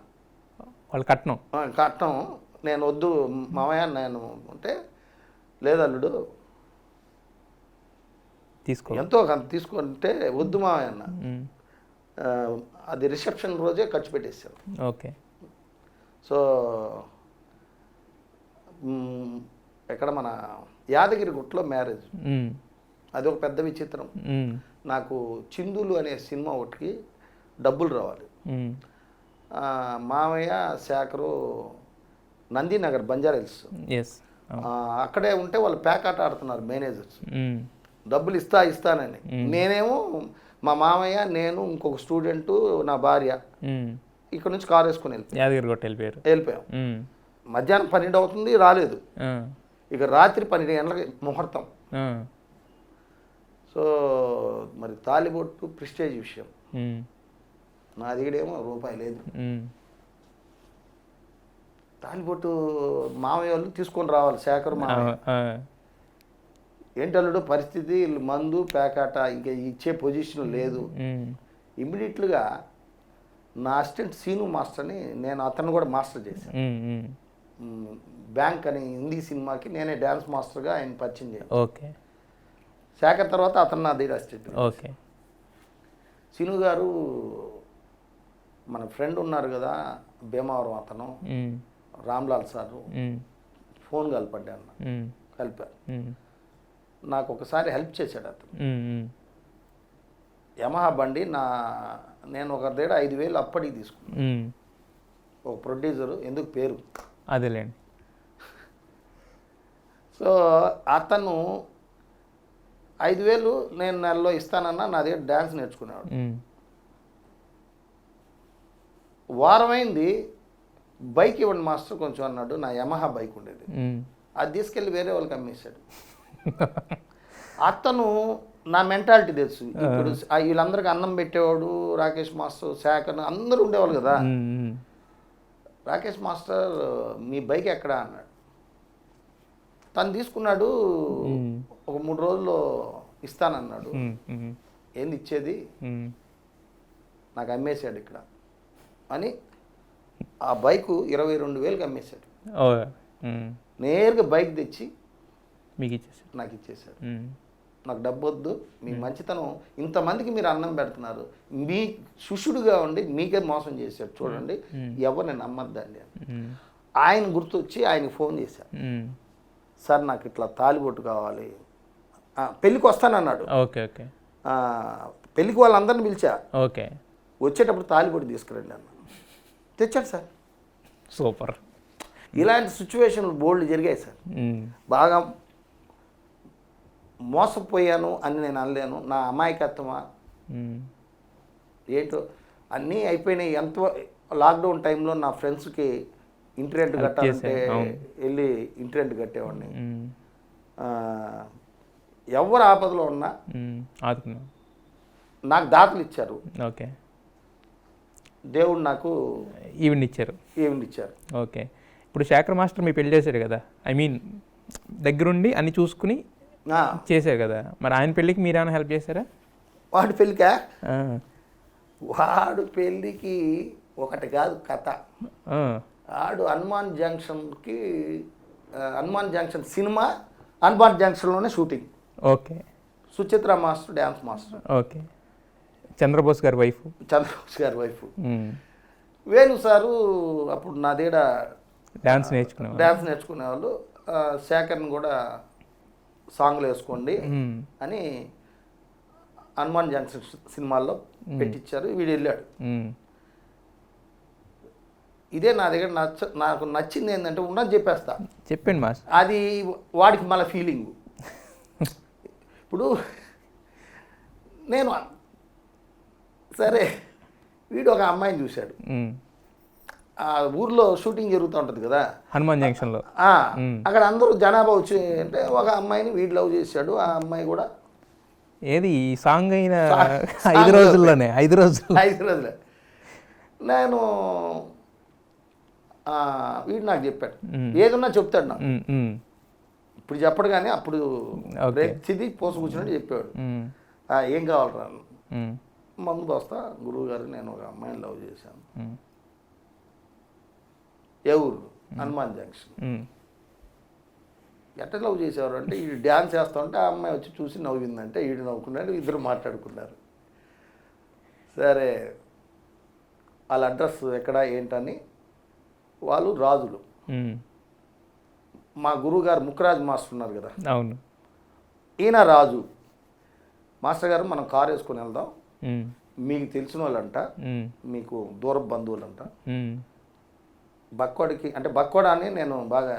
వాళ్ళు కట్నం నేను వద్దు మామయ్య నేను అంటే, లేదు అల్లుడు తీసుకో. ఎంతో కొంత తీసుకుంటే వద్దు మావయ్య అన్న. అది రిసెప్షన్ రోజే ఖర్చు పెట్టేసాను. ఓకే. సో ఎక్కడ మన యాదగిరి గుట్టలో మ్యారేజ్. అది ఒక పెద్ద విచిత్రం. నాకు చిందులు అనే సినిమా ఒకటికి డబ్బులు రావాలి. మామయ్య శేఖరు నందీనగర్ బంజారాహిల్స్ అక్కడే ఉంటే వాళ్ళు ప్యాకాట ఆడుతున్నారు మేనేజర్స్. డబ్బులు ఇస్తానని. నేనేమో మా మామయ్య, నేను, ఇంకొక స్టూడెంటు, నా భార్య ఇక్కడ నుంచి కారు వేసుకుని వెళ్ళిపోయాం. మధ్యాహ్నం 12 అవుతుంది, రాలేదు. ఇక రాత్రి 12 గంటలకి ముహూర్తం. సో మరి తాలిబొట్టు ప్రిస్టేజ్ విషయం. నా దగ్గరేమో రూపాయి లేదు. తాలిబొట్టు మామయ్య వాళ్ళు తీసుకొని రావాలి. శేఖర్ మామయ్య ఏంటల్లుడు పరిస్థితి, మందు ప్యాకాట ఇంకా ఇచ్చే పొజిషన్ లేదు. ఇమ్మీడియట్లుగా నా అసిస్టెంట్ సీను మాస్టర్ని, నేను అతను కూడా మాస్టర్ చేశాను. బ్యాంక్ అని హిందీ సినిమాకి నేనే డ్యాన్స్ మాస్టర్గా ఆయన పరిచయం చేయాలి. ఓకే. శేఖర్ తర్వాత అతను నా దగ్గర అసిస్టెంట్. ఓకే. సీను గారు మన ఫ్రెండ్ ఉన్నారు కదా భీమవరం, అతను రామ్లాల్ సారు, ఫోన్ కలిపడ్డాను, కలిపారు. నాకు ఒకసారి హెల్ప్ చేశాడు అతను. యమహా బండి నేను ఒక దగ్గర 5,000 అప్పటికి తీసుకున్నాను. ఒక ప్రొడ్యూసరు, ఎందుకు పేరు అదేలేండి. సో అతను 5,000 నేను నెలలో ఇస్తానన్నా, నా దగ్గర డ్యాన్స్ నేర్చుకునేవాడు. వారమైంది, బైక్ ఇవ్వండి మాస్టర్ కొంచెం అన్నాడు. నా యమహా బైక్ ఉండేది, అది తీసుకెళ్ళి వేరే వాళ్ళకి అమ్మేశాడు. అతను నా మెంటాలిటీ తెలుసు. ఇప్పుడు వీళ్ళందరికీ అన్నం పెట్టేవాడు రాకేష్ మాస్టర్, శేఖర్ అందరూ ఉండేవాళ్ళు కదా. రాకేష్ మాస్టర్ మీ బైక్ ఎక్కడా అన్నాడు. తను తీసుకున్నాడు, ఒక 3 రోజుల్లో ఇస్తానన్నాడు. ఏంది ఇచ్చేది, నాకు అమ్మేశాడు ఇక్కడ అని ఆ బైకు 22,000కి అమ్మేశాడు. నేరుగా బైక్ తెచ్చి మీకు ఇచ్చేసాడు, నాకు ఇచ్చేసాడు. నాకు డబ్బు వద్దు, మీ మంచితనం, ఇంతమందికి మీరు అన్నం పెడుతున్నారు, మీ శిష్యుడుగా ఉండి మీకే మోసం చేశాడు చూడండి, ఎవరిని నమ్మద్దండి అని. ఆయన గుర్తొచ్చి ఆయనకి ఫోన్ చేశాను. సార్ నాకు ఇట్లా తాలిబొట్టు కావాలి, పెళ్ళికి వస్తానన్నాడు. ఓకే. ఓకే. పెళ్ళికి వాళ్ళందరిని పిలిచా. ఓకే. వచ్చేటప్పుడు తాలిబొట్టు తీసుకురండి అన్న. తెచ్చాడు సార్. సూపర్. ఇలాంటి సిచ్యువేషన్లు బోల్డ్ జరిగాయి సార్. బాగా మోసపోయాను అని నేను అనలేను. నా అమాయకత్వమా ఏంటో అన్నీ అయిపోయినాయి. ఎంత లాక్డౌన్ టైంలో నా ఫ్రెండ్స్కి ఇంటి రెంట్ కట్టాలంటే వెళ్ళి ఇంటి రెంట్ కట్టేవాడిని. ఎవరు ఆపదలో ఉన్నా నాకు దాతలు ఇచ్చారు. ఓకే. దేవుడు నాకు ఈవెంట్ ఇచ్చారు. ఓకే. ఇప్పుడు శేఖర్ మాస్టర్ మీ పెళ్లి చేశాడు కదా, ఐ మీన్ దగ్గరుండి అన్ని చూసుకుని చేశారు కదా, మరి ఆయన పెళ్ళికి మీరేమైనా హెల్ప్ చేశారా? వాడి పెళ్ళికా? వాడు పెళ్ళికి ఒకటి కాదు కథ. వాడు హనుమాన్ జంక్షన్ సినిమా హనుమాన్ జంక్షన్లోనే shooting. Okay. Suchitra master dance master. Okay. Chandrabose గారి వైఫ్ వేణు సారు అప్పుడు నా దగ్గర డ్యాన్స్ నేర్చుకునేవాళ్ళు. శేఖర్ని కూడా సాంగ్లు వేసుకోండి అని హనుమాన్ జంక్షన్ సినిమాల్లో పెట్టించారు. వీడు వెళ్ళాడు. ఇదే నా దగ్గర నాకు నచ్చింది ఏంటంటే ఉండని చెప్పేస్తా. చెప్పండి మాస్టర్. అది వాడికి మళ్ళీ ఫీలింగ్. ఇప్పుడు నేను సరే, వీడు ఒక అమ్మాయిని చూశాడు. ఆ ఊర్లో షూటింగ్ జరుగుతూ ఉంటుంది కదా హనుమాన్ జంక్షన్లో. అక్కడ అందరూ జనాభా వచ్చి అంటే ఒక అమ్మాయిని వీడు లవ్ చేశాడు. ఆ అమ్మాయి కూడా ఏది ఈ సాంగ్ అయిన 5 రోజుల్లోనే 5 రోజులే నేను వీడు నాకు చెప్పాడు. ఏదన్నా చెప్తాడు నాకు. ఇప్పుడు చెప్పడు కానీ అప్పుడు చిది పోసు కూర్చున్నట్టు చెప్పాడు. ఏం కావాలరా, మందు వస్తా గురువు గారు, నేను ఒక అమ్మాయిని లవ్ చేశాను. ఏ ఊరు? హనుమాన్ జంక్షన్. ఎట్లా లవ్ చేసేవారు అంటే ఈ డ్యాన్స్ చేస్తా ఉంటే ఆ అమ్మాయి వచ్చి చూసి నవ్విందంటే ఈడు నవ్వుకున్నాడు, ఇద్దరు మాట్లాడుకున్నారు. సరే వాళ్ళ అడ్రస్ ఎక్కడ ఏంటని, వాళ్ళు రాజులు. మా గురువుగారు ముక్కరాజు మాస్టర్ ఉన్నారు కదా, అవును, ఈయన రాజు. మాస్టర్ గారు మనం కారు వేసుకొని వెళ్దాం, మీకు తెలిసిన వాళ్ళంట, మీకు దూర బంధువులంట. బక్కోడికి అంటే బక్కోడా అని నేను బాగా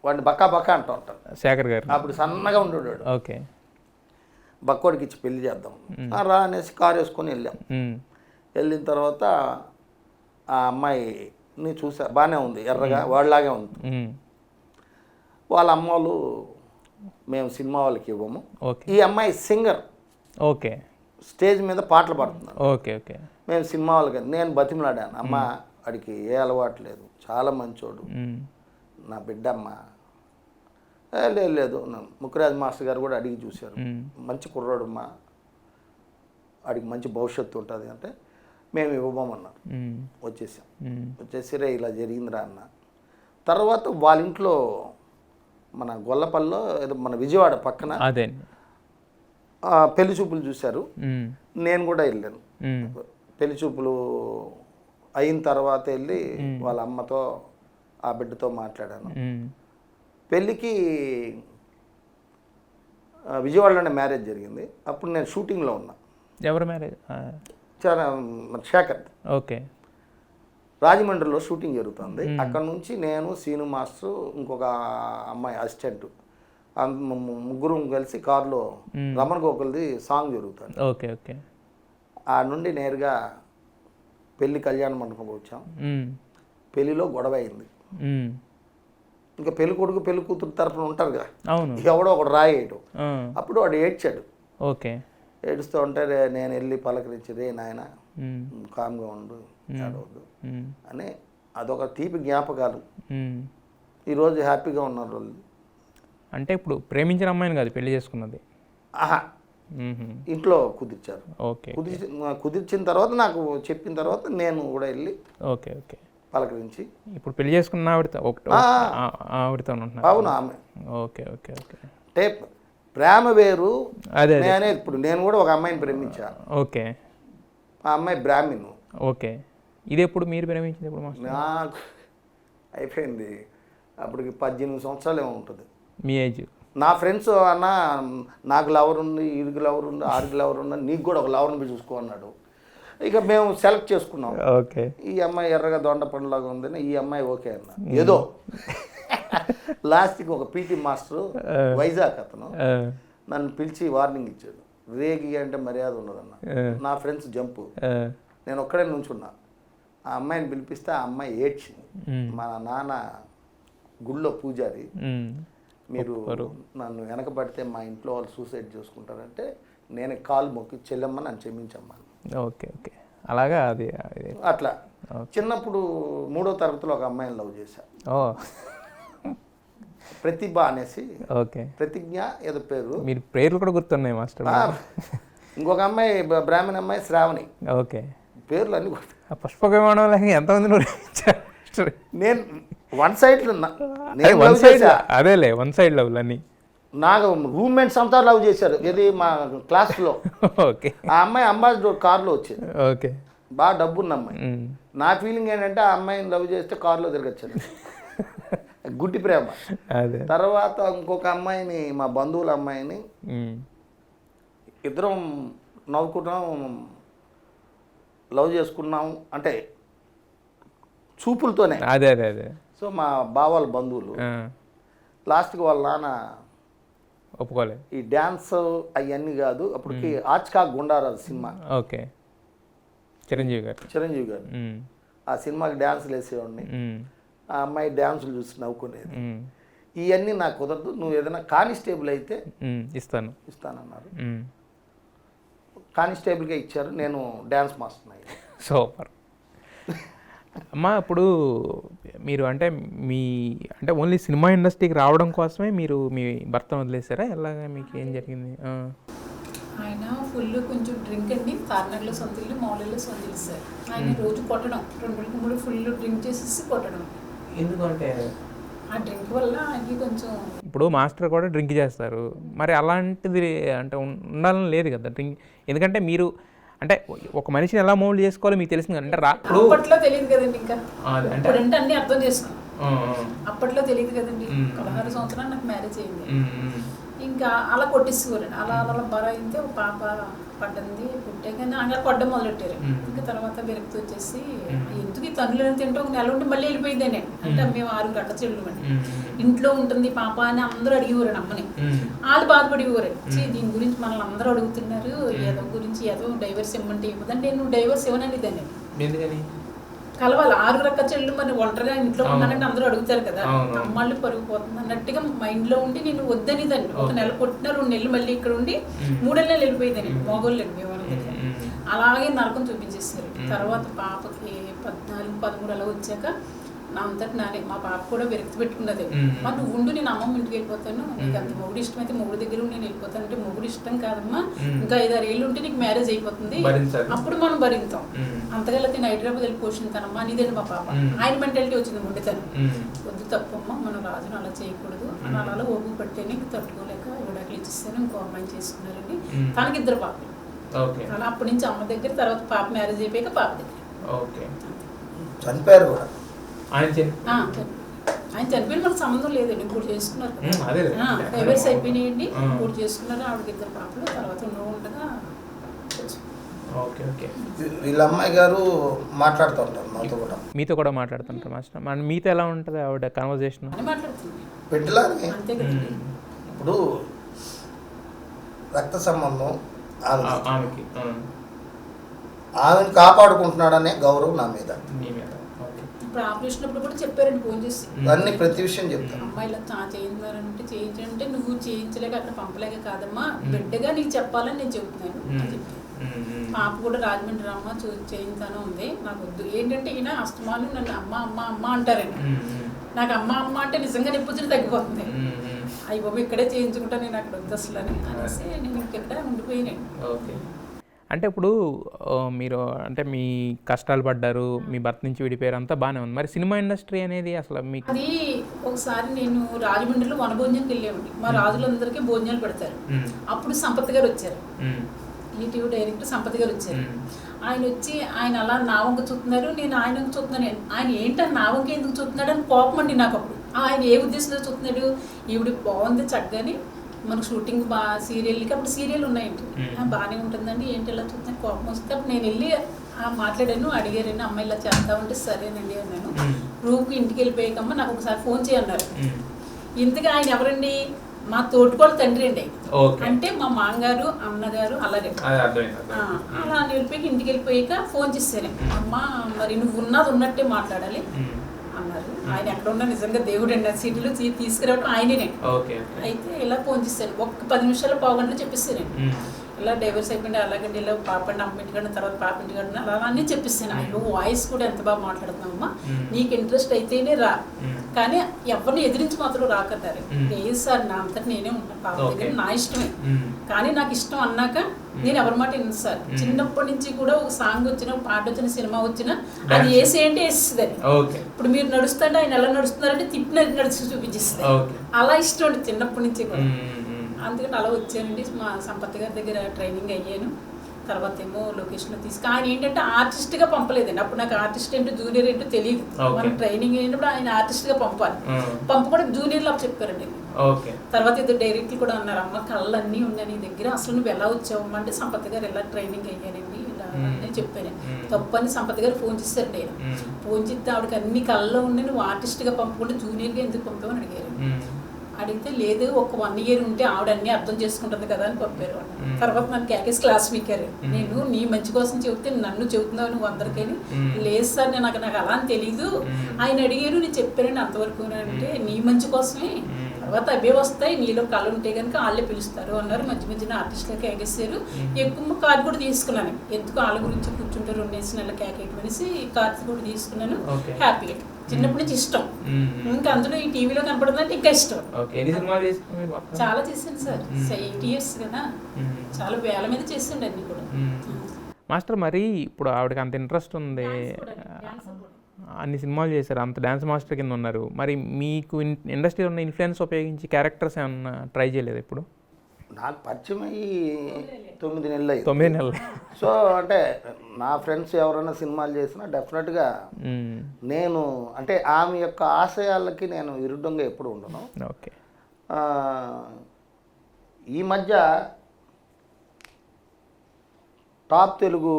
వాడిని బక్కా బక్కా అంటూ ఉంటాను. శేఖర్ గారు అప్పుడు సన్నగా ఉండేవాడు. ఓకే, బక్కోడికి ఇచ్చి పెళ్లి చేద్దాం రా అనేసి కారు వేసుకొని వెళ్ళాం. వెళ్ళిన తర్వాత ఆ అమ్మాయిని చూసా, బాగానే ఉంది, ఎర్రగా వాళ్ళలాగే ఉంది. వాళ్ళ అమ్మ వాళ్ళు మేము సినిమా వాళ్ళకి ఇవ్వము, ఈ అమ్మాయి సింగర్, ఓకే, స్టేజ్ మీద పాటలు పాడుతున్నాను, ఓకే ఓకే, మేము సినిమా వాళ్ళకి. నేను బతిమలాడాను, అమ్మ వాడికి ఏ అలవాటు లేదు, చాలా మంచోడు, నా బిడ్డ అమ్మ. లేదు ముక్కరాజ్ మాస్టర్ గారు కూడా అడిగి చూశారు, మంచి కుర్రాడు అమ్మా, వాడికి మంచి భవిష్యత్తు ఉంటుంది అంటే మేము ఇవ్వబోమన్నారు. వచ్చేసాం. వచ్చేసి రే ఇలా జరిగిందిరా అన్న. తర్వాత వాళ్ళ ఇంట్లో మన గొల్లపల్లిలో ఏదో మన విజయవాడ పక్కన అదే పెళ్లి చూపులు చూశారు. నేను కూడా వెళ్ళాను. పెళ్లి చూపులు అయిన తర్వాత వెళ్ళి వాళ్ళ అమ్మతో ఆ బిడ్డతో మాట్లాడాను. పెళ్ళికి విజయవాడలోనే మ్యారేజ్ జరిగింది. అప్పుడు నేను షూటింగ్లో ఉన్నా. ఎవరు మ్యారేజ్? చాలా శేఖర్. ఓకే, రాజమండ్రిలో షూటింగ్ జరుగుతుంది. అక్కడ నుంచి నేను, సీను మాస్టర్, ఇంకొక అమ్మాయి అసిస్టెంట్, ముగ్గురు కలిసి కారులో రమణ గోకుల్ది సాంగ్ జరుగుతుంది. ఓకే ఓకే, ఆ నుండి నేరుగా పెళ్లి కళ్యాణ మండపం వచ్చాం. పెళ్లిలో గొడవ అయింది. ఇంకా పెళ్లి కొడుకు పెళ్లి కూతురు తరఫున ఉంటారు కదా, ఎవడో ఒకడు రాయేయడం. అప్పుడు వాడు ఏడ్చాడు. ఓకే, ఏడుస్తూ ఉంటే నేను వెళ్ళి పలకరించి, రే నాయన కామ్గా ఉండు, ఏడవద్దు అని. అదొక తీపి జ్ఞాపకాలు. ఈరోజు హ్యాపీగా ఉన్నారు వాళ్ళు. అంటే ఇప్పుడు ప్రేమించిన అమ్మాయిని కాదు పెళ్లి చేసుకున్నది? ఆహా, ఇంట్లో కుదిర్చారు. ఓకే, కుదిర్చిన తర్వాత నాకు చెప్పిన తర్వాత నేను కూడా వెళ్ళి ఓకే ఓకే పలకరించి. ఇప్పుడు పెళ్లి చేసుకున్న ఆవిడతో ఆవిడతో ఉంటున్నారు? అవును, ఆమె. ఓకే ఓకే ఓకే, అంటే ప్రేమ వేరు. అదే నేనే ఇప్పుడు నేను కూడా ఒక అమ్మాయిని ప్రేమించాను. ఓకే, ఆ అమ్మాయి బ్రాహ్మణ్. ఓకే, ఇది ఎప్పుడు మీరు ప్రేమించింది? ఇప్పుడు నాకు అయిపోయింది అప్పటికి 18 సంవత్సరాలు ఏమో ఉంటుంది మీ ఏజ్. నా ఫ్రెండ్స్ అన్న నాకు లవర్ ఉంది, ఈడికి లవర్ ఉంది, ఆడికి లవర్ ఉంది, నీకు కూడా ఒక లవర్ని పోయి చూసుకో అన్నాడు. ఇక మేము సెలెక్ట్ చేసుకున్నాం. ఓకే, ఈ అమ్మాయి ఎర్రగా దొండ పండులాగా ఉందని ఈ అమ్మాయి ఓకే అన్న. ఏదో లాస్ట్కి ఒక పీటీ మాస్టర్ వైజాగ్ అతను నన్ను పిలిచి వార్నింగ్ ఇచ్చాడు, రేగి అంటే మర్యాద ఉండదన్న. నా ఫ్రెండ్స్ జంపు, నేను ఒక్కడే నుంచున్నా. ఆ అమ్మాయిని పిలిపిస్తే ఆ అమ్మాయి ఏడ్చింది. మా నాన్న గుళ్ళో పూజారి, మీరు నన్ను వెనకబడితే మా ఇంట్లో వాళ్ళు సూసైడ్ చేసుకుంటారంటే నేను కాలు మొక్కి చెల్లెమ్మ నన్ను క్షమించమ్మా. ఓకే ఓకే, అలాగా అది అట్లా. చిన్నప్పుడు 3వ తరగతిలో ఒక అమ్మాయిని లవ్ చేశా. ప్రతిభ అనేసి. ఓకే, ప్రతిజ్ఞ ఏదో పేరు. మీరు పేర్లు కూడా గుర్తున్నాయి మాస్టర్. ఇంకొక అమ్మాయి బ్రాహ్మణ అమ్మాయి శ్రావణి. ఓకే, పేర్లు అన్ని పుష్పక విమానం ఎంతమంది నేను వన్ సైడ్ అదేలే వన్ సైడ్ లవ్ అని నాకు రూమ్మేట్స్ అంతా లవ్ చేశారు. ఇది మా క్లాస్లో. ఓకే, ఆ అమ్మాయి అంబాసిడర్ కారులో వచ్చేది. ఓకే, బాగా డబ్బున్న అమ్మాయి. నా ఫీలింగ్ ఏంటంటే ఆ అమ్మాయిని లవ్ చేస్తే కారులో తిరగచ్చాను. గుడ్డి ప్రేమ. తర్వాత ఇంకొక అమ్మాయిని, మా బంధువుల అమ్మాయిని, ఇద్దరం నవ్వుకున్నాం, లవ్ చేసుకున్నాం అంటే చూపులతోనే. అదే అదే అదే. సో మా బావాళ్ళ బంధువులు. లాస్ట్కి వాళ్ళ నాన్న ఒప్పుకోలే. ఈ డ్యాన్స్ అవన్నీ కాదు, అప్పటికి ఆచ్కా గుండారాజు సినిమా. ఓకే, చిరంజీవి గారు ఆ సినిమాకి డ్యాన్సులు వేసేవాడిని. ఆ అమ్మాయి డ్యాన్సులు చూసి నవ్వుకునేది. ఇవన్నీ నాకు కుదరదు, నువ్వు ఏదైనా కానిస్టేబుల్ అయితే ఇస్తానన్నారు. కానిస్టేబుల్గా ఇచ్చారు. నేను డ్యాన్స్ మాస్టర్ అయ్యాను. సూపర్ అమ్మా. ఇప్పుడు మీరు అంటే అంటే ఓన్లీ సినిమా ఇండస్ట్రీకి రావడం కోసమే మీరు మీ భర్త వదిలేసారా? ఎలాగా మీకు ఏం జరిగింది? ఆయన ఫుల్ కొంచెం డ్రింక్ అండి. కార్నర్లో సొంతిల్లు, మామూలులో సొంతిల్లు సార్. ఆయన రోజు కొట్టడం, 2 3 ఫుల్ డ్రింక్ చేసేసి కొట్టడం. ఎందుకంటే ఆ డ్రింక్ వల్ల ఆయనకి కొంచెం ఇప్పుడు మాస్టర్ కూడా డ్రింక్ చేస్తారు, మరి అలాంటిది అంటే ఉండాలని లేదు కదా డ్రింక్. ఎందుకంటే మీరు అంటే ఒక మనిషిని ఎలా మౌల్డ్ చేసుకోవాలో మీకు తెలిసింది అంటే అప్పట్లో తెలియదు కదండి, ఇంకా అంటే ఇప్పుడంటే అన్ని అర్థం చేసుకున్నాం. అప్పట్లో తెలియదు కదండి. 16 సంవత్సరాలు నాకు మ్యారేజ్ అయింది. ఇంకా అలా కొట్టేసుకోరండి. అలా అలా బరైతే ఒక పాప పడ్డంది, పుట్టే కానీ అలా పడ్డం మొదలెట్టారు. ఇంకా తర్వాత విరక్తి వచ్చేసి ఎందుకు ఈ తనులను తింటే ఒక నెల ఉండి మళ్ళీ వెళ్ళిపోయిందని. అంటే మేము 6 గంట చెల్లు అండి, ఇంట్లో ఉంటుంది పాప అని అందరూ అడిగేవారండి అమ్మని. వాళ్ళు బాధపడేవారండి, దీని గురించి మనల్ని అందరూ అడుగుతున్నారు, ఏదో గురించి ఏదో డైవర్స్ ఇవ్వమంటే ఇవ్వదండి. నేను డైవర్స్ ఇవ్వనండి దాన్ని. కలవాలి 6 రక్క చెల్లు మరి ఒంటరిగా ఇంట్లో ఉన్నానంటే అందరూ అడుగుతారు కదా, అమ్మాళ్ళు పరుగుపోతుంది అన్నట్టుగా మైండ్ లో ఉండి నేను వద్దని దాన్ని. ఒక నెల కొట్టిన 2 నెలలు మళ్ళీ ఇక్కడ ఉండి 3 నెలలు వెళ్ళిపోయిందని. మగోళ్ళండి మేము దగ్గర అలాగే నరకం చూపించేస్తారు. తర్వాత పాపకి 14, 13 అలా వచ్చాక నా అంతటి నానే మా పాప కూడా విరక్తి పెట్టుకున్నది. మరి నువ్వు ఉండు, నేను అమ్మమ్మ ఇంటికి వెళ్ళిపోతాను, నీకు అంత మొగుడు ఇష్టం అయితే మొగుడు దగ్గర నేను వెళ్ళిపోతాను అంటే, మొగుడు ఇష్టం కాదమ్మా, ఇంకా 5-6 ఏళ్ళు ఉంటే నీకు మ్యారేజ్ అయిపోతుంది, అప్పుడు మనం భరించాం, అంతగలతే హైదరాబాద్ వెళ్ళి పోషిస్తానమ్మా అనేదండి మా పాప. ఆయన మెంటాలిటీ వచ్చింది మొండితనం. వద్దు తప్పమ్మా, మనం రాజును అలా చేయకూడదు అని అలా ఓపిక పట్టేని తట్టుకోలేక విడాకులు ఇచ్చేస్తాను. ఇంకో అమ్మాయిని చేసుకున్నారండి. తనకి 2 పాపలు. అలా అప్పటి నుంచి అమ్మ దగ్గర, తర్వాత పాప మ్యారేజ్ అయిపోయాక పాప దగ్గర. చనిపోయారు కూడా ఆయన చనిపోయిన మనకు సంబంధం లేదండి. ఇంకోటి చేసుకున్నారు, డైవర్స్ అయిపోయినాయండి. ఇంకోటి చేసుకున్నారు, ఆవిడకి 2 పాపలు. తర్వాత ఉండగా వీళ్ళ అమ్మాయి గారు మాట్లాడుతూ ఉంటారు మాతో కూడా. మీతో కూడా మాట్లాడుతుంటారు మాస్టర్? మీతో ఎలా ఉంటుంది ఆవిడ కన్వర్జేషన్? పెట్టలానే ఇప్పుడు రక్త సంబంధం ఆమెను కాపాడుకుంటున్నాడనే గౌరవం నా మీద. ఇప్పుడు ఆపరేషన్ అప్పుడు కూడా చెప్పారండి ఫోన్ చేసి, అన్ని ప్రతి విషయం చెప్తాను. అమ్మాయిలా చేయించారంటే చేయించంటే నువ్వు చేయించలేక అక్కడ పంపలేక కాదమ్మా, బిడ్డగా నీకు చెప్పాలని నేను చెబుతున్నాను అని చెప్పి. పాప కూడా రాజమండ్రి అమ్మ చేయించాను ఉంది. నాకు వద్దు ఏంటంటే ఈయన అస్తమానం నన్ను అమ్మ అమ్మ అమ్మ అంటారండి. నాకు అమ్మ అమ్మ అంటే నిజంగా నిప్పుచ్చుని తగ్గిపోతుంది. అయ్యి బాబు ఇక్కడే చేయించుకుంటా, నేను అక్కడ వద్దు అసలు అని అనేసి నేను ఇక్కడ ఉండిపోయినాను. అంటే ఇప్పుడు మీరు అంటే మీ కష్టాలు పడ్డారు, మీ భర్త నుంచి విడిపోయారు, అంతా బాగానే ఉంది. మరి సినిమా ఇండస్ట్రీ అనేది అసలు మీకు? అది ఒకసారి నేను రాజమండ్రిలో వనభోజనానికి వెళ్ళామండి. మా రాజులందరికీ భోజనాలు పెడతారు. అప్పుడు సంపత్ గారు వచ్చారు, ఈటీవీ డైరెక్టర్ సంపత్ గారు వచ్చారు. ఆయన వచ్చి ఆయన అలా నా వంక చూస్తున్నారు, నేను ఆయన వంక చూస్తున్నాను. ఆయన ఏంటని నా వంక ఎందుకు చూస్తున్నాడు అని కోపం అండి నాకు. అప్పుడు ఆయన ఏ ఉద్దేశంతో చూస్తున్నాడు, ఈవిడ బాగుంది చక్కగాని మనకు షూటింగ్ సీరియల్కి అప్పుడు సీరియల్ ఉన్నాయండి, బాగానే ఉంటుందండి, ఏంటి ఇలా చూస్తున్నాను కోపం వస్తే అప్పుడు నేను వెళ్ళి మాట్లాడాను, అడిగారండి అమ్మాయి ఇలా చేస్తా ఉంటే సరేనండి అన్నాను. రూమ్కి ఇంటికి వెళ్ళిపోయాకమ్మా నాకు ఒకసారి ఫోన్ చేయన్నారు. ఇంతగా ఆయన ఎవరండి, మా తోటికోళ్ళ తండ్రి అండి. అంటే మా మామగారు అన్నగారు అలాగే. అలా వెళ్ళిపోయి ఇంటికి వెళ్ళిపోయాక ఫోన్ చేశాను, అమ్మ మరి నువ్వు ఉన్నది ఉన్నట్టే మాట్లాడాలి అన్నారు. ఆయన ఎక్కడ ఉన్నా నిజంగా దేవుడు అండి, ఆ సీట్లు తీసుకురావడం ఆయననే. అయితే ఇలా ఫోన్ చేశాను, ఒక్క 10 నిమిషాలు పావుగంటలో చెప్పేస్తాను, ఇలా డైవర్స్ అయిపోయింది అలాగండి, ఇలా పాపండి అమ్మ ఇంటికన్నా తర్వాత పాప ఇంటికన్నా అలా అన్నీ చెప్పిస్తాను. అయ్యో వాయిస్ కూడా ఎంత బాగా మాట్లాడుతున్నావమ్మా, నీకు ఇంట్రెస్ట్ అయితేనే రా, కానీ ఎవరిని ఎదిరించి మాత్రం రాకన్నారు. లేదు సార్ నా అంతటి నేనే ఉన్నాను పాప దగ్గర, నా ఇష్టమే, కానీ నాకు ఇష్టం అన్నాక నేను ఎవరి మాట విన్నాను సార్. చిన్నప్పటి నుంచి కూడా ఒక సాంగ్ వచ్చినా, పాట వచ్చిన, సినిమా వచ్చినా అది వేసేయంటే వేస్తుంది. ఇప్పుడు మీరు నడుస్తుంటే ఆయన ఎలా నడుస్తున్నారంటే తిప్పి నడిచి చూపించేస్తుంది. అలా ఇష్టం అండి చిన్నప్పటి నుంచి కూడా. అందుకని అలా వచ్చానండి. మా సంపత్ గారి దగ్గర ట్రైనింగ్ అయ్యాను. తర్వాత ఏమో లొకేషన్లో తీసుకు ఆయన ఏంటంటే ఆర్టిస్ట్గా పంపలేదండి. అప్పుడు నాకు ఆర్టిస్ట్ ఏంటో జూనియర్ ఏంటో తెలియదు. మన ట్రైనింగ్ అయినప్పుడు ఆయన ఆర్టిస్ట్గా పంపాలి, పంపకూడదు జూనియర్లో చెప్పారండి. తర్వాత ఇద్దరు డైరెక్ట్లు కూడా అన్నారు, అమ్మ కళ్ళు అన్నీ ఉన్నాయి నీ దగ్గర, అసలు నువ్వు ఎలా వచ్చావమ్మా అంటే సంపత్ గారు ఎలా ట్రైనింగ్ అయ్యానండి ఇలా అని చెప్పాను. తప్పని సంపత్ గారు ఫోన్ చేశారు. నేను ఫోన్ చేస్తే ఆవిడకి అన్ని కళ్ళలో ఉన్నాయి, నువ్వు ఆర్టిస్ట్గా పంపకుండా జూనియర్గా ఎందుకు పంపావని అడిగారు. అడిగితే లేదు ఒక 1 year ఉంటే ఆవిడ అన్ని అర్థం చేసుకుంటుంది కదా అని పంపారు. తర్వాత నాకు క్యాకేస్ క్లాస్ స్పీకర్, నేను నీ మంచి కోసం చెబితే నన్ను చెబుతున్నావు నువ్వు అందరికీ. లేదు సార్ నాకు అలా అని తెలీదు, ఆయన అడిగారు నేను చెప్పానండి అంతవరకు అంటే నీ మంచి కోసమే, తర్వాత అవే వస్తాయి, నీలో కళ్ళు ఉంటే కనుక వాళ్ళే పిలుస్తారు అన్నారు. మధ్య మధ్యన ఆర్టిస్ట్గా కేకేసారు. ఎక్కువ కార్డు కూడా తీసుకున్నాను, ఎందుకు వాళ్ళ గురించి కూర్చుంటే 2 నెలల కేకేయటం అనేసి కార్డు కూడా తీసుకున్నాను. హ్యాపీగా చిన్నప్పటి నుంచి ఇష్టం, ఇంకా అందులో ఈ టీవీలో కనపడుతుందంటే ఇంకా ఇష్టం. చాలా చేశాను సార్, 8 years కదా, చాలా వేల మీద చేసిండు అన్ని కూడా. మాస్టర్ మరి ఇప్పుడు ఆవిడకి అంత ఇంట్రెస్ట్ ఉంది, అన్ని సినిమాలు చేశారు, అంత డ్యాన్స్ మాస్టర్ కింద ఉన్నారు. మరి మీకు ఇండస్ట్రీలో ఉన్న ఇన్ఫ్లుయెన్స్ ఉపయోగించి క్యారెక్టర్స్ ఏమన్నా ట్రై చేయలేదు ఇప్పుడు? నాకు పరిచయం అయ్యి 9 నెలలు అయ్యింది. 9 నెలలు. సో అంటే నా ఫ్రెండ్స్ ఎవరైనా సినిమాలు చేసినా డెఫినెట్గా నేను అంటే ఆమె యొక్క ఆశయాలకి నేను విరుద్ధంగా ఎప్పుడు ఉండను. ఓకే. ఈ మధ్య టాప్ తెలుగు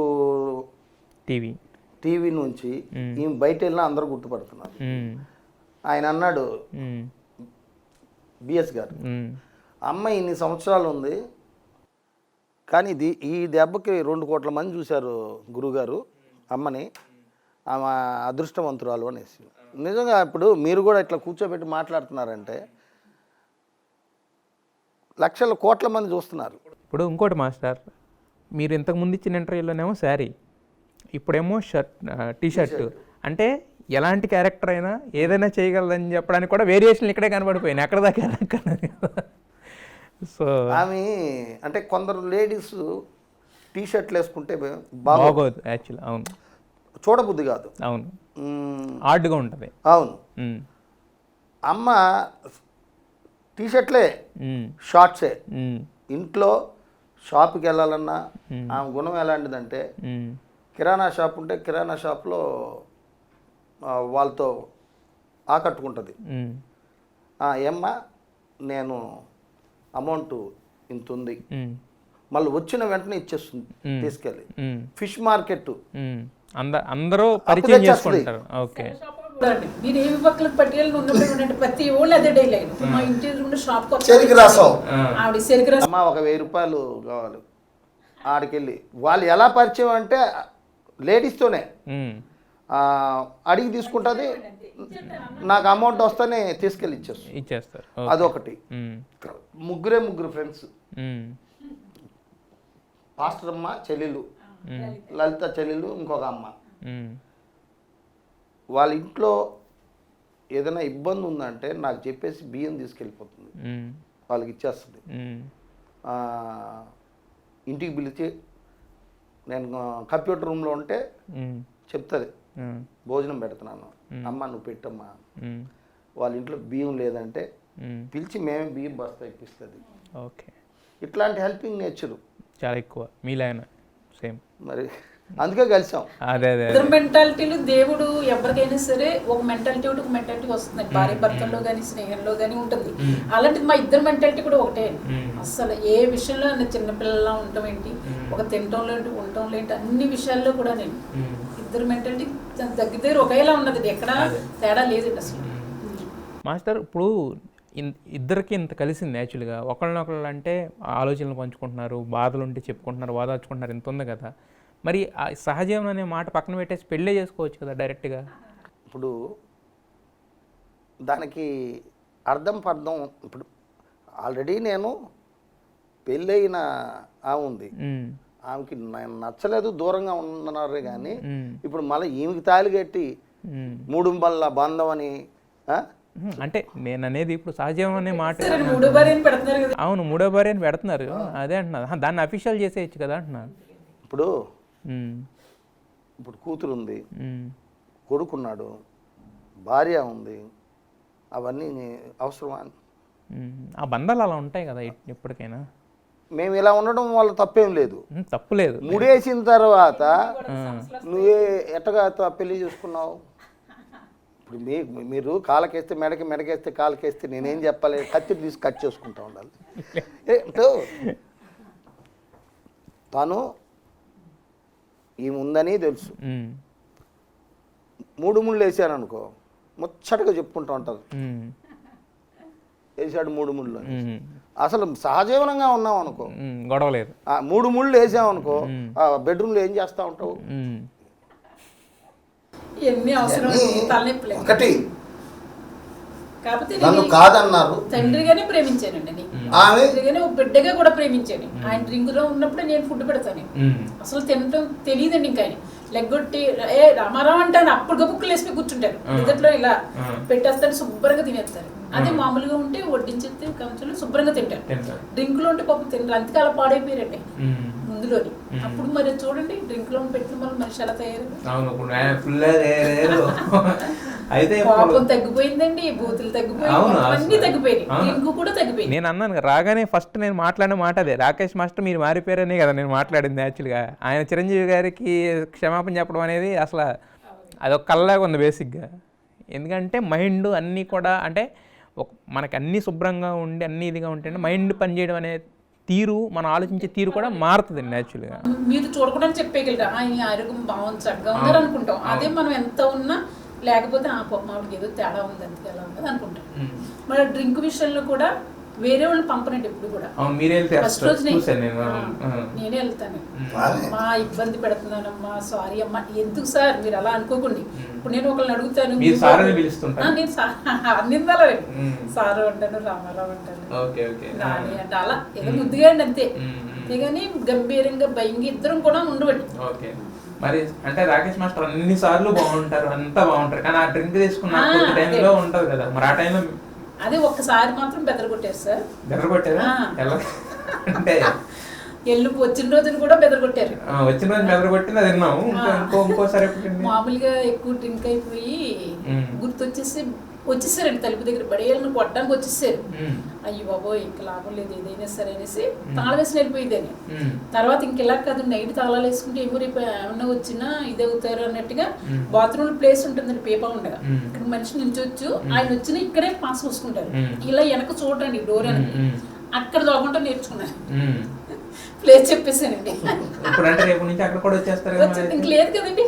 టీవీ నుంచి ఈమె బయట వెళ్ళినా అందరూ గుర్తుపడుతున్నారు. ఆయన అన్నాడు బిఎస్ గారు, అమ్మాయి ఇన్ని సంవత్సరాలు ఉంది కానీ ఈ దెబ్బకి 2 కోట్ల మంది చూశారు గురుగారు అమ్మని, ఆమె అదృష్టవంతురాలు అనేసి. నిజంగా ఇప్పుడు మీరు కూడా ఇట్లా కూర్చోబెట్టి మాట్లాడుతున్నారంటే లక్షల కోట్ల మంది చూస్తున్నారు. ఇప్పుడు ఇంకోటి మాస్టర్, మీరు ఇంతకుముందు ఇచ్చిన ఇంటర్వ్యూలోనేమో శారీ, ఇప్పుడేమో టీ-షర్ట్. అంటే ఎలాంటి క్యారెక్టర్ అయినా ఏదైనా చేయగలదని చెప్పడానికి కూడా వేరియేషన్లు ఇక్కడే కనబడిపోయినాయి, ఎక్కడ దాకా. సో ఆమె అంటే కొందరు లేడీస్ టీ-షర్ట్లు వేసుకుంటే బాగోదు యాక్చువల్. అవును, చూడబుద్ధి కాదు. అవును, హార్డ్గా ఉంటుంది. అవును. అమ్మ టీ-షర్ట్లే షార్ట్సే. ఇంట్లో షాప్కి వెళ్ళాలన్నా ఆమె గుణం ఎలాంటిదంటే కిరాణా షాప్ ఉంటే కిరాణా షాప్లో వాళ్ళతో ఆకట్టుకుంటుంది. ఏమ్మా నేను అమౌంట్ ఇంత ఉంది, మళ్ళీ వచ్చిన వెంటనే ఇచ్చేస్తుంది తీసుకెళ్ళి. ఫిష్ మార్కెట్ అందరూ పరిచయం చేసుకుంటారు. ఓకే. మీరు ఏమి పక్కలకు పట్టుకెళ్ళి ఉన్నప్పుడు ప్రతి వాళ్ళు అదే డైలాగ్. మా ఇంటి నుండి షాప్ చెరుకు రసం ఆవిడ చెరుకు రసం అమ్మ ఒక 1000 రూపాయలు కావాలి, ఆడికెళ్ళి వాళ్ళు ఎలా పరిచయం అంటే లేడీస్తోనే అడిగి తీసుకుంటుంది, నాకు అమౌంట్ వస్తేనే తీసుకెళ్ళి ఇచ్చేస్తారు. అదొకటి. ముగ్గురు ఫ్రెండ్స్, పాస్టర్ అమ్మ చెల్లెలు, లలిత చెల్లెలు, ఇంకొక అమ్మ. వాళ్ళ ఇంట్లో ఏదైనా ఇబ్బంది ఉందంటే నాకు చెప్పేసి బియ్యం తీసుకెళ్ళిపోతుంది, వాళ్ళకి ఇచ్చేస్తుంది. ఇంటికి పిలిచి నేను కంప్యూటర్ రూమ్లో ఉంటే చెప్తుంది భోజనం పెడుతున్నాను, అమ్మ నువ్వు పెట్టమ్మా. వాళ్ళ ఇంట్లో బియ్యం లేదంటే పిలిచి మేమే బియ్యం బస్తా ఇప్పిస్తుంది. ఓకే. ఇట్లాంటి హెల్పింగ్ నేచర్ చాలా ఎక్కువ మీలాయన. సేమ్. మరి అందుకే కలిసాం. అదే ఇద్దరు మెంటాలిటీలు దేవుడు ఎవరికైనా సరే ఒక మెంటాలిటీ ఒకటి, ఒక మెంటాలిటీ వస్తుంది. భార్య భర్తల్లో కానీ స్నేహంలో కానీ ఉంటుంది. అలాంటిది మా ఇద్దరు మెంటాలిటీ కూడా ఒకటే. అసలు ఏ విషయంలో చిన్నపిల్లలా ఉండటం ఏంటి, ఒక తినటంలో ఏంటి, ఉండటంలో ఏంటి, అన్ని విషయాల్లో కూడా నేను ఇద్దరు మెంటాలిటీ దగ్గర ఒకేలా ఉన్నది, ఎక్కడ తేడా లేదండి అసలు. మాస్టర్ ఇప్పుడు ఇద్దరికి ఇంత కలిసింది యాక్చువల్గా, ఒకళ్ళనొకళ్ళు అంటే ఆలోచనలు పంచుకుంటున్నారు, బాధలు ఉంటే చెప్పుకుంటున్నారు, వాదాచుకుంటున్నారు, ఇంత ఉంది కదా. మరి సహజీవనం అనే మాట పక్కన పెట్టేసి పెళ్ళే చేసుకోవచ్చు కదా డైరెక్ట్గా. ఇప్పుడు దానికి అర్థం పర్థం, ఇప్పుడు ఆల్రెడీ నేను పెళ్ళైన ఆమె ఉంది, ఆమెకి నచ్చలేదు, దూరంగా ఉన్నారే కానీ ఇప్పుడు మళ్ళీ ఈమెకి తాళి కట్టి మూడుంబల్ల బంధం అని. అంటే నేను అనేది ఇప్పుడు సహజీవనం అనే మాట. అవును, 3వ భార్యని పెడుతున్నారు, అదే అంటున్నా. దాన్ని అఫీషియల్ చేసేయచ్చు కదా అంటున్నా. ఇప్పుడు కూతురు ఉంది, కొడుకున్నాడు, భార్య ఉంది, అవన్నీ అవసరమా? ఆ బంధాలు అలా ఉంటాయి కదా ఎప్పటికైనా. మేము ఇలా ఉండడం వల్ల తప్పేం లేదు, తప్పు లేదు. ముడేసిన తర్వాత నువ్వే ఎట్టగా పెళ్లి చేసుకున్నావు? ఇప్పుడు మీరు కాళ్ళకేస్తే మెడకేస్తే కాళ్ళకేస్తే నేనేం చెప్పాలి? కత్తి తీసి కట్ చేసుకుంటా ఉండాలి. తను ఈముందని తెలుసు, 3 ముళ్ళు వేసాను అనుకో, ముచ్చటగా చెప్పుకుంటూ ఉంటారు, వేసాడు 3 ముళ్ళు. అసలు సహజీవనంగా ఉన్నాం అనుకో, గొడవ లేదు. 3 ముళ్ళు వేసాం అనుకో, బెడ్రూమ్లో ఏం చేస్తా ఉంటావు? ఒకటి నన్ను కాదన్నారు, తండ్రిగానే ప్రేమించానండి, తండ్రిగానే ఒక బిడ్డగా కూడా ప్రేమించాను. ఆయన డ్రింక్ లో ఉన్నప్పుడు నేను ఫుడ్ పెడతాను, అసలు తినటం తెలియదండి. ఇంకా ఆయన లెగ్గొట్టి ఏ రామారావు అంటాను, అప్పుడు గబుక్కులు వేసి కూర్చుంటారు, ఎదుట్లో ఇలా పెట్టేస్తారు, శుభ్రంగా తినేస్తారు. అదే మామూలుగా ఉంటే వడ్డించేస్తే కంచెలు శుభ్రంగా తింటారు. డ్రింక్ లో ఉంటే పాపం తింటారు, అందుకే అలా పాడైపోయారండి. ముందులోని. అప్పుడు మరి చూడండి డ్రింక్ లో పెట్టిన వాళ్ళు మనిషి ఎలా తయారు. అవును, ఇప్పుడు ఫుల్ అయితే కోపం తగ్గిపోయిందండి, బూతులు తగ్గిపోయింది, అన్ని తగ్గిపోయింది, డ్రింక్ కూడా తగ్గిపోయింది. నేను అన్నాను రాగానే ఫస్ట్ నేను మాట్లాడిన మాట అదే, రాకేష్ మాస్టర్ మీరు మారిపోయారనే కదా నేను మాట్లాడింది. యాక్చువల్గా ఆయన చిరంజీవి గారికి క్షమాపణ చెప్పడం అనేది అసలు అదొక కళ్ళలాగా ఉంది బేసిక్గా. ఎందుకంటే మైండ్ అన్నీ కూడా అంటే మనకి అన్నీ శుభ్రంగా ఉండి అన్నీ ఇదిగా ఉంటే మైండ్ పనిచేయడం అనే తీరు, మనం ఆలోచించే తీరు కూడా మారుతుందండి యాక్చువల్గా. మీరు చూడకూడదని చెప్పేయగలరా ఆయన ఆరోగ్యం బాగుంది చక్కగా ఉన్నారు అనుకుంటాం. అదే మనం ఎంత ఉన్నా లేకపోతే ఆ మామిడికి ఏదో తేడా ఉంది, అంతే ఎలా ఉంది అనుకుంటాం. మన డ్రింక్ విషయంలో కూడా వేరే వాళ్ళు పంపనండి ఎప్పుడు కూడా. ఫస్ట్ రోజు నేనే వెళ్తాను, మా ఇబ్బంది పెడుతున్నానమ్మా, సారీ అమ్మా, ఎందుకు సార్ మీరు అలా అనుకోకండి. ఇప్పుడు నేను ఒకళ్ళని అడుగుతాను, నేను అన్నిందాలో సారు అంటాను, రామారావు అంటాను, రాణి అంటే అలా ఏదో ముద్దుగా అండి అంతే. అంతేగాని గంభీరంగా భయంగా ఇద్దరం కూడా ఉండవండి. మరి అంటే రాకేష్ మాస్టర్ అన్ని సార్లు బాగుంటారు, అంతా బాగుంటారు, కానీ ఆ డ్రింక్ తీసుకున్న టైంలో ఉంటది కదా, మరి ఆ టైంలో అదే ఒక్కసారి మాత్రం బెదరగొట్టారు సార్. బెదరగొట్టారా? అంటే ఎల్లు వచ్చిన రోజున కూడా బెదరగొట్టారు. వచ్చిన రోజు బెదరగొట్టింది అది విన్నాము. ఇంకోసారి మామూలుగా ఎక్కువ డ్రింక్ అయిపోయి వచ్చేసారండి తలుపు దగ్గర బడేళ్ళని కొట్టడానికి వచ్చేసారు. అయ్యి బాబోయ్ ఇంక లాభం లేదు ఏదైనా సరే అనేసి తాళం వేసి వెళ్ళిపోయిందని. తర్వాత ఇంకెలా కాదు నైట్ తాళాలు వేసుకుంటే ఏమో రేపు ఏమన్నా వచ్చినా ఇది అవుతారు అన్నట్టుగా బాత్రూమ్ ప్లేస్ ఉంటుందండి పేపర్ ఉండగా, ఇక్కడ మనిషి నిల్చొచ్చు, ఆయన వచ్చినా ఇక్కడే పాస్ పోసుకుంటారు, ఇలా వెనక చూడండి డోర్ వెనక, అక్కడ దోకుండా నేర్చుకున్నారు. ప్లేస్ చెప్పేసానండి. ఇంక లేదు కదండి,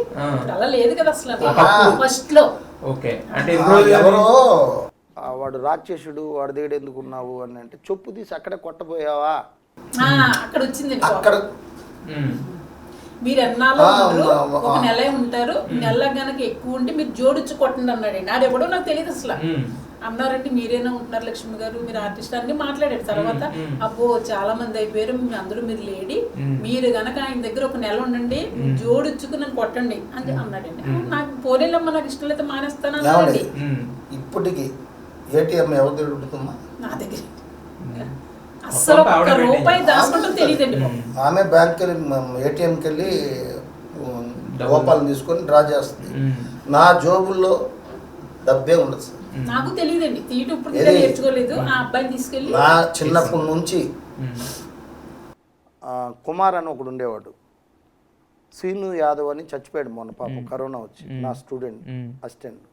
అలా లేదు కదా అసలు ఫస్ట్ లో. ఎవరో వాడు రాక్షసుడు, వాడి దగ్గర ఎందుకున్నావు అని అంటే చెప్పు తీసి అక్కడే కొట్టబోయావా అక్కడ వచ్చిందండి. అక్కడ మీరు ఎన్నాళ్ళు ఒక నెల ఉంటారు, నెల గనక ఎక్కువ ఉంటే మీరు జోడించి కొట్టండి అన్నాడండి. ఆడెవడో నాకు తెలియదు అసలు. అన్నారంటే మీరేనా ఉంటున్నారు లక్ష్మి గారు, మీరు ఆర్టిస్ట్ అన్ని మాట్లాడారు. తర్వాత అబ్బో చాలా మంది అయిపోయారు, అందరూ మీరు లేడీ, మీరు గనక ఆయన దగ్గర ఒక నెల ఉండండి, జోడించుకుని నన్ను కొట్టండి అని అన్నాడండి. నాకు పోలేమ్మా నాకు ఇష్టం అయితే మానేస్తాను అన్నాడండి. ఇప్పటికి ఏటీఎం ఎవరి దగ్గర ఉంటుందమ్మా? నా దగ్గర అసలు ఒక్క రూపాయి దాచుకుంటాం తెలియదండి. ఆమె బ్యాంక్కి వెళ్ళి ఏటీఎంకి వెళ్ళి రూపాయలు తీసుకొని డ్రా చేస్తుంది. నా జోబుల్లో డబ్బే ఉండదు సార్. నాకు తెలియదండి, తీయటం ఇప్పుడు నేర్చుకోలేదు. ఆ అబ్బాయిని తీసుకెళ్ళి నా చిన్నప్పటి నుంచి కుమార్ అని ఒకడు ఉండేవాడు, శ్రీను యాదవ్ అని చచ్చిపోయాడు మొన్న పాపం, కరోనా వచ్చి. నా స్టూడెంట్ అసిస్టెంట్,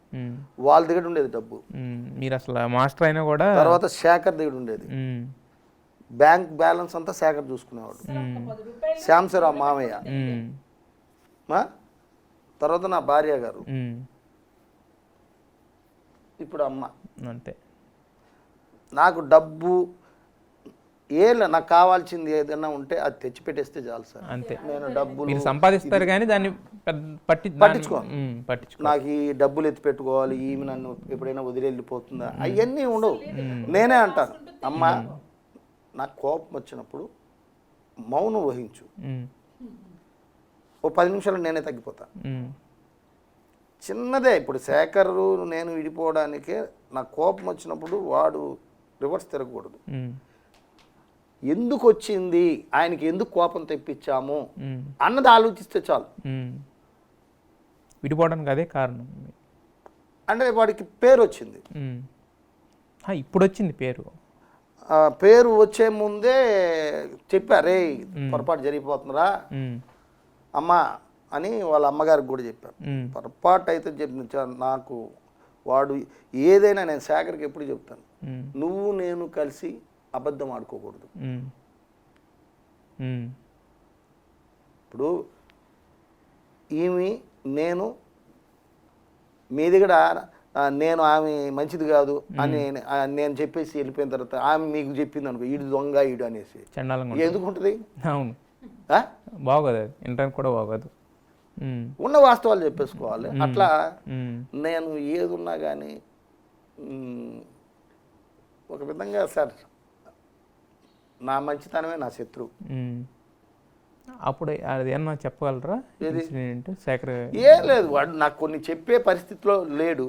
వాళ్ళ దగ్గర ఉండేది డబ్బు. మీరు అసలు మాస్టర్ అయినా కూడా. తర్వాత శేఖర్ దగ్గర ఉండేది, బ్యాంక్ బ్యాలెన్స్ అంతా శేఖర్ చూసుకునేవాడు. శ్యామసరావు మామయ్య, తర్వాత నా భార్య గారు, ఇప్పుడు అమ్మ. అంతే. నాకు డబ్బు నాకు కావాల్సింది ఏదైనా ఉంటే అది తెచ్చి పెట్టేస్తే చాలు సార్. అంతే. నేను డబ్బులు సంపాదిస్తారు కానీ దాన్ని పట్టించుకోను. నాకు ఈ డబ్బులు ఎత్తి పెట్టుకోవాలి, ఈమె నన్ను ఎప్పుడైనా వదిలి వెళ్ళిపోతుందా, అవన్నీ ఉండవు. నేనే అంటాను, అమ్మ నాకు కోపం వచ్చినప్పుడు మౌనం వహించు, ఓ 10 నిమిషాలు నేనే తగ్గిపోతా. చిన్నదే. ఇప్పుడు శేఖరు నేను విడిపోవడానికే నాకు కోపం వచ్చినప్పుడు వాడు రివర్స్ తిరగకూడదు. ఎందుకు వచ్చింది, ఆయనకి ఎందుకు కోపం తెప్పించాము అన్నది ఆలోచిస్తే చాలు. విడిపోవడానికి అదే కారణం అంటే వాడికి పేరు వచ్చింది. ఇప్పుడు వచ్చింది పేరు. పేరు వచ్చే ముందే చెప్పారే పొరపాటు జరిగిపోతుందిరా అమ్మా అని వాళ్ళ అమ్మగారికి కూడా చెప్పాను. పొరపాటు అయితే నాకు వాడు ఏదైనా నేను శేఖర్కి ఎప్పుడు చెప్తాను, నువ్వు నేను కలిసి అబద్ధం ఆడుకోకూడదు. ఇప్పుడు ఈమె నేను మీ దగ్గర నేను ఆమె మంచిది కాదు అని నేను చెప్పేసి వెళ్ళిపోయిన తర్వాత ఆమె మీకు చెప్పింది అనుకో, ఈడు దొంగ ఈడు అనేసి ఎందుకుంటుంది? అవును, బాగోదు, ఇంటర్నెట్ కూడా బాగోదు. ఉన్న వాస్తవాలు చెప్పేసుకోవాలి. అట్లా నేను ఏదున్నా కానీ ఒక విధంగా సార్ నా మంచితనమే నా శత్రువు. అప్పుడు అది ఏమన్నా చెప్పగలరా? ఏం లేదు, వాడు నాకు కొన్ని చెప్పే పరిస్థితిలో లేడు,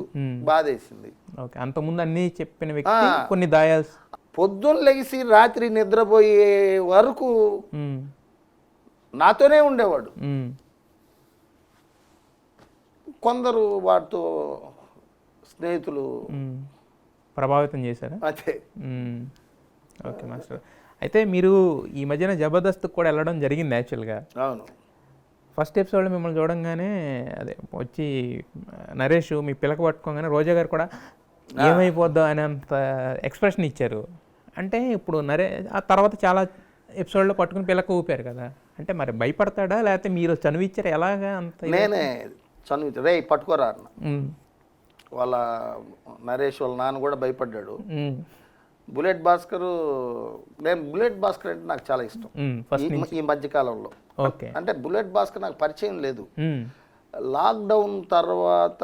బాధేసింది. ఓకే, అంతకుముందు అన్నీ చెప్పిన వ్యక్తి కొన్ని దాయాల్సి పొద్దున్న లెగిసి రాత్రి నిద్రపోయే వరకు నాతోనే ఉండేవాడు. ఉమ్. కొందరు వాటితో స్నేహితులు ఉమ్. ప్రభావితం చేశారా? అదే. ఉమ్. Okay master. అయితే మీరు ఈ మధ్యన జబర్దస్త్ కూడా వెళ్ళడం జరిగింది యాక్చువల్గా. అవును. ఫస్ట్ ఎపిసోడ్లో మిమ్మల్ని చూడంగానే అదే వచ్చి నరేష్ మీ పిలక పట్టుకోగానే రోజా గారు కూడా ఏమైపోద్దో అనేంత ఎక్స్ప్రెషన్ ఇచ్చారు. అంటే ఇప్పుడు ఆ తర్వాత చాలా ఎపిసోడ్లో పట్టుకుని పిలక ఊపారు కదా, అంటే మరి భయపడతాడా లేకపోతే మీరు చనువిచ్చారు ఎలాగా అంత? నేనే చనువు రే పట్టుకోరా అన్న. వాళ్ళ నరేష్ వాళ్ళ నాన్న కూడా భయపడ్డాడు. బుల్లెట్ భాస్కర్, నేను బుల్లెట్ భాస్కర్ అంటే నాకు చాలా ఇష్టం ఈ మధ్య కాలంలో. ఓకే. అంటే బుల్లెట్ భాస్కర్ నాకు పరిచయం లేదు. లాక్డౌన్ తర్వాత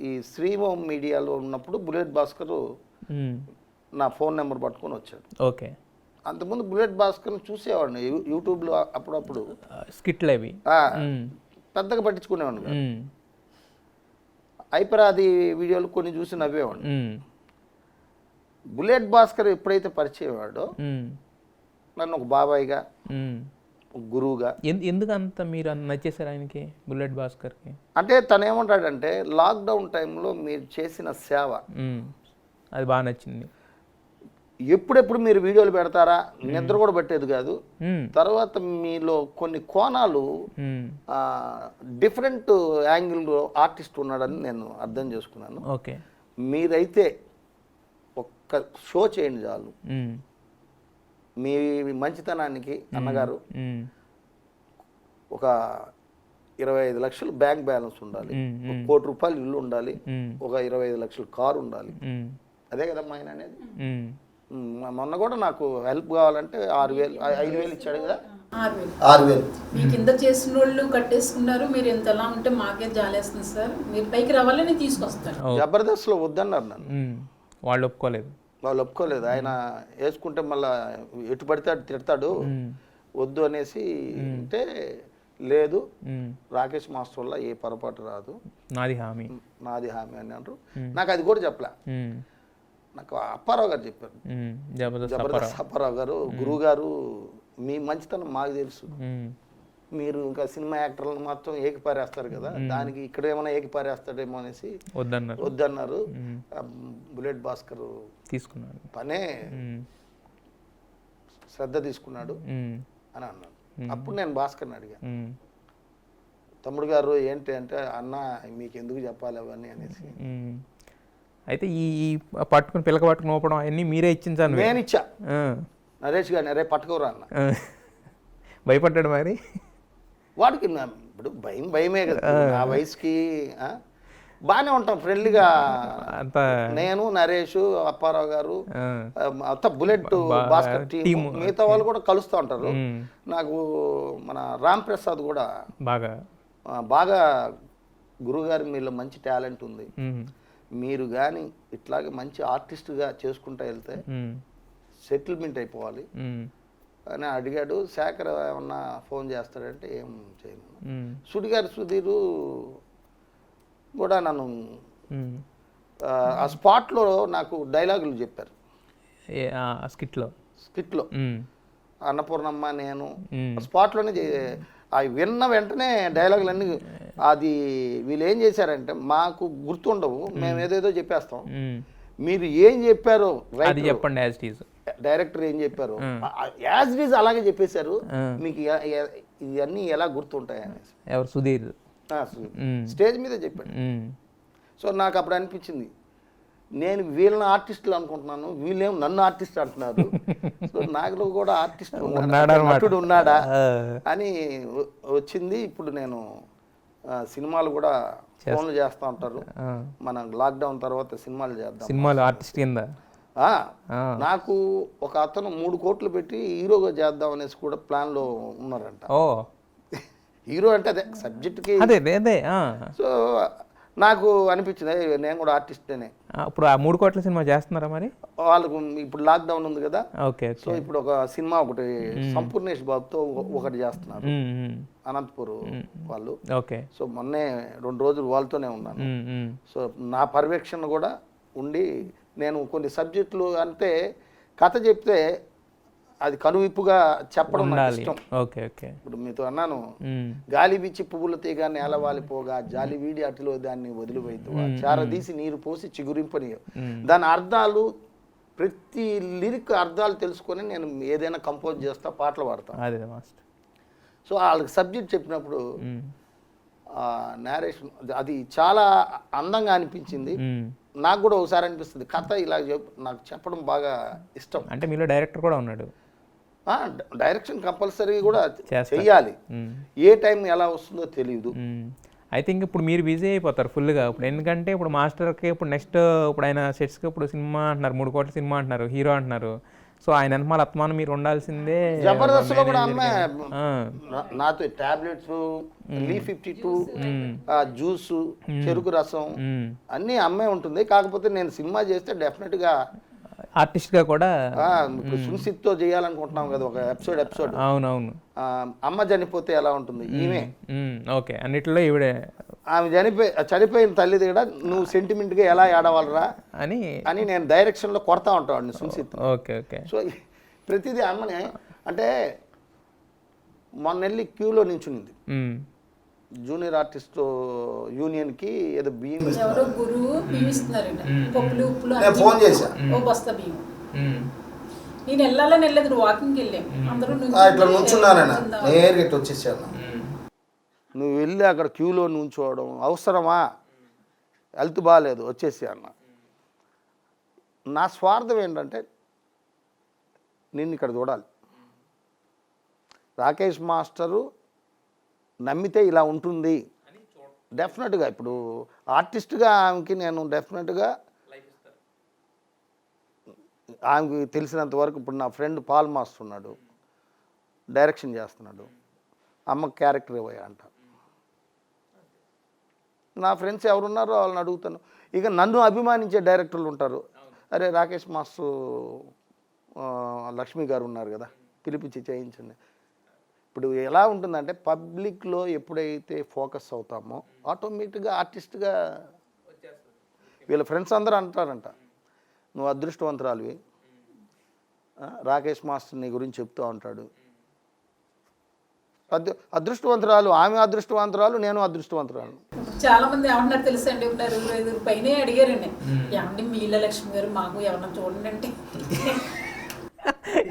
ఈ శ్రీమోహం మీడియాలో ఉన్నప్పుడు బుల్లెట్ భాస్కర్ నా ఫోన్ నెంబర్ పట్టుకొని వచ్చాడు. ఓకే. అంతకుముందు బుల్లెట్ భాస్కర్ని చూసేవాడిని యూట్యూబ్లో అప్పుడప్పుడు స్కిట్లు అవి పెద్దగా పట్టించుకునేవాడిని. ఐపరాది వీడియోలు కొన్ని చూసి నవ్వేవాడిని. బుల్లెట్ భాస్కర్ ఎప్పుడైతే పరిచయం వాడో నన్ను ఒక బాబాయ్గా, గురువుగా. ఎందుకు అంత మీరు నచ్చేసారు ఆయనకి, బుల్లెట్ భాస్కర్కి? అంటే తను ఏమంటాడంటే లాక్డౌన్ టైంలో మీరు చేసిన సేవ అది బాగా నచ్చింది. ఎప్పుడెప్పుడు మీరు వీడియోలు పెడతారా, నిద్ర కూడా పెట్టేది కాదు. తర్వాత మీలో కొన్ని కోణాలు డిఫరెంట్ యాంగిల్లో ఆర్టిస్ట్ ఉన్నాడని నేను అర్థం చేసుకున్నాను. ఓకే. మీరైతే ఒక్క షో చేయండి చాలు, మీ మంచితనానికి అన్నగారు ఒక 25 లక్షలు బ్యాంక్ బ్యాలెన్స్ ఉండాలి, ఒక ₹1 కోటి ఇల్లు ఉండాలి, ఒక 25 లక్షలు కారు ఉండాలి. అదే కదమ్మా ఆయన అనేది. మొన్న కూడా నాకు హెల్ప్ కావాలంటే 5,000 ఇచ్చాడు కదా. 6,000 మీ కింద చేసిన వాళ్ళు కట్టేసుకున్నారు. మీరు ఎంతలా ఉంటే మాకే జాలేస్తుంది సార్, మీరు పైకి రావాలని తీసుకొస్తారు. జబర్దస్త్లో వద్దన్నారు నన్ను. వాళ్ళు ఒప్పుకోలేదు. ఆయన వేసుకుంటే మళ్ళీ ఎటు పడితే అటు తిడతాడు, వద్దు అనేసి అంటే లేదు రాకేష్ మాస్టర్ వల్ల ఏ పొరపాటు రాదు, నాది హామీ అని అంటారు. నాకు అది కూడా చెప్పలే, నాకు అప్పారావు గారు చెప్పారు. జబర్దస్త్ అప్పారావు గారు, గురువు గారు, మీ మంచితనం మాకు తెలుసు, మీరు ఇంకా సినిమా యాక్టర్లను మాత్రం ఏకిపారేస్తారు కదా, దానికి ఇక్కడ ఏమైనా ఏకిపారేస్తాడేమో అనేసి వద్దన్నారు. బుల్లెట్ భాస్కర్ తీసుకున్నాడు, పనే శ్రద్ధ తీసుకున్నాడు అని అన్నాడు. అప్పుడు నేను భాస్కర్ని అడిగా, తమ్ముడు గారు ఏంటి అంటే, అన్న మీకు ఎందుకు చెప్పాలి అవన్నీ అనేసి. అయితే ఈ పట్టుకుని పిల్లక పట్టుకుని ఊపడం అవన్నీ మీరే ఇచ్చించాను? నేను ఇచ్చా. నరేష్ గారిని రేపు పట్టుకోరా అన్న. భయపడ్డాడు మరి? వాడికి ఇప్పుడు భయమే కదా, ఆ వయసుకి బాగానే ఉంటాం ఫ్రెండ్లీగా. నేను, నరేష్, అప్పారావు గారు, అంతా బుల్లెట్ భాస్కర్ టీం, మిగతా వాళ్ళు కూడా కలుస్తూ ఉంటారు. నాకు మన రామ్ ప్రసాద్ కూడా బాగా గురువుగారి మీలో మంచి టాలెంట్ ఉంది, మీరు కానీ ఇట్లాగే మంచి ఆర్టిస్ట్గా చేసుకుంటూ వెళ్తే సెటిల్మెంట్ అయిపోవాలి అని అడిగాడు. శేఖర్ ఏమన్నా ఫోన్ చేస్తాడంటే ఏం చేయను. సుడిగారి సుధీరు కూడా నన్ను ఆ స్పాట్లో నాకు డైలాగులు చెప్పారు. స్కిట్లో అన్నపూర్ణమ్మ నేను స్పాట్లోనే అవి విన్న వెంటనే డైలాగులన్నీ, అది వీళ్ళు ఏం చేశారంటే మాకు గుర్తుండవు, మేము ఏదేదో చెప్పేస్తాం, మీరు ఏం చెప్పారో చెప్పండి, డైరెక్టర్ ఏం చెప్పారు యాజ్ ఇట్ ఈజ్ అలాగే చెప్పేశారు, మీకు ఇవన్నీ ఎలా గుర్తుంటాయి అనేసి. ఎవరు? సుధీర్ స్టేజ్ మీద చెప్పాడు. సో నాకు అప్పుడు అనిపించింది, నేను వీళ్ళని ఆర్టిస్టులు అనుకుంటున్నాను, వీళ్ళేమో నన్ను ఆర్టిస్ట్ అంటున్నారు, సో నాకులో కూడా ఆర్టిస్ట్ నటుడు ఉన్నాడా అని వచ్చింది. ఇప్పుడు నేను సినిమాలు కూడా ఫోన్లు చేస్తూ ఉంటారు, మన లాక్డౌన్ తర్వాత సినిమాలు చేద్దాం, సినిమాలు ఆర్టిస్ట్ కింద. నాకు ఒక అతను 3 కోట్లు పెట్టి హీరోగా చేద్దాం అనేసి కూడా ప్లాన్లో ఉన్నారంట. హీరో అంటే అదే సబ్జెక్ట్కి. సో నాకు అనిపించింది నేను కూడా ఆర్టిస్టేనే. ఇప్పుడు ఆ 3 కోట్ల సినిమా చేస్తున్నారా మరి? వాళ్ళకు ఇప్పుడు లాక్డౌన్ ఉంది కదా, ఓకే. సో ఇప్పుడు ఒక సినిమా ఒకటి సంపూర్ణేష్ బాబుతో ఒకటి చేస్తున్నారు, అనంతపూర్ వాళ్ళు. ఓకే. సో మొన్నే 2 రోజులు వాళ్ళతోనే ఉన్నాను. సో నా పర్యవేక్షణ కూడా ఉండి నేను కొన్ని సబ్జెక్టులు అంటే కథ చెప్తే అది కనువిప్పుగా చెప్పడం నాకు ఉండాలి. ఇష్టం. Okay okay. ఇప్పుడు మీతో అన్నాను, గాలి బిచ్చి పువ్వుల తీగ నేల వాలిపోగా జాలి వీడి అటులో దాన్ని వదిలిపోయిద్దు చారదీసి నీరు పోసి చిగురింపని. దాని అర్థాలు ప్రతి లిరిక్ అర్థాలు తెలుసుకొని నేను ఏదైనా కంపోజ్ చేస్తా, పాటలు పాడతాను. అదే మాస్టర్. సో వాళ్ళకి సబ్జెక్ట్ చెప్పినప్పుడు నేరేషన్ అది చాలా అందంగా అనిపించింది. నాకు కూడా ఒకసారి అనిపిస్తుంది కథ ఇలా నాకు చెప్పడం బాగా ఇష్టం. అంటే మీలో డైరెక్టర్ కూడా ఉన్నాడు. డైరెక్షన్ కంపల్సరీ కూడా చెయ్యాలి. ఏ టైం ఎలా వస్తుందో తెలియదు. ఐ థింక్ ఇప్పుడు మీరు బిజీ అయిపోతారు ఫుల్గా ఇప్పుడు, ఎందుకంటే ఇప్పుడు మాస్టర్కి ఇప్పుడు నెక్స్ట్ ఇప్పుడు ఆయన సెట్స్కి ఇప్పుడు సినిమా అంటున్నారు, 3 కోట్ల సినిమా అంటున్నారు, హీరో అంటున్నారు. సో ఆయన వెనకాల అత్మానం మీరు ఉండాల్సిందే. జబర్దస్త్ లో కూడా అమ్మే నాతో టాబ్లెట్స్, L52, జ్యూస్, చెరుకు రసం అన్నీ అమ్మే ఉంటుంది. కాకపోతే నేను సినిమా చేస్తే డెఫినెట్ గా ఆర్టిస్ట్గా కూడా ఇప్పుడు సున్సిత్తో చేయాలనుకుంటున్నాం కదా ఒక ఎపిసోడ్. అవునవును. అమ్మ చనిపోతే ఎలా ఉంటుంది ఈమె. ఓకే, అన్నిట్లో ఈవిడే. ఆమె చనిపోయిన తల్లి దగ్గర నువ్వు సెంటిమెంట్గా ఎలా ఏడవాలరా అని నేను డైరెక్షన్లో కొడతా ఉంటాను సున్సిత్. Okay okay. సో ప్రతిదీ అమ్మని అంటే మొన్న వెళ్ళి క్యూలో నించునింది జూనియర్ ఆర్టిస్ట్ యూనియన్కి ఏదో బియ్యం ఫోన్ చేశా. నేను వెళ్ళాలని వెళ్ళదు, వాకింగ్కి వెళ్ళాను. అందరూ ఇట్లా నుంచున్నాను, నేరుగా ఇట్లా వచ్చేసాను. నువ్వు వెళ్ళి అక్కడ క్యూలో నుంచోవడం అవసరమా? హెల్త్ బాగాలేదు వచ్చేసి అన్న. నా స్వార్థం ఏంటంటే నిన్ను ఇక్కడ చూడాలి. రాకేష్ మాస్టరు నమ్మితే ఇలా ఉంటుంది డెఫినెట్గా. ఇప్పుడు ఆర్టిస్ట్గా ఆమెకి నేను డెఫినెట్గా ఆమెకి తెలిసినంత వరకు ఇప్పుడు నా ఫ్రెండ్ పాల్ మాస్టర్ ఉన్నాడు, డైరెక్షన్ చేస్తున్నాడు, అమ్మ క్యారెక్టర్ ఇవ్వయా అంట. నా ఫ్రెండ్స్ ఎవరున్నారో వాళ్ళని అడుగుతాను. ఇక నన్ను అభిమానించే డైరెక్టర్లు ఉంటారు. అరే రాకేష్ మాస్టర్ లక్ష్మి గారు ఉన్నారు కదా, పిలిపించి చేయించండి. ఇప్పుడు ఎలా ఉంటుందంటే పబ్లిక్లో ఎప్పుడైతే ఫోకస్ అవుతామో ఆటోమేటిక్గా ఆర్టిస్ట్గా వీళ్ళ ఫ్రెండ్స్ అందరూ అంటారంట, నువ్వు అదృష్టవంతురాలివి, రాకేష్ మాస్టర్ నీ గురించి చెప్తూ ఉంటాడు. అదృష్టవంతురాలు ఆమె, అదృష్టవంతురాలు నేను అదృష్టవంతురాలు. చాలా మంది ఏమన్నారు తెలుసా అండి, 5 పైన అడిగారండి, ఏమండి మీల లక్ష్మి గారు మాకు ఎవరన్నా చూడండి అంటే.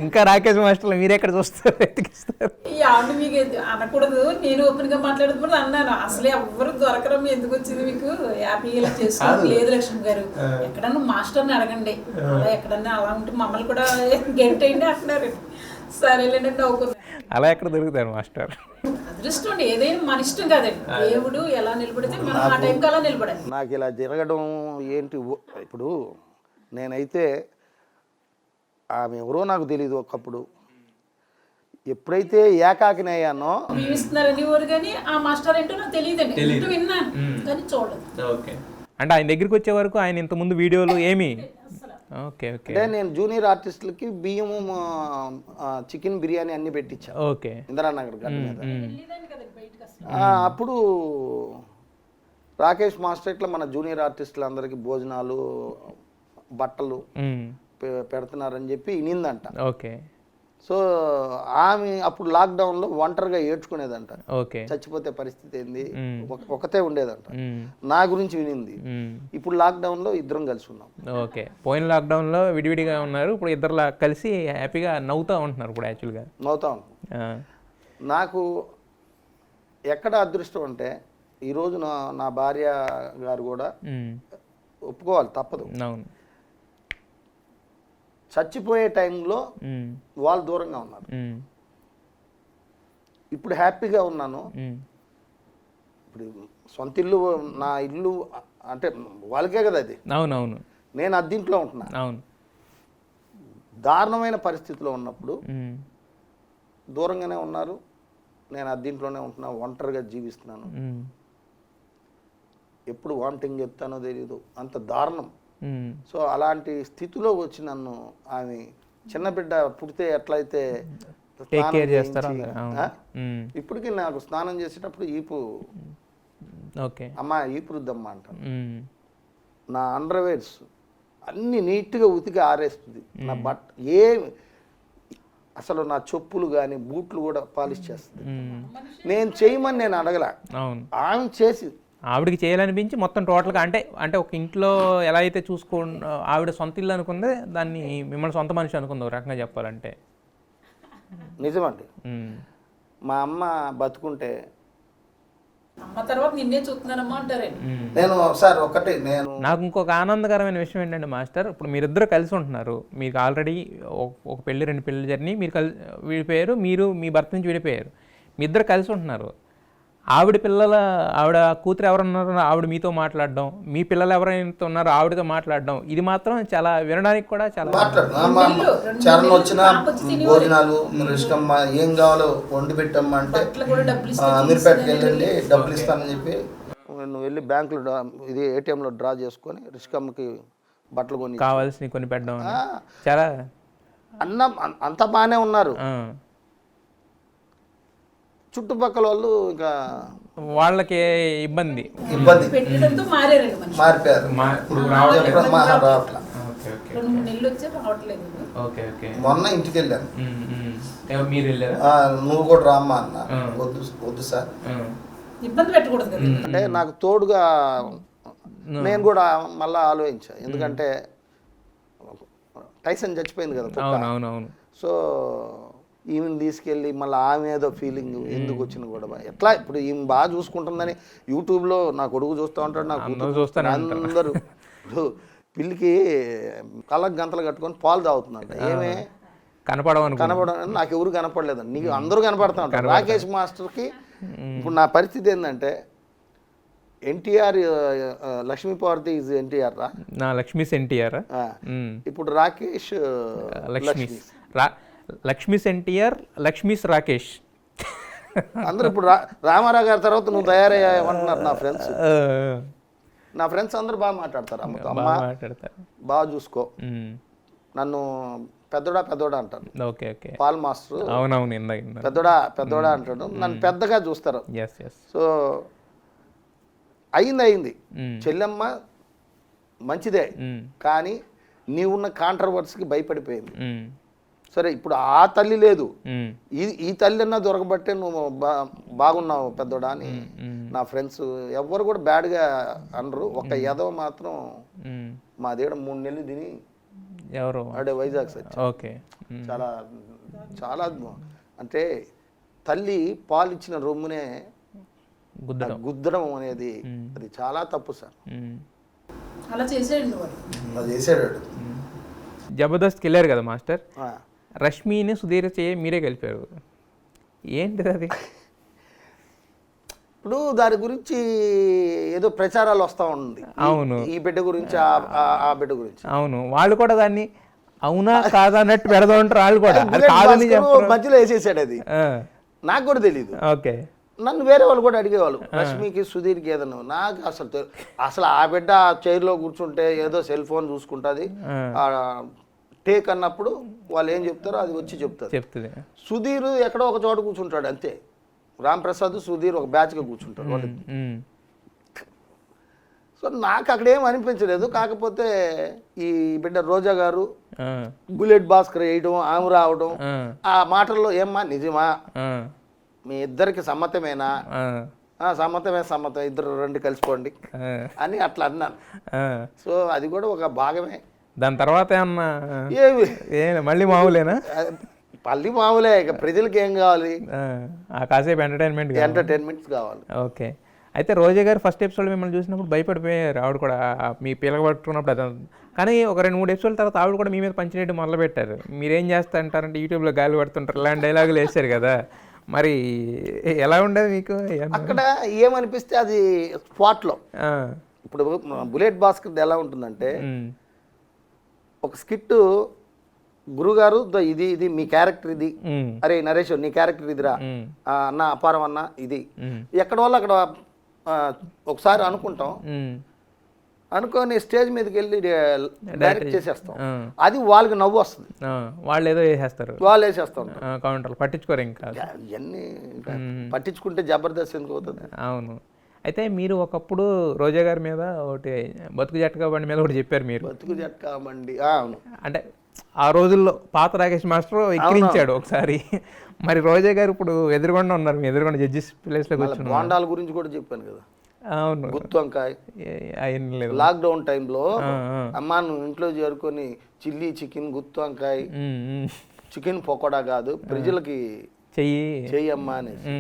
ఇంకా రాకేష్ మాస్టర్లు మీరే ఎక్కడ చూస్తారు, వెతికిస్తారు. ఏమండి మీకు అనకూడదు, నేను ఓపెన్ గా మాట్లాడుతున్నప్పుడు అన్నాను, అసలు ఎవరు దొరకరు, ఎందుకు వచ్చింది మీకు హ్యాపీగా చేసుకోవాలి. లేదు లక్ష్మి గారు ఎక్కడన్నా మాస్టర్ని అడగండి, అలా ఎక్కడన్నా అలా ఉంటే మమ్మల్ని కూడా గెంట్ అయింది అంటున్నారు. సరేలేండి నవ్వుకున్నాను. అలా ఎక్కడ దొరుకుతారు మాస్టర్? అదృష్టం అండి, ఏదైనా మన ఇష్టం కాదండి. దేవుడు ఎలా నిలబడితే మనం ఆ టైంకి అలా నిలబడాలి. నాకు ఇలా జరగడం ఏంటి, ఇప్పుడు నేనైతే ఆమె ఎవరో నాకు తెలియదు. ఒకప్పుడు ఎప్పుడైతే ఏకాకిని అయ్యానో ఇస్తున్నారని ఊరు కానీ ఆ మాస్టర్ ఏంటో నాకు తెలియదండి, విన్నాను కానీ చూడలేదు. ఓకే. అంటే ఆయన దగ్గరికి వచ్చే వరకు ఆయన ఇంతకుముందు వీడియోలు ఏమి? Okay okay. అంటే నేను జూనియర్ ఆర్టిస్టులకి బియ్యము, చికెన్ బిర్యానీ అన్ని పెట్టించా. ఓకే. ఇందిరానగర్ గడ్డ మీద. అప్పుడు రాకేష్ మాస్టర్ ఇట్లా మన జూనియర్ ఆర్టిస్టులందరికీ భోజనాలు, బట్టలు పెడుతున్నారని చెప్పి ఇనిందంట. ఓకే. సో ఆమె అప్పుడు లాక్డౌన్లో ఒంటరిగా ఏడ్చుకునేదంట. ఓకే. చచ్చిపోతే పరిస్థితి ఏంది, ఒకతే ఉండేదంట. నా గురించి వినింది. ఇప్పుడు లాక్డౌన్లో ఇద్దరం కలిసి ఉన్నాం. ఓకే. పోయిన లాక్డౌన్లో విడివిడిగా ఉన్నారు, ఇప్పుడు ఇద్దరు కలిసి హ్యాపీగా నవ్వుతూ ఉంటున్నారు. ఇప్పుడు యాక్చువల్గా నవ్వుతూ ఉంటాం. నాకు ఎక్కడ అదృష్టం అంటే ఈరోజు నా భార్య గారు కూడా ఒప్పుకోవాలి, తప్పదు. అవును. చచ్చిపోయే టైంలో వాళ్ళు దూరంగా ఉన్నారు, ఇప్పుడు హ్యాపీగా ఉన్నాను. ఇప్పుడు సొంత ఇల్లు, నా ఇల్లు అంటే వాళ్ళకే కదా అది. అవునవును. నేను అద్దీంట్లో ఉంటున్నా. అవును. దారుణమైన పరిస్థితిలో ఉన్నప్పుడు దూరంగానే ఉన్నారు, నేను అద్దీంట్లోనే ఉంటున్నా, ఒంటరిగా జీవిస్తున్నాను. ఎప్పుడు వాంటింగ్ చెప్తానో తెలియదు, అంత దారుణం. సో అలాంటి స్థితిలో వచ్చి నన్ను ఆమె చిన్న బిడ్డ పుడితే ఎట్లయితే ఇప్పటికీ నాకు స్నానం చేసేటప్పుడు ఈపు, అమ్మా ఈపు రుద్దమ్మా అంటాను. నా అండర్వేర్స్ అన్ని నీట్గా ఉతికి ఆరేస్తుంది. నా బట్ట అసలు నా చెప్పులు కానీ బూట్లు కూడా పాలిష్ చేస్తుంది. ఉమ్. నేను చేయమని నేను అడగల, అవును, ఆమె చేసి ఆవిడకి చేయాలనిపించి మొత్తం టోటల్గా అంటే ఒక ఇంట్లో ఎలా అయితే ఆవిడ సొంత ఇల్లు అనుకుందే దాన్ని మిమ్మల్ని సొంత మనిషి అనుకుంది ఒక రకంగా చెప్పాలంటే. నిజమండి. ఉమ్. మా అమ్మ బతుకుంటే అమ్మ తర్వాత నిన్నే చూస్తున్నానమ్మా అంటారండి. నేను ఒకసారి నేను నాకు ఇంకొక ఆనందకరమైన విషయం ఏంటంటే మాస్టర్, ఇప్పుడు మీరిద్దరు కలిసి ఉంటున్నారు, మీకు ఆల్రెడీ ఒక పెళ్లి 2 పెళ్లి జరిగినాయి, మీరు విడిపోయారు, మీరు మీ భర్త నుంచి విడిపోయారు, మీ ఇద్దరు కలిసి ఉంటున్నారు. ఆవిడ కూతురు ఎవరున్నారో ఆవిడ మీతో మాట్లాడడం, మీ పిల్లలు ఎవరైతే ఉన్నారో ఆవిడతో మాట్లాడడం, ఇది మాత్రం చాలా వినడానికి కూడా చాలా చరణ్ వచ్చిన భోజనాలు రిష్కమ్మ ఏం కావాలో వండి పెట్టమ్మా అంటే అమీర్పేటకి వెళ్ళండి డబ్బులు ఇస్తానని చెప్పి నువ్వు వెళ్ళి బ్యాంకులో ఇది ఏటీఎంలో డ్రా చేసుకొని రిష్కమ్మకి బట్టలు కొని కావాల్సినవి కొని పెట్టడం చాలా అంతా బాగానే ఉన్నారు. చుట్టుపక్కల వాళ్ళు ఇంకా వాళ్ళకి ఇబ్బంది పెట్టడంతో మారారండి మనిషి. మారిపోయారు. రావట్లా. 2-3 నెలలు వచ్చి రావట్లేదు. మొన్న ఇంటికి వెళ్ళాను, మీరు వెళ్ళారు, నువ్వు కూడా రామ్మా అన్న. వద్దు సార్, ఇబ్బంది పెట్టకూడదు కదా. అంటే నాకు తోడుగా నేను కూడా మళ్ళీ ఆలోచించా, ఎందుకంటే టైసన్ చచ్చిపోయింది కదా. అవునవును. సో ఈమెను తీసుకెళ్ళి మళ్ళీ ఆమె ఏదో ఫీలింగ్ ఎందుకు వచ్చిన గొడవ ఎట్లా. ఇప్పుడు ఈమె బాగా చూసుకుంటుందని యూట్యూబ్లో నా కొడుకు చూస్తూ ఉంటాడు, నాకు అందరూ. ఇప్పుడు పిల్లికి కళ్ళకు గంతలు కట్టుకొని పాలు తాగుతుందంట, ఏమే కనపడని నాకు ఎవరు కనపడలేదండి, నీకు అందరూ కనపడతా ఉంటారు. రాకేష్ మాస్టర్కి ఇప్పుడు నా పరిస్థితి ఏంటంటే ఎన్టీఆర్ లక్ష్మీపార్వతి ఈజ్ ఎన్టీఆర్ రా, నా లక్ష్మీస్ ఎన్టీఆర్. ఇప్పుడు రాకేష్ లక్ష్మీస్ ఎన్టీఆర్, లక్ష్మీస్ రాకేష్. అందరూ ఇప్పుడు రామారావు గారి తర్వాత నువ్వు తయారయ్యామంటున్నారు నా ఫ్రెండ్స్ అందరూ బాగా మాట్లాడతారు. అమ్మతో అమ్మ బాగా చూసుకో, నన్ను పెద్దోడా అంటారు. పాల్ మాస్టర్ పెద్దోడా అంటాడు, నన్ను పెద్దగా చూస్తారు. సో అయింది చెల్లెమ్మ మంచిదే, కానీ నీవున్న కాంట్రవర్సీకి భయపడిపోయింది. సరే ఇప్పుడు ఆ తల్లి లేదు, ఈ తల్లి అన్నా దొరకబట్టే నువ్వు బాగున్నావు పెద్దోడా అని నా ఫ్రెండ్స్ ఎవ్వరు కూడా బ్యాడ్గా అనరు. ఒక ఎదవ మాత్రం మా దగ్గర 3 నెలలు తిని ఎవరు అడే వైజాగ్ సార్. చాలా చాలా అంటే తల్లి పాలిచ్చిన రొమ్మునే గుద్దడం అనేది అది చాలా తప్పు సార్. అలా చేసాడు. జబర్దస్త్కి వెళ్ళారు కదా మాస్టర్, రష్మిని సుధీర్ మీరే కలిపారు, ఏంటిది అది? ఇప్పుడు దాని గురించి ఏదో ప్రచారాలు వస్తూ ఉంది. అవును, ఈ బిడ్డ గురించి ఆ బిడ్డ గురించి. అవును, వాళ్ళు కూడా దాన్ని అవునా కాదా అన్నట్టు పెడదా ఉంటారు వాళ్ళు కూడా. మధ్యలో వేసేసాడు, అది నాకు కూడా తెలియదు. ఓకే, నన్ను వేరే వాళ్ళు కూడా అడిగేవాళ్ళు, రష్మికి సుధీర్కి ఏదన్నా. నాకు అసలు ఆ బిడ్డ చైర్లో కూర్చుంటే ఏదో సెల్ ఫోన్ చూసుకుంటుంది, టేక్ అన్నప్పుడు వాళ్ళు ఏం చెప్తారో అది వచ్చి చెప్తుంది. సుధీర్ ఎక్కడో ఒక చోట కూర్చుంటాడు అంతే, రామ్ ప్రసాద్ సుధీర్ ఒక బ్యాచ్గా కూర్చుంటారు వాళ్ళు. సో నాకు అక్కడ ఏం అనిపించలేదు. కాకపోతే ఈ బిడ్డ రోజా గారు బుల్లెట్ భాస్కర్ వేయడం, ఆమె రావడం, ఆ మాటల్లో ఏమ్మా నిజమా, మీ ఇద్దరికి సమ్మతమేనా, సమ్మతం, ఇద్దరు 2 కలిసిపోండి అని అట్లా అన్నాను. సో అది కూడా ఒక భాగమే. దాని తర్వాత ఏమన్నా మళ్ళీ మామూలేనా? మళ్ళీ మామూలే, ఇక ప్రజలకి ఏం కావాలి, కాసేపు ఎంటర్టైన్మెంట్స్ కావాలి. ఓకే, అయితే రోజా గారు ఫస్ట్ ఎపిసోడ్ మిమ్మల్ని చూసినప్పుడు భయపడిపోయారు, ఆవిడ కూడా మీ పిల్లగ పట్టుకున్నప్పుడు అది. కానీ ఒక 2-3 ఎపిసోడ్ తర్వాత ఆవిడ కూడా మీ మీద పంచినట్టు మొదలు పెట్టారు. మీరేం చేస్తా అంటారంటే యూట్యూబ్లో గాలి పడుతుంటారు, ఇలాంటి డైలాగులు వేసారు కదా, మరి ఎలా ఉండేది మీకు? అక్కడ ఏమనిపిస్తే అది స్పాట్లో. ఇప్పుడు బుల్లెట్ భాస్కర్ ఎలా ఉంటుందంటే, ఒక స్కిట్ గురుగారు ఇది మీ క్యారెక్టర్ ఇది, అరే నరేష్ నీ క్యారెక్టర్ ఇదిరా అన్న, అపారం అన్న ఇది, ఎక్కడ వాళ్ళు అక్కడ ఒకసారి అనుకుంటాం, అనుకొని స్టేజ్ మీదకి వెళ్ళి డైరెక్ట్ చేసేస్తాం. అది వాళ్ళకి నవ్వు వస్తుంది, వాళ్ళు ఏదో వేసేస్తారు, వాళ్ళు వేసేస్తాం, కౌంటర్లు పట్టించుకోరు. ఇంకా ఇవన్నీ పట్టించుకుంటే జబర్దస్త్ ఎందుకు అవుతుంది. అవును, అయితే మీరు ఒకప్పుడు రోజా గారి మీద ఒకటి బతుకు జట్కా బండి మీద ఒకటి చెప్పారు మీరు. బతుకు జట్కా బండి, అవును. అంటే ఆ రోజుల్లో పాత రాకేష్ మాస్టర్ ఎక్కిరించాడు ఒకసారి. మరి రోజా గారు ఇప్పుడు ఎదురుగొండ ఉన్నారు, మీ ఎదురుగొండ జడ్జిస్ ప్లేస్లో కూర్చున్నారు. బోండాల గురించి కూడా చెప్పాను కదా, అవును, గుత్తి వంకాయ. అయ్యింది లేదు. లాక్డౌన్ టైంలో అమ్మా నువ్వు ఇంట్లో చేరుకొని చిల్లీ చికెన్, గుత్తి వంకాయ, చికెన్ పకోడా కాదు ప్రజలకి చెయ్యమ్మా అనేసి.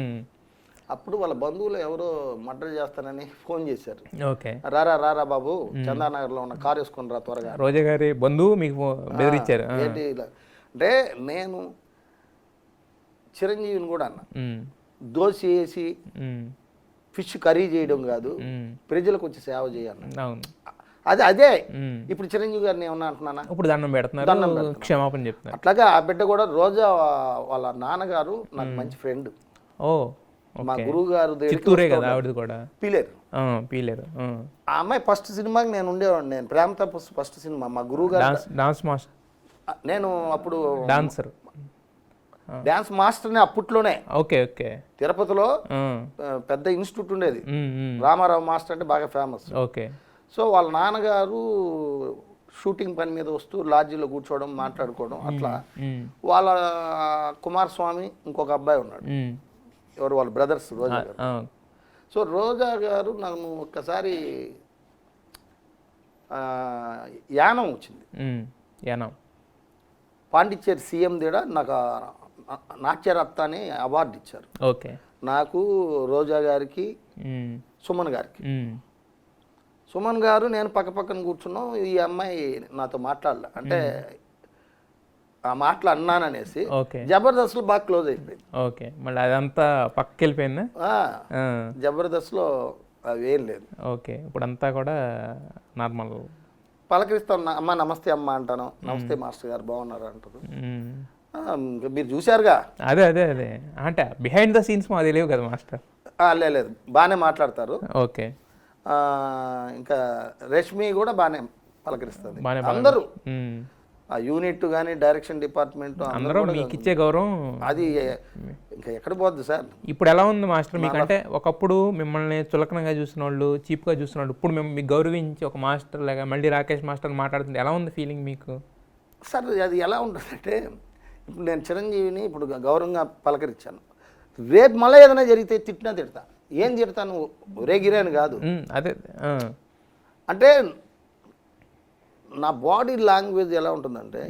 అప్పుడు వాళ్ళ బంధువులు ఎవరో మర్డర్ చేస్తానని ఫోన్ చేశారు. ఓకే, రారా బాబు చందానగర్లో ఉన్న కారు వేసుకుని రా త్వరగా. రోజా గారి బంధువు మీకు బెదిరించారు. ఏంటి ఇలా అంటే నేను చిరంజీవిని కూడా అన్నా, దోశ వేసి ఫిష్ కర్రీ చేయడం కాదు, ప్రజలకు వచ్చి సేవ చేయాలి. అవును, అదే ఇప్పుడు చిరంజీవి గారిని ఏమన్నా అంటున్నానా, ఇప్పుడు దండం పెడుతున్నారు, క్షమాపణ చెప్తున్నారు. అట్లాగే ఆ బిడ్డ కూడా రోజా వాళ్ళ నాన్నగారు నాకు మంచి ఫ్రెండ్. ఓ, మా గురువు గారు చిత్తూరే కదా ఆవిడది కూడా, పీలేరు. ఆ అమ్మాయి ఫస్ట్ సినిమాకి నేను ఉండేవాడిని, నేను ప్రేమ తపస్సు ఫస్ట్ సినిమా. మా గురువు గారు డాన్స్ మాస్టర్, నేను అప్పుడు డాన్సర్, డాన్స్ మాస్టర్ని అప్పట్లోనే. ఓకే ఓకే, తిరుపతిలో పెద్ద ఇన్స్టిట్యూట్ ఉండేది, రామారావు మాస్టర్ అంటే బాగా ఫేమస్. ఓకే, సో వాళ్ళ నాన్నగారు షూటింగ్ పని మీద వస్తూ లాడ్జీలో కూర్చోవడం, మాట్లాడుకోవడం అట్లా. వాళ్ళ కుమారస్వామి ఇంకొక అబ్బాయి ఉన్నాడు, ఎవరు వాళ్ళ బ్రదర్స్, రోజా గారు. సో రోజా గారు నన్ను ఒక్కసారి యానం వచ్చింది, పాండిచ్చేరి సీఎం దగ్గర నాకు నాట్యరత్న అని అవార్డు ఇచ్చారు. ఓకే, నాకు, రోజా గారికి, సుమన్ గారికి. సుమన్ గారు నేను పక్కన కూర్చున్నాం, ఈ అమ్మాయి నాతో మాట్లాడలే, అంటే ఆ మాటలు అన్నాననేసి జబర్దస్త్లో బాగా క్లోజ్ అయిపోయింది. ఓకే, మళ్ళీ అదంతా పక్కకి వెళ్ళిపోయిందా? జబర్దస్త్లో అవి ఏం లేదు. ఓకే, ఇప్పుడు అంతా కూడా నార్మల్ పలకరిస్తాను, అమ్మ నమస్తే అమ్మ అంటాను, నమస్తే మాస్టర్ గారు బాగున్నారు అంటారు. మీరు చూశారుగా. అదే అంటే బిహైండ్ ద సీన్స్ మాది లేవు కదా మాస్టర్. లేదు బాగానే మాట్లాడతారు. ఓకే, ఇంకా రష్మి కూడా బాగానే పలకరిస్తుంది. అందరూ ఆ యూనిట్ కానీ డైరెక్షన్ డిపార్ట్మెంట్ అందరూ మీకు ఇచ్చే గౌరవం అది ఇంకా ఎక్కడ పోద్ది సార్. ఇప్పుడు ఎలా ఉంది మాస్టర్ మీకు? అంటే ఒకప్పుడు మిమ్మల్ని చులకనగా చూసిన వాళ్ళు, చీప్గా చూసిన వాళ్ళు, ఇప్పుడు మేము మీకు గౌరవించి ఒక మాస్టర్ లాగా మళ్ళీ రాకేష్ మాస్టర్ మాట్లాడుతుంటే ఎలా ఉంది ఫీలింగ్ మీకు? సార్ అది ఎలా ఉంటుందంటే, ఇప్పుడు నేను చిరంజీవిని ఇప్పుడు గౌరవంగా పలకరించాను, రేపు మళ్ళీ ఏదైనా జరిగితే తిడతా. ఏం తిడతాను, రేగిరాని కాదు. అదే అంటే నా బాడీ లాంగ్వేజ్ ఎలా ఉంటుందంటే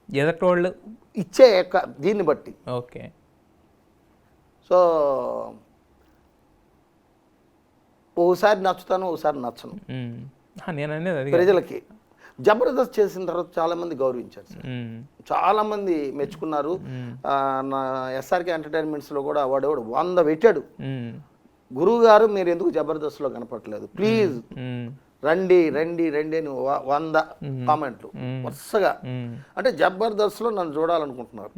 ఎదటోళ్ళు ఇచ్చే దీన్ని బట్టి. ఓకే, సో ఓసారి నచ్చుతాను, ఓసారి నచ్చను. నేను అనేది అది ప్రజలకి జబర్దస్త్ చేసిన తర్వాత చాలామంది గౌరవించారు సార్, చాలామంది మెచ్చుకున్నారు. నా ఎస్ఆర్కే ఎంటర్టైన్మెంట్స్లో కూడా వాడు 100 పెట్టాడు, గురువు గారు మీరు ఎందుకు జబర్దస్త్లో కనపడలేదు, ప్లీజ్ రండి రండి రండి అని 100 కామెంట్లు వరుసగా. అంటే జబర్దస్త్లో నన్ను చూడాలనుకుంటున్నారు.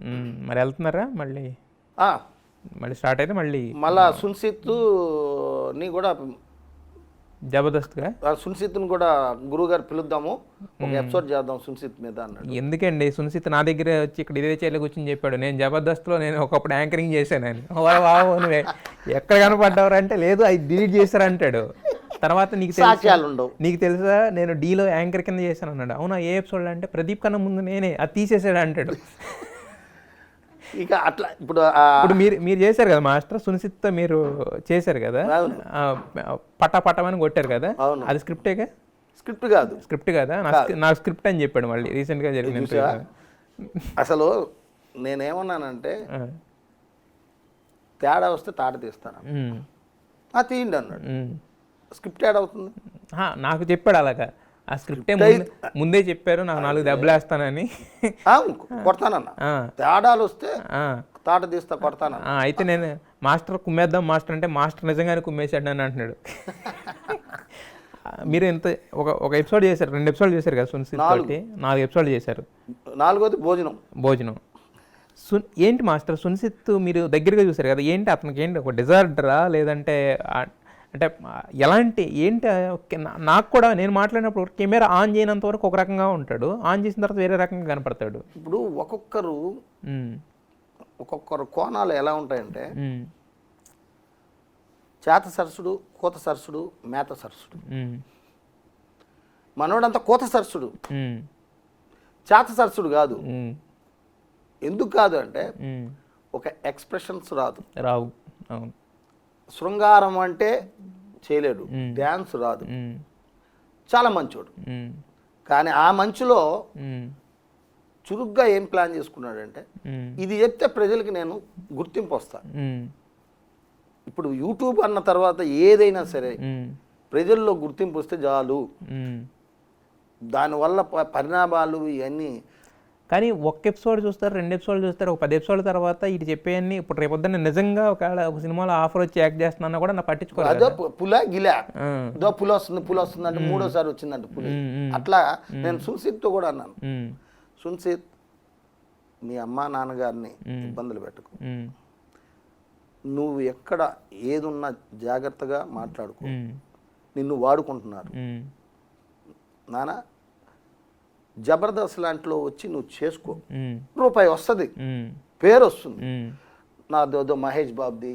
మరి వెళ్తున్నారా మళ్ళీ స్టార్ట్ అయితే మళ్ళీ సున్సిత్ని కూడా జబర్దస్త్గా సున్సిత్ని కూడా గురువు గారు పిలుద్దాము, ఒక ఎపిసోడ్ చేద్దాం సున్సిత్ మీద అన్నాడు. ఎందుకండి సున్సిత్ నా దగ్గర వచ్చి ఇక్కడ ఇదే చేయలే కూర్చొని చెప్పాడు, నేను జబర్దస్త్లో నేను ఒకప్పుడు యాంకరింగ్ చేశాను అని. నువ్వే ఎక్కడ కనపడ్డావు అంటే లేదు అది డిలీట్ చేశారంటాడు. తర్వాత నీకు తెలుసా నేను డీలో యాంకర్ కింద చేశాను అన్నాడు. అవునా, ఏ ఎపిసోడ్ అంటే ప్రదీప్ కన్నా ముందు నేనే, అది తీసేసాడు అంటాడు. ఇక అట్లా ఇప్పుడు మీరు చేశారు కదా మాస్టర్, సునిశిత్తో మీరు చేశారు కదా, పట్టమని కొట్టారు కదా, అది స్క్రిప్టేగా? స్క్రిప్ట్ కాదా? నాకు స్క్రిప్ట్ అని చెప్పాడు మళ్ళీ రీసెంట్గా జరిగిన. అసలు నేనేమన్నానంటే తేడా వస్తే తాట తీస్తాను, తీయండి అన్నాడు. స్క్రిప్ట్ యాడ్ అవుతుంది నాకు చెప్పాడు అలాగా. ఆ స్క్రిప్టే ముందే చెప్పారు నాకు 4 దెబ్బలు వేస్తానని, కొడతానన్న. తేడాలు వస్తే తాట తీస్తా, కొడతాను. అయితే నేను మాస్టర్ కుమ్మేద్దాం మాస్టర్ అంటే మాస్టర్ నిజంగానే కుమ్మేశాడు అని అంటున్నాడు. మీరు ఎంత ఒక ఎపిసోడ్ చేశారు, 2 ఎపిసోడ్ చేశారు కదా సున్సిత్ తోటి, 4 ఎపిసోడ్ చేశారు. 4వది భోజనం. ఏంటి మాస్టర్ సున్సిత్ మీరు దగ్గరగా చూశారు కదా, ఏంటి అతనికి ఏంటి ఒక డిజార్డరా లేదంటే అంటే ఎలాంటి ఏంటి? నాకు కూడా నేను మాట్లాడినప్పుడు కెమెరా ఆన్ చేయనంత వరకు ఒక రకంగా ఉంటాడు, ఆన్ చేసిన తర్వాత వేరే రకంగా కనపడతాడు. ఇప్పుడు ఒక్కొక్కరు కోణాలు ఎలా ఉంటాయంటే, చేత సరసుడు, కూత సరసుడు, మేత సరసుడు. మనోడంతా కూత సరసుడు, చాతసరసుడు కాదు. ఉమ్, ఎందుకు కాదు అంటే ఉమ్, ఒక ఎక్స్ప్రెషన్స్ రాదు. రావు. అవును. శృంగారం అంటే చేయలేడు, మ్మ్. డ్యాన్స్ రాదు. ఉమ్, చాలా మంచోడు. ఉమ్, కానీ ఆ మంచులో ఉమ్, చురుగ్గా ఏం ప్లాన్ చేసుకున్నాడంటే ఉమ్, ఇది చెప్తే ప్రజలకి నేను గుర్తింపు వస్తాను. ఉమ్, ఇప్పుడు యూట్యూబ్ అన్న తర్వాత ఏదైనా సరే ఉమ్, ప్రజల్లో గుర్తింపు వస్తే చాలు. ఉమ్. దానివల్ల పరిణామాలు ఇవన్నీ. కానీ ఒక్క ఎపిసోడ్ చూస్తారు, 2 ఎపిసోడ్లు చూస్తారు, ఒక 10 ఎపిసోడ్ల తర్వాత ఇటు చెప్పేయన్నీ ఇప్పుడు రేపొద్దున నిజంగా ఒక సినిమాలో ఆఫర్ వచ్చి యాక్ట్ చేస్తున్నా కూడా నా పట్టించుకోలేదు. అదో పుల గిలా దో పులి వస్తుంది అంటే మూడోసారి వచ్చిందంట పులి. అట్లా నేను సున్సిత్తో కూడా అన్నాను, సున్సిత్ మీ అమ్మా నాన్నగారిని ఇబ్బందులు పెట్టుకో, నువ్వు ఎక్కడ ఏదున్నా జాగ్రత్తగా మాట్లాడుకో, నిన్ను వాడుకుంటున్నారు నాన్న, జబర్దస్త్ లాంటిలో వచ్చి నువ్వు చేసుకో, రూపాయి వస్తుంది, పేరు వస్తుంది. నాదో మహేష్ బాబుది,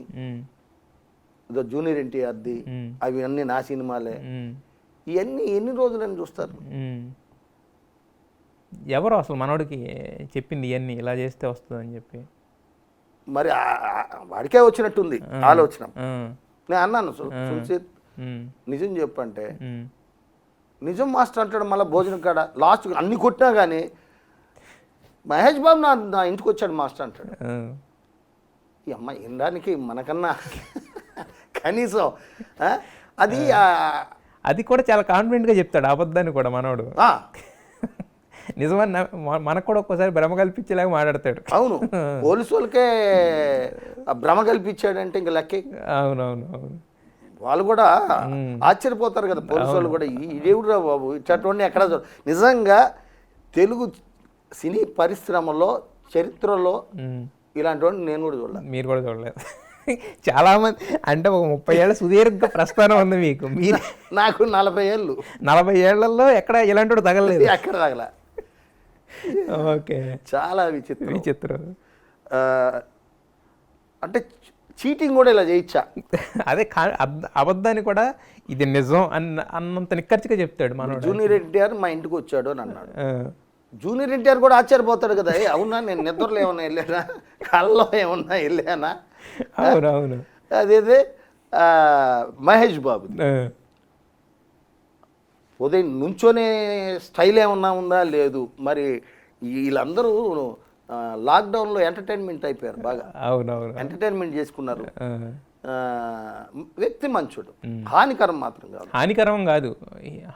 ఏదో జూనియర్ ఎన్టీఆర్ది, అవి అన్నీ నా సినిమాలే. ఇవన్నీ ఎన్ని రోజులని చూస్తారు? ఎవరు అసలు మనోడికి చెప్పింది ఇవన్నీ ఇలా చేస్తే వస్తుందని చెప్పి? మరి వాడికే వచ్చినట్టుంది ఆలోచన. నేను అన్నాను సున్సిత్ నిజం చెప్పంటే, నిజం మాస్టర్ అంటాడు. మళ్ళీ భోజనం కాడ లాస్ట్ అన్ని కొట్టినా కానీ మహేష్ బాబు నా ఇంటికి వచ్చాడు మాస్టర్ అంటాడు. ఈ అమ్మాయి వినడానికి మనకన్నా కనీసం అది కూడా చాలా కాన్ఫిడెంట్గా చెప్తాడు అబద్ధాన్ని కూడా మనోడు. నిజమని మనకు కూడా ఒక్కోసారి భ్రమ కల్పించేలాగా మాట్లాడతాడు. అవును, పోలీసు వాళ్ళకే భ్రమ కల్పించాడంటే ఇంకా లెక్కే. అవునవును అవును. వాళ్ళు కూడా ఆశ్చర్యపోతారు కదా పోలీసు వాళ్ళు కూడా, ఈ దేవుడురా బాబు ఇట్లాంటి ఎక్కడ నిజంగా తెలుగు సినీ పరిశ్రమలో చరిత్రలో ఇలాంటి వాడిని నేను కూడా చూడలేదు. మీరు కూడా చూడలేదు. చాలా మంది అంటే ఒక 30 ఏళ్ళ సుదీర్ఘ ప్రస్థానం ఉంది మీకు. మీరు నాకు 40 ఏళ్ళు. 40 ఏళ్లలో ఎక్కడ ఇలాంటి వాడు తగలలేదు. ఎక్కడ తగల. ఓకే, చాలా విచిత్రం. విచిత్రం అంటే చీటింగ్ కూడా ఇలా చేయించా. అదే అబద్ధాన్ని కూడా ఇది నిజం అన్నంత నిక్కచ్చిగా చెప్తాడు మనోడు. జూనియర్ ఎన్టీఆర్ మా ఇంటికి వచ్చాడు అని అన్నాడు. జూనియర్ ఎన్టీఆర్ కూడా ఆశ్చర్యపోతాడు కదా, అవునా నేను నిద్రలో ఏమన్నా వెళ్ళానా, కళ్ళలో ఏమన్నా వెళ్ళానా. అవునవును. అదేదే మహేష్ బాబు ఉదయం నుంచోనే స్టైల్ ఏమన్నా ఉందా లేదు. మరి వీళ్ళందరూ లాక్డౌన్లో ఎంటర్టైన్మెంట్ అయిపోయారు బాగా. అవునవును, ఎంటర్టైన్మెంట్ చేసుకున్నారు. వ్యక్తి మంచుడు, హానికరం మాత్రం కాదు. హానికరం కాదు,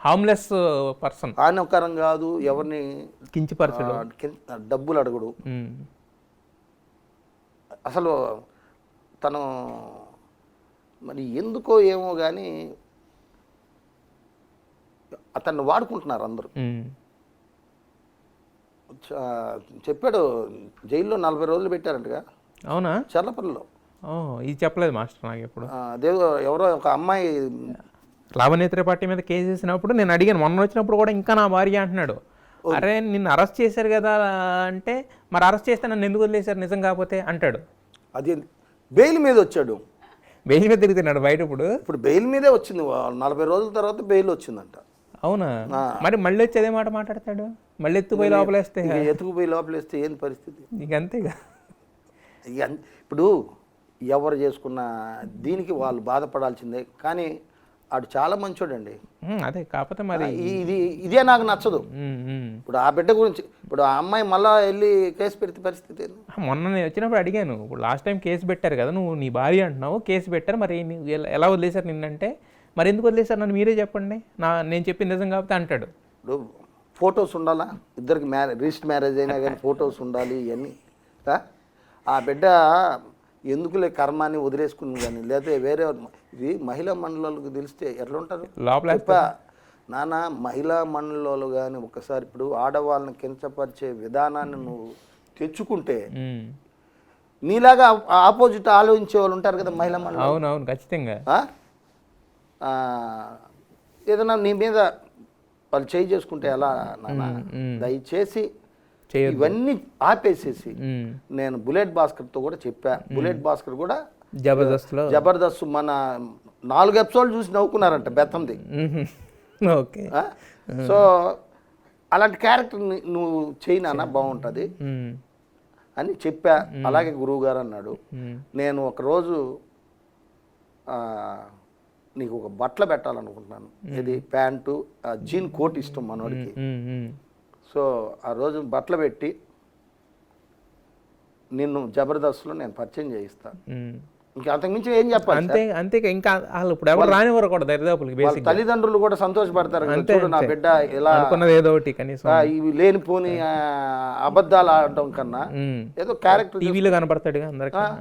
హార్మ్లెస్ పర్సన్. హానికరం కాదు, ఎవరిని కించపరచడు, డబ్బులు అడగడు. అసలు తను మరి ఎందుకో ఏమో కానీ అతన్ని వాడుకుంటున్నారు అందరూ. చెప్పాడు జైల్లో 40 రోజులు పెట్టారంటగా. అవునా? చర్లపల్లిలో. ఇది చెప్పలేదు మాస్టర్ నాకు ఎప్పుడు. అదే ఎవరో ఒక అమ్మాయి లావణ్య త్రిపాఠి మీద కేసు వేసినప్పుడు నేను అడిగాను, మొన్న వచ్చినప్పుడు కూడా ఇంకా నా భార్య అంటున్నాడు. అరే నిన్ను అరెస్ట్ చేశారు కదా అంటే, మరి అరెస్ట్ చేస్తే నన్ను ఎందుకు వదిలేశారు నిజం కాకపోతే అంటాడు. అది బెయిల్ మీద వచ్చాడు. బెయిల్ మీద తిరుగుతున్నాడు బయట. ఇప్పుడు బెయిల్ మీదే వచ్చింది. 40 రోజుల తర్వాత బెయిల్ వచ్చిందంట. అవునా? మరి మళ్ళీ వచ్చి అదే మాట మాట్లాడతాడు. మళ్ళీ ఎత్తుకుపోయి లోపలేస్తే ఏం పరిస్థితి? ఇక అంతేగా. ఇప్పుడు ఎవరు చేసుకున్న దీనికి వాళ్ళు బాధపడాల్సిందే. కానీ ఆడు చాలా మంచోడండి. అదే కాకపోతే మరి ఇదే నాకు నచ్చదు. ఇప్పుడు ఆ బిడ్డ గురించి ఇప్పుడు ఆ అమ్మాయి మళ్ళీ వెళ్ళి కేసు పెడితే పరిస్థితి. మొన్న నేను వచ్చినప్పుడు అడిగాను, ఇప్పుడు లాస్ట్ టైం కేసు పెట్టారు కదా, నువ్వు నీ భార్య అంటున్నావు, కేసు పెట్టారు, మరి ఎలా వదిలేశారు నిన్నంటే, మరి ఎందుకు వదిలేశారు నన్ను మీరే చెప్పండి, నేను చెప్పింది నిజం కాబట్టి అంటాడు. ఇప్పుడు ఫొటోస్ ఉండాలా ఇద్దరికి, రిజిస్టర్ మ్యారేజ్ అయినా కానీ ఫొటోస్ ఉండాలి ఇవన్నీ. ఆ బిడ్డ ఎందుకులే కర్మాన్ని వదిలేసుకుని కానీ, లేదా వేరే ఇది మహిళా మండలాలకు తెలిస్తే ఎట్లా ఉంటారు లోపల. నాన్న మహిళా మండలాలు కానీ ఒకసారి ఇప్పుడు ఆడవాళ్ళని కించపరిచే విధానాన్ని నువ్వు తెచ్చుకుంటే నీలాగా ఆపోజిట్ ఆలోచించే వాళ్ళు ఉంటారు కదా మహిళా మండలం. అవునవును, ఖచ్చితంగా. ఏదైనా నీ మీద వాళ్ళు చేయి చేసుకుంటే ఎలా నాన్న, దయచేసి ఇవన్నీ ఆపేసేసి. నేను బుల్లెట్ భాస్కర్తో కూడా చెప్పా. బుల్లెట్ భాస్కర్ కూడా జబర్దస్త్ మన 4 ఎపిసోడ్లు చూసి నవ్వుకున్నారంట బెత్తంది. ఓకే. సో అలాంటి క్యారెక్టర్ నువ్వు చేయి నాన్న బాగుంటుంది అని చెప్పా. అలాగే గురువు గారు అన్నాడు. నేను ఒకరోజు నీకు ఒక బట్టలు పెట్టాలనుకుంటున్నాను, ఇది ప్యాంటు జీన్ కోట్ ఇష్టం మనోడికి. సో ఆ రోజు బట్టలు పెట్టి నిన్ను జబర్దస్త్లో నేను పరిచయం చేయిస్తాను. ఇంకా అంతకుమించి ఏం చెప్పాలి? అంతే అంతే. ఇంకా వాళ్ళు ఇప్పుడు ఎవరు రానివ్వరు కూడా దరిదాపులకి. బేసిక్ తల్లిదండ్రులు కూడా సంతోషపడతారు, చూడు నా బిడ్డ ఎలా అనుకున్నది ఏదో ఒకటి కనీసం. ఇవి లేనిపోని అబద్ధాలు ఆడటం కన్నా ఏదో క్యారెక్టర్ టీవీలో కనపడతాడుగా,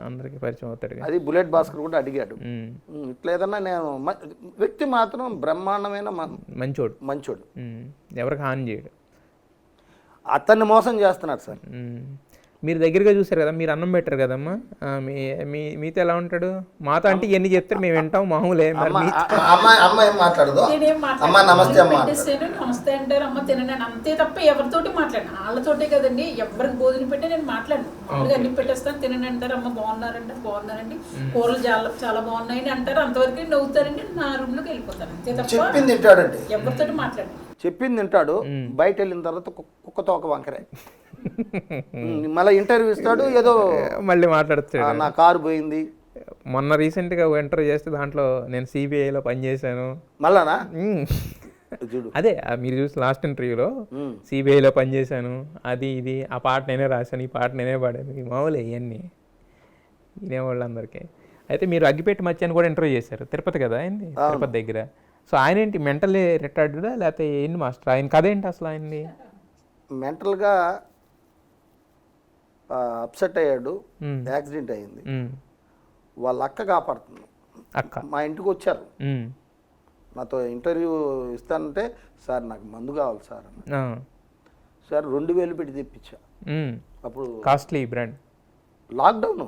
అందరికి పరిచయం అవుతాడుగా. అది బుల్లెట్ భాస్కర్ కూడా అడిగాడు. ఇట్లా ఏదన్నా నేను వ్యక్తి మాత్రం బ్రహ్మాండమైన మంచోడు, ఎవరికి హాని చేయడు. అతన్ని మోసం చేస్తున్నారు సార్. మీరు దగ్గరగా చూసారు కదా, మీరు అన్నం పెట్టారు కదమ్మా, మీతో ఎలా ఉంటాడు? మాతో అంటే ఇవన్నీ చెప్తారు, మేము వింటాం, మామూలే. అమ్మ ఏం మాట్లాడదు, అమ్మ నమస్తే అమ్మ నమస్తే అంటారు, అమ్మ తినండి అంతే తప్ప ఎవరితోటి మాట్లాడిన వాళ్ళతోటే కదండి. ఎవరికి భోజనం పెట్టి నేను మాట్లాడను, మామూలుగా అన్ని పెట్టేస్తాను, తినండి అంటారు, అమ్మ బాగున్నారండి, కూరలు చాలా బాగున్నాయని అంటారు, అంతవరకు నవ్వుతారండి, నా రూమ్ లోకి వెళ్ళిపోతాను అంతే తప్ప చెప్పింది తింటాడండి, ఎవరితోటి మాట్లాడు. చెప్పింది తింటాడు, బయట వెళ్ళిన తర్వాత కుక్కతో ఒక వంకరే. మళ్ళీ ఇంటర్వ్యూ ఇస్తాడు, ఏదో మళ్ళీ మాట్లాడుతాడు, నా కారు పోయింది. మొన్న రీసెంట్గా ఇంటర్వ్యూ చేస్తే దాంట్లో నేను సిబిఐలో పనిచేశాను మళ్ళానా. అదే మీరు చూసి లాస్ట్ ఇంటర్వ్యూలో సిబిఐలో పనిచేశాను, అది ఇది, ఆ పాట నేనే రాశాను, ఈ పాట నేనే పాడాను, మామూలే ఇవన్నీ వినేవాళ్ళందరికీ. అయితే మీరు అగ్గిపెట్టి మచ్చాన్ని కూడా ఇంటర్వ్యూ చేశారు, తిరుపతి కదా అయింది, తిరుపతి దగ్గర. సో ఆయన ఏంటి మెంటల్లీ రిటార్డెడా లేకపోతే ఏంటి మాస్టర్, ఆయన కథ ఏంటి అసలు? ఆయన్ని మెంటల్గా అప్సెట్ అయ్యాడు, యాక్సిడెంట్ అయింది, వాళ్ళ అక్క కాపాడుతుంది. మా ఇంటికి వచ్చారు, నాతో ఇంటర్వ్యూ ఇస్తానంటే, సార్ నాకు మందు కావాలి సార్ అన్న. సార్ 2000 పెట్టి తెప్పించా, అప్పుడు కాస్ట్లీ బ్రాండ్, లాక్డౌన్.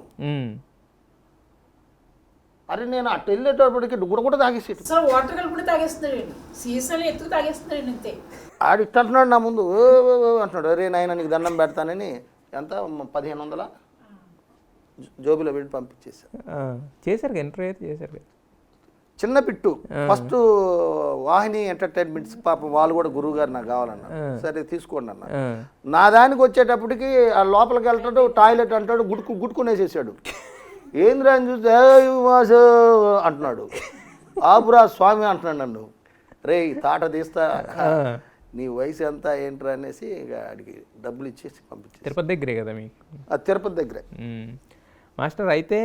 అరే నేను అటు వెళ్ళేటప్పటికి కూడా తాగేసి వాటర్ కలిపి తాగేస్తున్నాడు, సీసాలు ఎత్తుకు తాగేస్తున్నాడు అంతే. ఆడు ఇట్ట అంటున్నాడు నా ముందు అంటున్నాడు, అరే నాయన నీకు దండం పెడతానని ఎంత 1500 జోబులో పెట్టి పంపించేసారు. చేశారు ఇంటర్వ్యూ అయితే చేశారు. చిన్న పిట్టు ఫస్ట్ వాహిని ఎంటర్టైన్మెంట్స్ పాపం వాళ్ళు కూడా గురువు గారు నాకు కావాలన్నారు, సరే తీసుకోండి అన్న. నా దానికి వచ్చేటప్పటికి ఆ లోపలికి వెళ్తాడు, టాయిలెట్ అంటాడు, గుట్టుకునేసేసాడు. ఏంద్రా అని చూస్తే మాసు అంటున్నాడు, ఆపురా స్వామి అంటున్నాడు నన్ను. రే తాట తీస్తా, నీ వయసు ఎంత ఏంట్రా అనేసి ఇక అడిగి డబ్బులు ఇచ్చేసి పంపించి. తిరుపతి దగ్గరే కదా మీకు? తిరుపతి దగ్గరే మాస్టర్. అయితే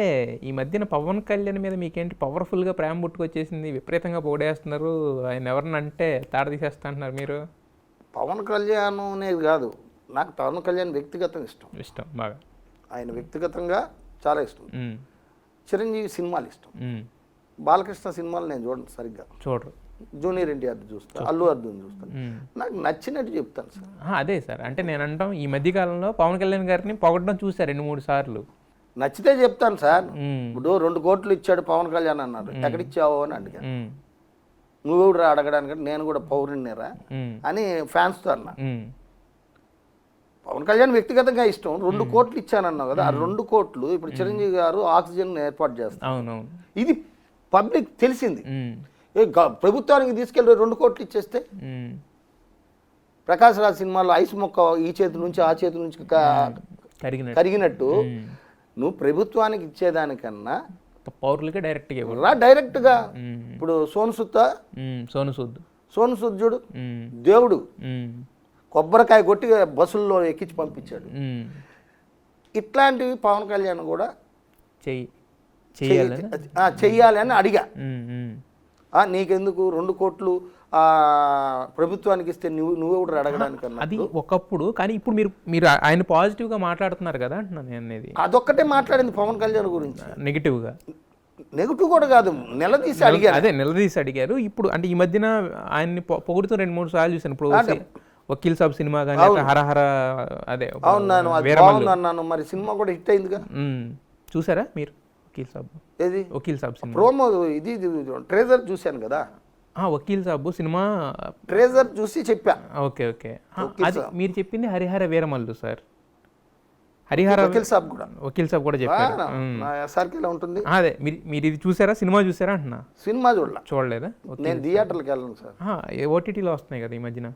ఈ మధ్యన పవన్ కళ్యాణ్ మీద మీకేంటి పవర్ఫుల్గా ప్రేమ పుట్టుకొచ్చేసింది, విపరీతంగా పొగిడేస్తున్నారు, ఆయన ఎవరిని అంటే తాట తీసేస్తా అంటున్నారు మీరు? పవన్ కళ్యాణ్ అనేది కాదు, నాకు పవన్ కళ్యాణ్ వ్యక్తిగతంగా ఇష్టం బాగా. ఆయన వ్యక్తిగతంగా చాలా ఇష్టం. చిరంజీవి సినిమాలు ఇష్టం, బాలకృష్ణ సినిమాలు నేను చూడండి, సరిగ్గా చూడరు. జూనియర్ ఎన్టీఆర్ చూస్తాను, అల్లు అర్జున్ చూస్తాను, నాకు నచ్చినట్టు చెప్తాను సార్. అదే సార్, అంటే నేను అంటాం ఈ మధ్యకాలంలో పవన్ కళ్యాణ్ గారిని పొగడడం చూసారు 2-3 సార్లు. నచ్చితే చెప్తాను సార్. ఇప్పుడు 2 కోట్లు ఇచ్చాడు పవన్ కళ్యాణ్ అన్నారు, ఎక్కడిచ్చావు అని అడిగాను. నువ్వు కూడా అడగడానికి నేను కూడా పౌరునిరా అని ఫ్యాన్స్తో అన్నా. పవన్ కళ్యాణ్ వ్యక్తిగతంగా ఇష్టం. 2 కోట్లు ఇచ్చానన్నావు కదా, ఆ 2 కోట్లు ఇప్పుడు చిరంజీవి గారు ఆక్సిజన్ ఏర్పాటు చేస్తారు, ఇది పబ్లిక్ తెలిసింది. ప్రభుత్వానికి తీసుకెళ్ళి 2 కోట్లు ఇచ్చేస్తే ప్రకాశ్ రాజ్ సినిమాలో ఐస్ మొక్క ఈ చేతి నుంచి ఆ చేతి నుంచి కరిగినట్టు నువ్వు ప్రభుత్వానికి ఇచ్చేదానికన్నా పౌరులకి డైరెక్ట్గా ఇప్పుడు సోను సూద్ చూడు, దేవుడు కొబ్బరికాయ కొట్టి బస్సుల్లో ఎక్కించి పంపించాడు. ఇట్లాంటివి పవన్ కళ్యాణ్ కూడా చెయ్యాలి అని అడిగా. నీకెందుకు 2 కోట్లు ప్రభుత్వానికి ఇస్తే నువ్వు కూడా అడగడానికన్నా అది ఒకప్పుడు. కానీ ఇప్పుడు మీరు ఆయన పాజిటివ్గా మాట్లాడుతున్నారు కదా అంటున్నాను నేను. అనేది అదొక్కటే మాట్లాడింది పవన్ కళ్యాణ్ గురించి, నెగిటివ్ కూడా కాదు, నిలదీసి అడిగారు. అదే నిలదీసి అడిగారు. ఇప్పుడు అంటే ఈ మధ్యన ఆయన్ని పొగుడుతూ 2-3 సార్లు చూసాను. ఇప్పుడు వకీల్ సాబ్ సినిమా కానీ హరహర అదే అవును, మరి సినిమా కూడా హిట్ అయిందిగా, చూసారా మీరు? వకీల్ సాబ్ సినిమా ప్రోమో ఇది ట్రేజర్ చూశాను కదా. వకీల్ సాబ్ సినిమా ట్రేజర్ చూసి చెప్పా. ఓకే అది మీరు చెప్పింది హరిహర వీరమల్లు సార్. వకీల్ సాబ్ కూడా చెప్పారు. ఉంటుంది అదే మీరు ఇది చూసారా? సినిమా చూసారా అంటున్నా? సినిమా చూడలేదా? నేను థియేటర్కి వెళ్ళను సార్. ఓటీటీలో వస్తున్నాయి కదా ఈ మధ్యన.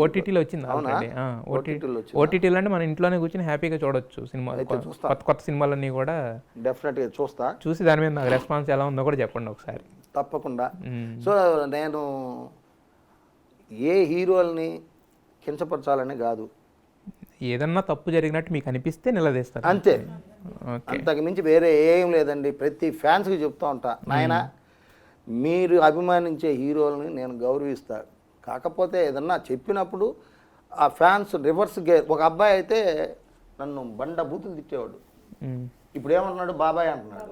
ఓటీటీలో వచ్చింది అవునా? ఆల్రెడీ. OTT లో వచ్చిందా? ఓటీటీలో అంటే మనం ఇంట్లోనే కూర్చొని హ్యాపీగా చూడొచ్చు సినిమా, అయితే చూస్తా. కొత్త కొత్త సినిమాలన్నీ కూడా డెఫినెట్గా చూస్తా, చూసి దాని మీద నాకు రెస్పాన్స్ ఎలా ఉందో కూడా చెప్పండి ఒకసారి. తప్పకుండా. సో నేను ఏ హీరోల్ని కించపరచాలని కాదు, ఏదన్నా తప్పు జరిగినట్టు మీకు అనిపిస్తే నిలదీస్తారు. అంతే. ఓకే. అంతకు మించి వేరే ఏం లేదండి. ప్రతి ఫ్యాన్స్కి చెప్తా ఉంటా, నాయన మీరు అభిమానించే హీరోలని నేను గౌరవిస్తా, కాకపోతే ఏదన్నా చెప్పినప్పుడు ఆ ఫ్యాన్స్ రివర్స్ గేర్. ఒక అబ్బాయి అయితే నన్ను బండ బూతులు తిట్టేవాడు, ఇప్పుడు ఏమంటున్నాడు, బాబాయ్ అంటున్నాడు.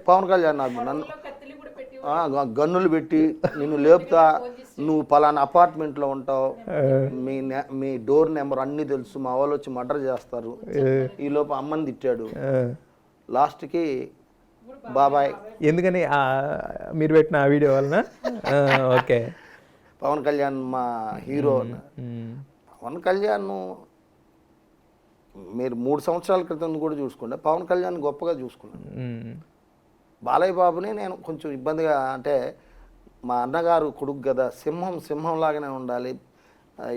పవన్ కళ్యాణ్ నన్ను కత్తిలి కూడా పెట్టి గన్నులు పెట్టి నిన్ను లేపుతా, నువ్వు పలానా అపార్ట్మెంట్లో ఉంటావు, మీ డోర్ నెంబర్ అన్నీ తెలుసు, మా వాళ్ళు వచ్చి మర్డర్ చేస్తారు, ఈ లోపు అమ్మని తిట్టాడు. లాస్ట్కి బాబాయ్. ఎందుకని మీరు పెట్టిన ఆ వీడియో వలన? ఓకే. పవన్ కళ్యాణ్ మా హీరో. పవన్ కళ్యాణ్ మీరు 3 సంవత్సరాల క్రితం కూడా చూసుకోండి, పవన్ కళ్యాణ్ గొప్పగా చూసుకున్నాను. బాలయ్య బాబుని నేను కొంచెం ఇబ్బందిగా, అంటే మా అన్నగారు కొడుకు కదా, సింహం లాగానే ఉండాలి,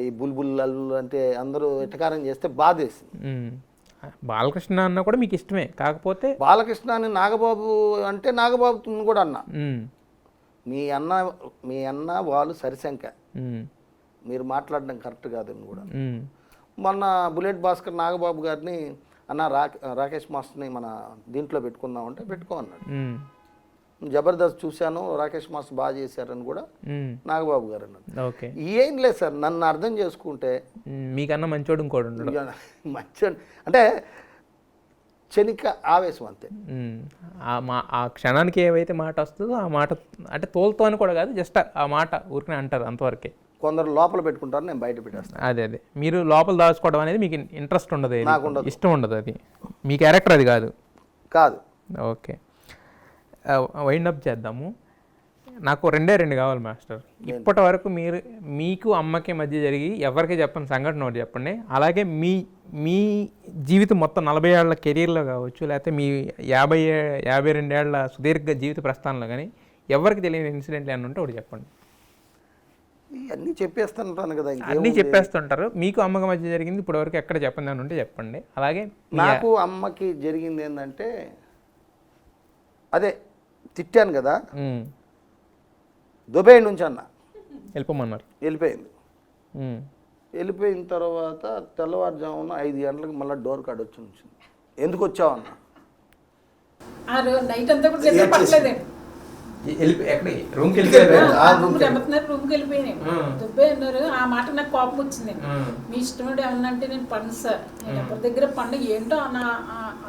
ఈ బుల్బుల్ అంటే అందరూ ఎటకారం చేస్తే బాధేసింది. బాలకృష్ణ అన్న కూడా మీకు ఇష్టమే, కాకపోతే బాలకృష్ణ అని నాగబాబు అంటే నాగబాబు కూడా అన్నా, మీ అన్న వాళ్ళు సరిశంక, మీరు మాట్లాడడం కరెక్ట్ కాదని కూడా. మొన్న బుల్లెట్ భాస్కర్ నాగబాబు గారిని అన్న రాకేష్ మాస్టర్ని మన దీంట్లో పెట్టుకుందామంటే పెట్టుకో అన్నాడు. జబర్దస్త్ చూశాను, రాకేష్ మాస్టర్ బాగా చేశారని కూడా నాగబాబు గారు అన్నాడు. ఓకే. ఏం లేదు సార్, నన్ను అర్థం చేసుకుంటే మీకన్నా మంచోడు ఇంకోడు మంచి అంటే క్షణిక ఆవేశం అంతే. ఆ క్షణానికి ఏవైతే మాట వస్తుందో ఆ మాట, అంటే తోలుతో అని కూడా కాదు, జస్ట్ ఆ మాట ఊరికనే అంటారు అంతవరకే. కొందరు లోపల పెట్టుకుంటారు, నేను బయట పెట్టేస్తాను. అదే మీరు లోపల దాచుకోవడం అనేది మీకు ఇంట్రెస్ట్ ఉండదు, నాకు ఉండదు, ఇష్టం ఉండదు, అది మీ క్యారెక్టర్ అది కాదు. ఓకే. వైండ్ అప్ చేద్దాము. నాకు 2 కావాలి మాస్టర్. ఇప్పటి వరకు మీకు అమ్మకి మధ్య జరిగి ఎవరికి చెప్పని సంఘటన ఒకటి చెప్పండి. అలాగే మీ జీవితం మొత్తం 40 ఏళ్ల కెరీర్లో కావచ్చు, లేకపోతే మీ 52 ఏళ్ల సుదీర్ఘ జీవిత ప్రస్థానంలో కానీ ఎవరికి తెలియని ఇన్సిడెంట్లు ఏమన్నా ఉంటే ఒకటి చెప్పండి. అన్నీ చెప్పేస్తుంటాను కదా, అన్నీ చెప్పేస్తుంటారు. మీకు అమ్మకి మధ్య జరిగింది ఇప్పటివరకు ఎక్కడ చెప్పండి అని ఉంటే చెప్పండి. అలాగే నాకు అమ్మకి జరిగింది ఏంటంటే, అదే తిట్టాను కదా, దుబాయ్ నుంచి అన్న వెళ్ళిపోమన్నారు, వెళ్ళిపోయిన తర్వాత తెల్లవారుజామున 5 గంటలకు మళ్ళీ డోర్ కాడ వచ్చి ఉంచింది. ఎందుకు వచ్చావు అన్న, నైట్ అంతా కూడా నిద్ర పట్టలేదు. రూమ్కి వెళ్ళిపోయినాయి, దుబ్బాయి అన్నారు. ఆ మాట నాకు కోపం వచ్చింది. మీ ఇష్టం ఏమన్నా అంటే నేను పండు సార్, నేను ఎవరి దగ్గర పండు ఏంటో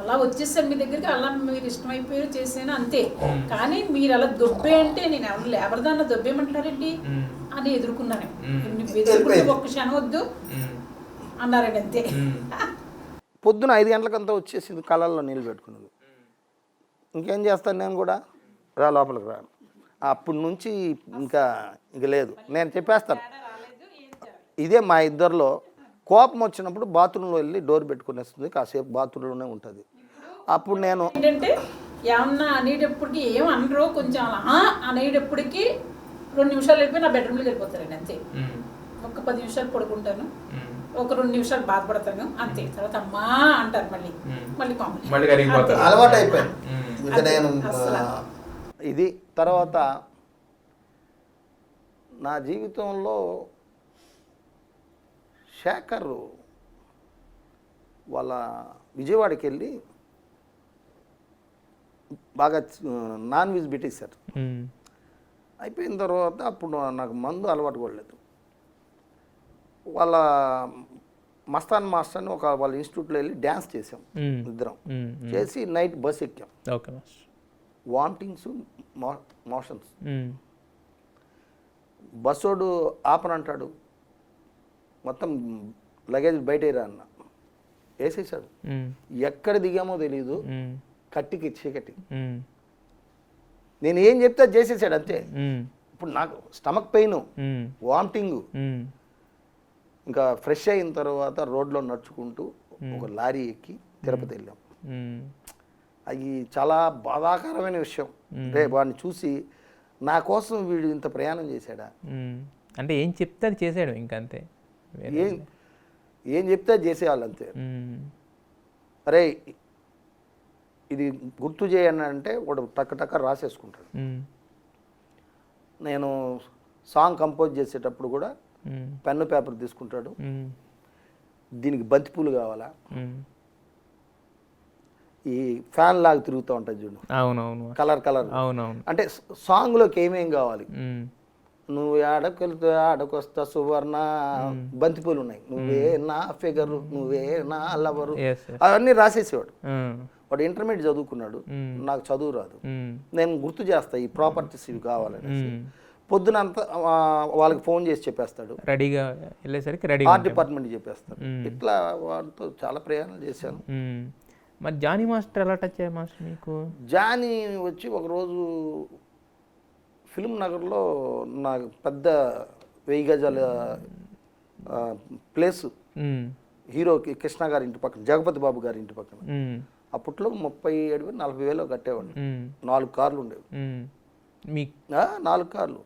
అలా వచ్చేసాను మీ దగ్గరికి, అలా మీరు ఇష్టమైపోయారు చేసాను అంతే. కానీ మీరు అలా దుబ్బే అంటే నేను ఎవరు లేబర్దాన్న దుబ్బేమంటారండి అని ఎదుర్కొన్నాను. ఒక్క క్షణం వద్దు అన్నారండి అంతే. పొద్దున 5 గంటలకంతా వచ్చేసింది, కళల్లో నీళ్ళు పెట్టుకున్నది. ఇంకేం చేస్తాను నేను కూడా, రా లోపలికి రా. అప్పటి నుంచి ఇంకా లేదు, నేను చెప్పేస్తాను. ఇదే మా ఇద్దరిలో కోపం వచ్చినప్పుడు బాత్రూంలో వెళ్ళి డోర్ పెట్టుకునేస్తుంది, కాసేపు బాత్రూంలోనే ఉంటుంది. అప్పుడు నేను ఏంటంటే ఏమన్నా అనేటప్పటికి ఏమనరు, కొంచెం అలా అనేటప్పటికి 2 నిమిషాలు వెళ్ళిపోయి నా బెడ్రూమ్లోకి వెళ్ళిపోతారండి అంతే. ఒక 10 నిమిషాలు పడుకుంటాను, ఒక 2 నిమిషాలు బాధపడతాను అంతే. తర్వాత అమ్మా అంటారు, మళ్ళీ అలవాటు అయిపోయాను ఇంకా నేను. ఇది తర్వాత నా జీవితంలో శేఖర్ వాళ్ళ విజయవాడకి వెళ్ళి బాగా నాన్ వెజ్ పెట్టేశారు. అయిపోయిన తర్వాత అప్పుడు నాకు మందు అలవాటు కూడా లేదు. వాళ్ళ మస్తాన్ మాస్టర్ అని వాళ్ళ ఇన్స్టిట్యూట్లో వెళ్ళి డ్యాన్స్ చేసాం ఇద్దరం. చేసి నైట్ బస్ ఎక్కాం. Vomitings, motions. బస్సోడు ఆపనంటాడు, మొత్తం లగేజ్ బయటేరా అన్న, వేసేసాడు. ఎక్కడ దిగామో తెలీదు, కట్టికి చీకటి. నేను ఏం చెప్తే చేసేసాడు అంతే. ఇప్పుడు నాకు స్టమక్ పెయిన్, వామిటింగ్. ఇంకా ఫ్రెష్ అయిన తర్వాత రోడ్లో నడుచుకుంటూ ఒక లారీ ఎక్కి తిరుపతి వెళ్ళాం. అది చాలా బాధాకరమైన విషయం. అంటే వాడిని చూసి నా కోసం వీడు ఇంత ప్రయాణం చేశాడా. అంటే ఏం చెప్తే అది చేసాడు ఇంకంతే. ఏం చెప్తే అది చేసేయాలి అంతే. అరే ఇది గుర్తు చేయని అంటే వాడు టక్క రాసేసుకుంటాడు. నేను సాంగ్ కంపోజ్ చేసేటప్పుడు కూడా పెన్ను పేపర్ తీసుకుంటాడు. దీనికి బంతిపూలు కావాలా, ఈ ఫ్యాన్ లాగా తిరుగుతూ ఉంటుంది చూడు, అవునవును, కలర్ అవునవును, అంటే సాంగ్లోకి ఏమేం కావాలి, నువ్వు ఆడకెళ్తే ఆడకొస్తా సువర్ణ, బంతిపూలు ఉన్నాయి, నువ్వే నా ఫిగరు, నువ్వే నా లవరు, అవన్నీ రాసేసేవాడు. వాడు ఇంటర్మీడియట్ చదువుకున్నాడు, నాకు చదువు రాదు, నేను గుర్తు చేస్తా ఈ ప్రాపర్టీస్ ఇవి కావాలని. పొద్దునంతా వాళ్ళకి ఫోన్ చేసి చెప్పేస్తాడు, రెడీగా వెళ్ళేసరికి రెడీ ఆర్ట్ డిపార్ట్మెంట్ చెప్పేస్తాడు. ఇట్లా వాటితో చాలా ప్రయాణాలు చేశాను. మరి జానీ మాస్టర్ ఎలా టచ్ అయ్యాయి మాస్టర్ మీకు? జానీ వచ్చి ఒకరోజు ఫిల్మ్ నగర్లో నాకు పెద్ద 1000 గజాల ప్లేస్, హీరోకి కృష్ణ గారి ఇంటి పక్కన, జగపతి బాబు గారి ఇంటి పక్కన, అప్పట్లో 37,000-40,000 కట్టేవాడిని. 4 కార్లు ఉండేవి, 4 కార్లు,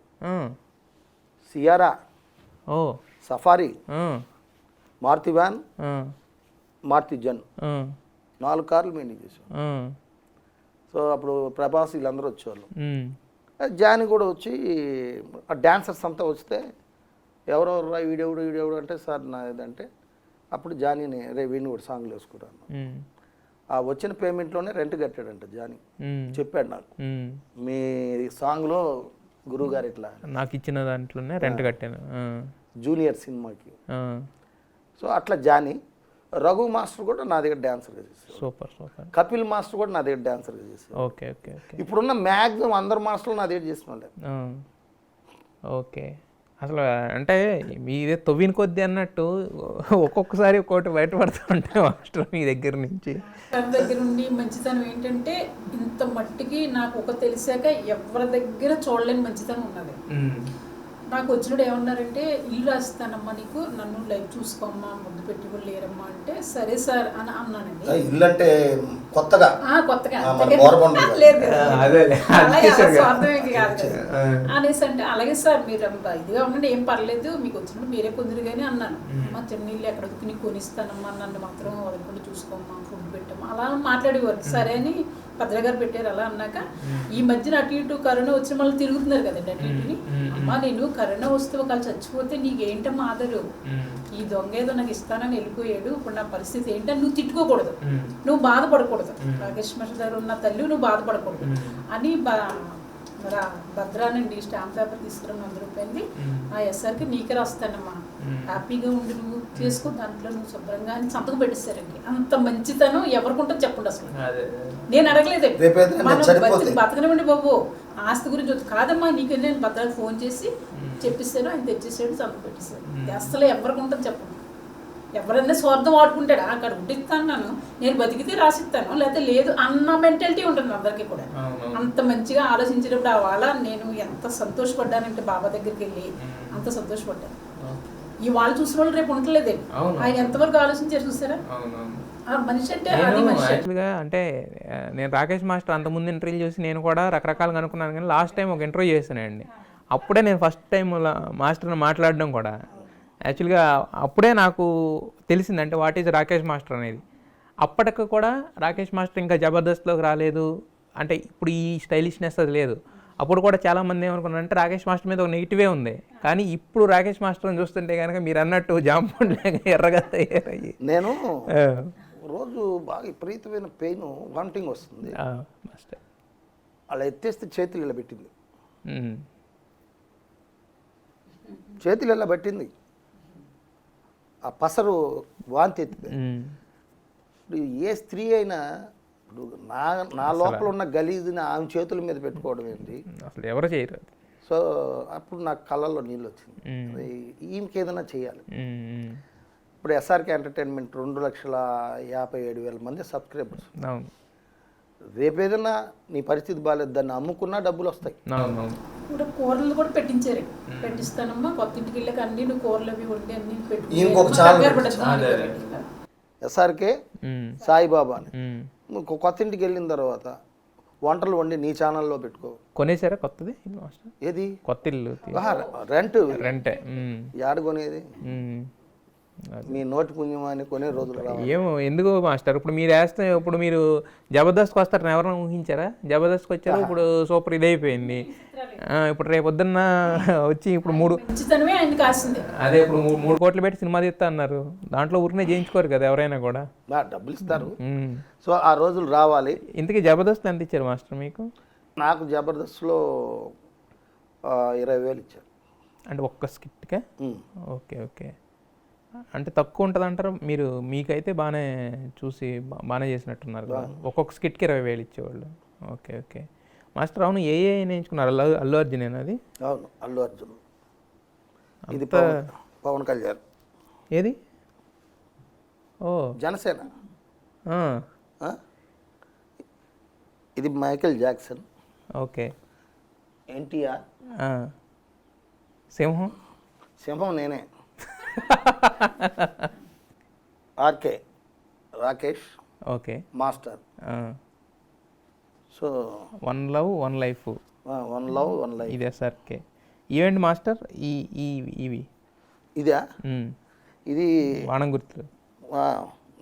Sierra, Safari, Maruti van, Maruti Zen, 4 కార్లు మెయింటైన్ చేసాం. సో అప్పుడు ప్రభాస్ వీళ్ళందరూ వచ్చేవాళ్ళు. జానీ కూడా వచ్చి ఆ డాన్సర్స్ అంతా వస్తే ఎవరెవరు వీడెవడు అంటే సార్ నా ఇదంటే అప్పుడు జానీని రే వీడిని కూడా సాంగ్లు వేసుకుంటాను. ఆ వచ్చిన పేమెంట్లోనే రెంట్ కట్టాడంట జానీ, చెప్పాడు నాకు, మీ సాంగ్లో గురువు గారు ఇట్లా నాకు ఇచ్చిన దాంట్లోనే రెంట్ కట్టాను జూనియర్ సినిమాకి. సో అట్లా జానీ. రఘు మాస్టర్ కూడా నా దగ్గర డాన్సర్గా చేశారు. సూపర్. కపిల్ మాస్టర్ కూడా నా దగ్గర డాన్సర్గా చేశారు. ఓకే. ఇప్పుడున్న మ్యాక్సిమం అందరు మాస్టర్లు నా దగ్గర చేసిన వాళ్ళే. ఓకే. అసలు అంటే మీదే తవ్విన కొద్ది అన్నట్టు ఒక్కొక్కసారి ఒక్కోటి బయటపడుతూ ఉంటాయి మాస్టర్ మీ దగ్గర నుంచి. తన దగ్గర ఉండి మంచితనం ఏంటంటే ఇంత మట్టికి నాకు ఒక తెలిసాక ఎవరి దగ్గర చూడలేని మంచితనం ఉన్నది. నాకు వచ్చినప్పుడు ఏమన్నారంటే ఇల్లు రాస్తానమ్మా నీకు, నన్ను లైఫ్ చూసుకోమ్మా, ముద్దు పెట్టి కూడా లేరమ్మా అంటే సరే సార్ అని అన్నానండి. ఇల్లు అంటే కొత్తగా స్వార్థమేకి కాదు కదా అనేసి అంటే అలాగే సార్ మీరు ఇదిగా ఉండండి ఏం పర్లేదు మీకు వచ్చినప్పుడు మీరే కొందరు కానీ అన్నాను. మా చిన్న ఇల్లు ఎక్కడ నీకు కొనిస్తానమ్మా, నన్ను మాత్రం వదలకుండా చూసుకోమ్మా, ఫుడ్ పెట్టమ్మా అలా మాట్లాడేవారు. సరే అని భద్ర గారు పెట్టారు. అలా అన్నాక ఈ మధ్యన అటు ఇటు కరోనా వచ్చిన మళ్ళీ తిరుగుతున్నారు కదండి అటు ఇటుని. అమ్మా నేను కరోనా వస్తే ఒకళ్ళు చచ్చిపోతే నీకేంటమ్మా ఆదరు, ఈ దొంగ ఏదో నాకు ఇస్తానని వెళ్ళిపోయాడు, ఇప్పుడు నా పరిస్థితి ఏంటని నువ్వు తిట్టుకోకూడదు, నువ్వు బాధపడకూడదు, రాకేష్ మాస్టర్ గారు ఉన్న తల్లి నువ్వు బాధపడకూడదు అని భద్రానండి స్టాంప్ పేపర్ తీసుకురా 100 రూపాయలది, ఆ ఎస్ఆర్కి నీకే రాస్తానమ్మా, హ్యాపీగా ఉండి నువ్వు చేసుకో, దాంట్లో నువ్వు శుభ్రంగా అని సంతకం పెట్టిస్తారండి. అంత మంచితనం ఎవరికుంటుందో చెప్పండి. అసలు నేను అడగలేదండి, మనం బతకనివ్వండి బాబు, ఆస్తి గురించి కాదమ్మా నీకు నేను భద్రానికి ఫోన్ చేసి చెప్పిస్తాను, ఆయన తెచ్చేసాడు, సంతకం పెట్టిస్తాడు. అసలు ఎవరికి ఉంటుంది చెప్పండి. ఎవరైనా స్వార్థం ఆడుకుంటాడు, అక్కడ ఉండిస్తాను నేను బతికితే రాసిస్తాను, లేకపోతే లేదు అన్న మెంటాలిటీ ఉంటుంది అందరికీ కూడా. అంత మంచిగా ఆలోచించేటప్పుడు ఆ వాళ్ళ నేను ఎంత సంతోషపడ్డానంటే బాబా దగ్గరికి వెళ్ళి అంత సంతోషపడ్డాను. ఈ వాళ్ళు చూసిన వాళ్ళు రేపు ఉండలేదండి, ఆయన ఎంతవరకు ఆలోచించారు చూసారా. మనిషి అంటే యాక్చువల్గా అంటే నేను రాకేష్ మాస్టర్ అంతకుముందు ఇంటర్వ్యూ చూసి నేను కూడా రకరకాలుగా అనుకున్నాను, కానీ లాస్ట్ టైం ఒక ఇంటర్వ్యూ చేశానండి. అప్పుడే నేను ఫస్ట్ టైం మాస్టర్ని మాట్లాడడం కూడా యాక్చువల్గా అప్పుడే నాకు తెలిసింది అంటే వాట్ ఈజ్ రాకేష్ మాస్టర్ అనేది. అప్పటికి కూడా రాకేష్ మాస్టర్ ఇంకా జబర్దస్త్లోకి రాలేదు, అంటే ఇప్పుడు ఈ స్టైలిష్నెస్ అది లేదు. అప్పుడు కూడా చాలామంది ఏమనుకున్నారంటే రాకేష్ మాస్టర్ మీద ఒక నెగిటివే ఉంది, కానీ ఇప్పుడు రాకేష్ మాస్టర్ని చూస్తుంటే కనుక మీరు అన్నట్టు జాంపండ్ ఎర్రగా తయారయ్యి. నేను రోజు బాగా విపరీతమైన పెయిన్ వామిటింగ్ వస్తుంది, అలా ఎత్తేస్తే చేతులు ఇలా పెట్టింది, చేతులు ఇలా పెట్టింది, ఆ పసరు వాంతి ఎత్తింది. ఇప్పుడు ఏ స్త్రీ అయినా ఇప్పుడు నా లోపల ఉన్న గలీజ్ని ఆమె చేతుల మీద పెట్టుకోవడం ఏంటి, అసలు ఎవరు చేయరు. సో అప్పుడు నాకు కళ్ళల్లో నీళ్ళు వచ్చింది, ఈమెకి ఏదైనా చేయాలి. ఇప్పుడు ఎస్ఆర్కే ఎంటర్టైన్మెంట్ 2,57,000 మంది సబ్స్క్రైబర్స్. రేపు ఏదైనా నీ పరిస్థితి బాగాలేదు, దాన్ని అమ్ముకున్నా డబ్బులు వస్తాయి. ఇప్పుడు కూరలు కూడా పెట్టించారు, పెట్టిస్తానమ్మా కొత్త ఇంటికి వెళ్ళాక అన్ని నువ్వు కూరలు అవి వండి అన్ని ఎస్ఆర్కే సాయిబాబా అని కొత్త ఇంటికి వెళ్ళిన తర్వాత వంటలు వండి నీ ఛానల్లో పెట్టుకో. కొనేసారా కొత్తది ఇల్లు మాస్టర్? ఏది కొత్త ఇల్లు రెంట్ రెంటే. యాడ కొనేది? మీ నోటి పుణ్యం అని కొనే రోజులు రావాలి. ఏమో ఎందుకు మాస్టర్, ఇప్పుడు మీరు వేస్తే ఇప్పుడు మీరు జబర్దస్త్కి వస్తారని ఎవరైనా ఊహించారా? జబర్దస్త్కి వచ్చారు, ఇప్పుడు సూపర్ ఇదైపోయింది. ఇప్పుడు రేపు పొద్దున్న వచ్చి ఇప్పుడు మంచితనమే ఆయన కాసింది. అదే ఇప్పుడు 3 కోట్లు పెట్టి సినిమా తీస్తా అన్నారు, దాంట్లో ఊరినే చేయించుకోరు కదా ఎవరైనా కూడా, డబ్బులు ఇస్తారు. సో ఆ రోజులు రావాలి. ఇంతకీ జబర్దస్త్ ఎంత ఇచ్చారు మాస్టర్ మీకు? నాకు జబర్దస్త్లో 20,000 ఇచ్చారు. అంటే ఒక్క స్కిట్కే? Okay okay. అంటే తక్కువ ఉంటుంది అంటారు మీరు? మీకైతే బాగానే చూసి బాగానే చేసినట్టున్నారు కదా, ఒక్కొక్క స్కిట్కి 20,000 ఇచ్చేవాళ్ళు. Okay okay master. అవును, ఏ నేర్చుకున్నారు? అల్లు అర్జున్ అది? అవును, అల్లు అర్జున్. ఇది పవన్ కళ్యాణ్. ఏది? ఓ జనసేన. ఇది మైకేల్ జాక్సన్. ఓకే. ఎన్టీఆర్. సింహం? సింహం నేనే. RK Rakesh. Okay. Master. So 1 love 1 life. 1 love 1 life. ఇదే సార్కే ఈవెంట్ మాస్టర్. ఇవి ఇదా? ఇది వాణం గుర్తులు.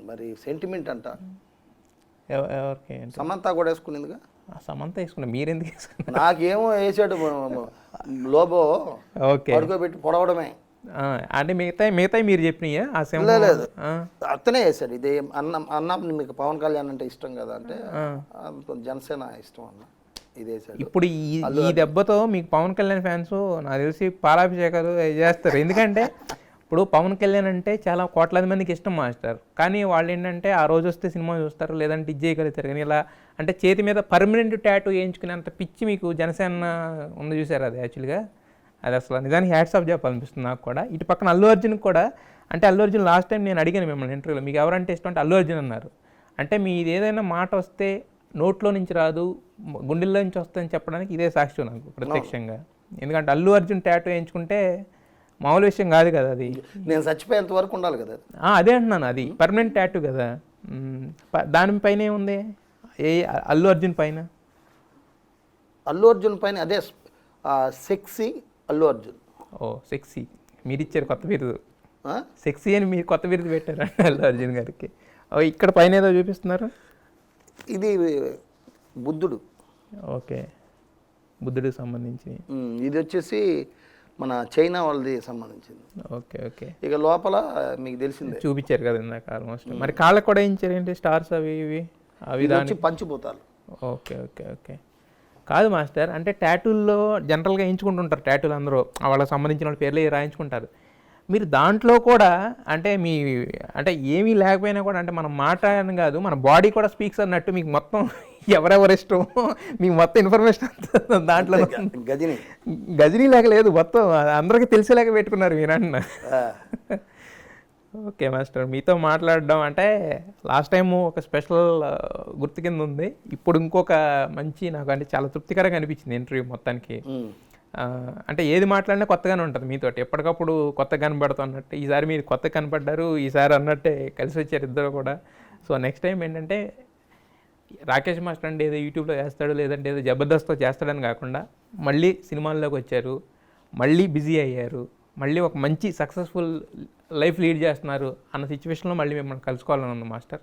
మరి సెంటిమెంట్ అంట. ఎవరికి? సమంత కూడా వేసుకునేందుగా. సమంత వేసుకున్నా, మీరెందుకు వేసుకున్నారు? నాకేమో వేసాడు లోబో. ఓకే. పడుకోబెట్టి పొడవడమే. అంటే మిగతాయి మీరు చెప్పినాయా? ఆ సింహం లేదు, అతనే వేసాడు. ఇది అన్న మీకు పవన్ కళ్యాణ్ అంటే ఇష్టం కదా అంటే జనసేన ఇష్టం అన్న, ఇది వేసాడు. ఇప్పుడు ఈ దెబ్బతో మీకు పవన్ కళ్యాణ్ ఫ్యాన్స్ నాకు తెలిసి పాలాభిషేకాలు చేస్తారు. ఎందుకంటే ఇప్పుడు పవన్ కళ్యాణ్ అంటే చాలా కోట్లాది మందికి ఇష్టం మాస్టర్, కానీ వాళ్ళు ఏంటంటే ఆ రోజు వస్తే సినిమా చూస్తారు, లేదంటే ఇది చేయగలుగుతారు. కానీ ఇలా అంటే చేతి మీద పర్మనెంట్ ట్యాటూ వేయించుకునేంత పిచ్చి మీకు జనసేన ఉంది చూసారు. అది యాక్చువల్గా అది అసలు నిజానికి హ్యాట్స్ ఆఫ్ చెప్పాలనిపిస్తుంది నాకు కూడా. ఇటు పక్కన అల్లు అర్జున్కి కూడా, అంటే అల్లు అర్జున్ లాస్ట్ టైం నేను అడిగాను మిమ్మల్ని ఇంటర్వ్యూలో, మీకు ఎవరంటే ఇష్టం అంటే అల్లు అర్జున్ అన్నారు. అంటే మీది ఏదైనా మాట వస్తే నోట్లో నుంచి రాదు, గుండెల్లో నుంచి వస్తుందని చెప్పడానికి ఇదే సాక్ష్యం నాకు ప్రత్యక్షంగా. ఎందుకంటే అల్లు అర్జున్ ట్యాటూ వేయించుకుంటే మామూలు విషయం కాదు కదా అది. నేను చచ్చిపోయేంత వరకు ఉండాలి కదా. అదే అంటున్నాను, అది పర్మనెంట్ ట్యాటూ కదా. దానిపైన ఏముంది? అల్లు అర్జున్ పైన? అల్లు అర్జున్ పైన అదే సెక్సీ అల్లు అర్జున్. ఓ సెక్సీ, మీరు ఇచ్చారు కొత్త బిరుదు. సెక్సీ అని మీరు కొత్త బిరుదు పెట్టారు అల్లు అర్జున్ గారికి. ఇక్కడ పైన ఏదో చూపిస్తున్నారు, ఇది బుద్ధుడు. ఓకే, బుద్ధుడికి సంబంధించి. ఇది వచ్చేసి మన చైనా వాళ్ళది సంబంధించింది. Okay okay. ఇక లోపల మీకు తెలిసిందే చూపించారు కదా ఇందాక ఆల్మోస్ట్. మరి కాళ్ళకు కూడా వేయించారు ఏంటి స్టార్స్ అవి ఇవి? అవి దానికి పంచిపోతారు. Okay okay okay. కాదు మాస్టర్, అంటే ట్యాటూల్లో జనరల్గా వేయించుకుంటుంటారు ట్యాటూలు అందరూ, వాళ్ళకి సంబంధించిన వాళ్ళ పేర్లు రాయించుకుంటారు. మీరు దాంట్లో కూడా అంటే అంటే ఏమీ లేకపోయినా కూడా, అంటే మన మాట అని కాదు, మన బాడీ కూడా స్పీక్స్ అన్నట్టు మీకు మొత్తం ఎవరెవరు ఇష్టం మీకు మొత్తం ఇన్ఫర్మేషన్ దాంట్లో. గజనీ లేక లేదు, మొత్తం అందరికీ తెలిసేలాగా పెట్టుకున్నారు మీరు అన్న. ఓకే మాస్టర్, మీతో మాట్లాడడం అంటే లాస్ట్ టైము ఒక స్పెషల్ గుర్తు కింద ఉంది. ఇప్పుడు ఇంకొక మంచి, నాకు అంటే చాలా తృప్తికరంగా అనిపించింది ఇంటర్వ్యూ మొత్తానికి. అంటే ఏది మాట్లాడినా కొత్తగానే ఉంటుంది మీతోటి, ఎప్పటికప్పుడు కొత్తగా కనబడుతూ అన్నట్టు. ఈసారి మీరు కొత్తగా కనపడ్డారు, ఈసారి అన్నట్టే కలిసి వచ్చారు ఇద్దరు కూడా. సో నెక్స్ట్ టైం ఏంటంటే రాకేష్ మాస్టర్ అంటే ఏదో యూట్యూబ్లో చేస్తాడు, లేదంటే ఏదో జబర్దస్త్తో చేస్తాడని కాకుండా మళ్ళీ సినిమాల్లోకి వచ్చారు, మళ్ళీ బిజీ అయ్యారు, మళ్ళీ ఒక మంచి సక్సెస్ఫుల్ లైఫ్ లీడ్ చేస్తున్నారు అన్న సిచ్యువేషన్లో మళ్ళీ మిమ్మల్ని కలుసుకోవాలని ఉంది మాస్టర్.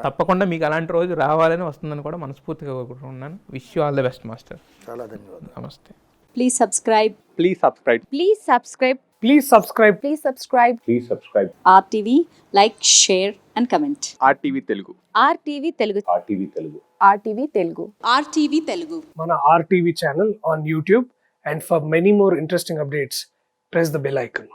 తప్పకుండా మీకు అలాంటి రోజు రావాలని వస్తుందని కూడా మనస్ఫూర్తిగా కోరుకుంటున్నాను. Wish you all the best master. చాలా ధన్యవాదాలు. నమస్తే. Please subscribe. Please subscribe. Please subscribe. Please subscribe. Please subscribe. Please subscribe. RTV, like, share and comment. RTV Telugu. RTV Telugu. RTV Telugu. RTV Telugu. RTV Telugu. Mana RTV channel on YouTube, and for many more interesting updates, press the bell icon.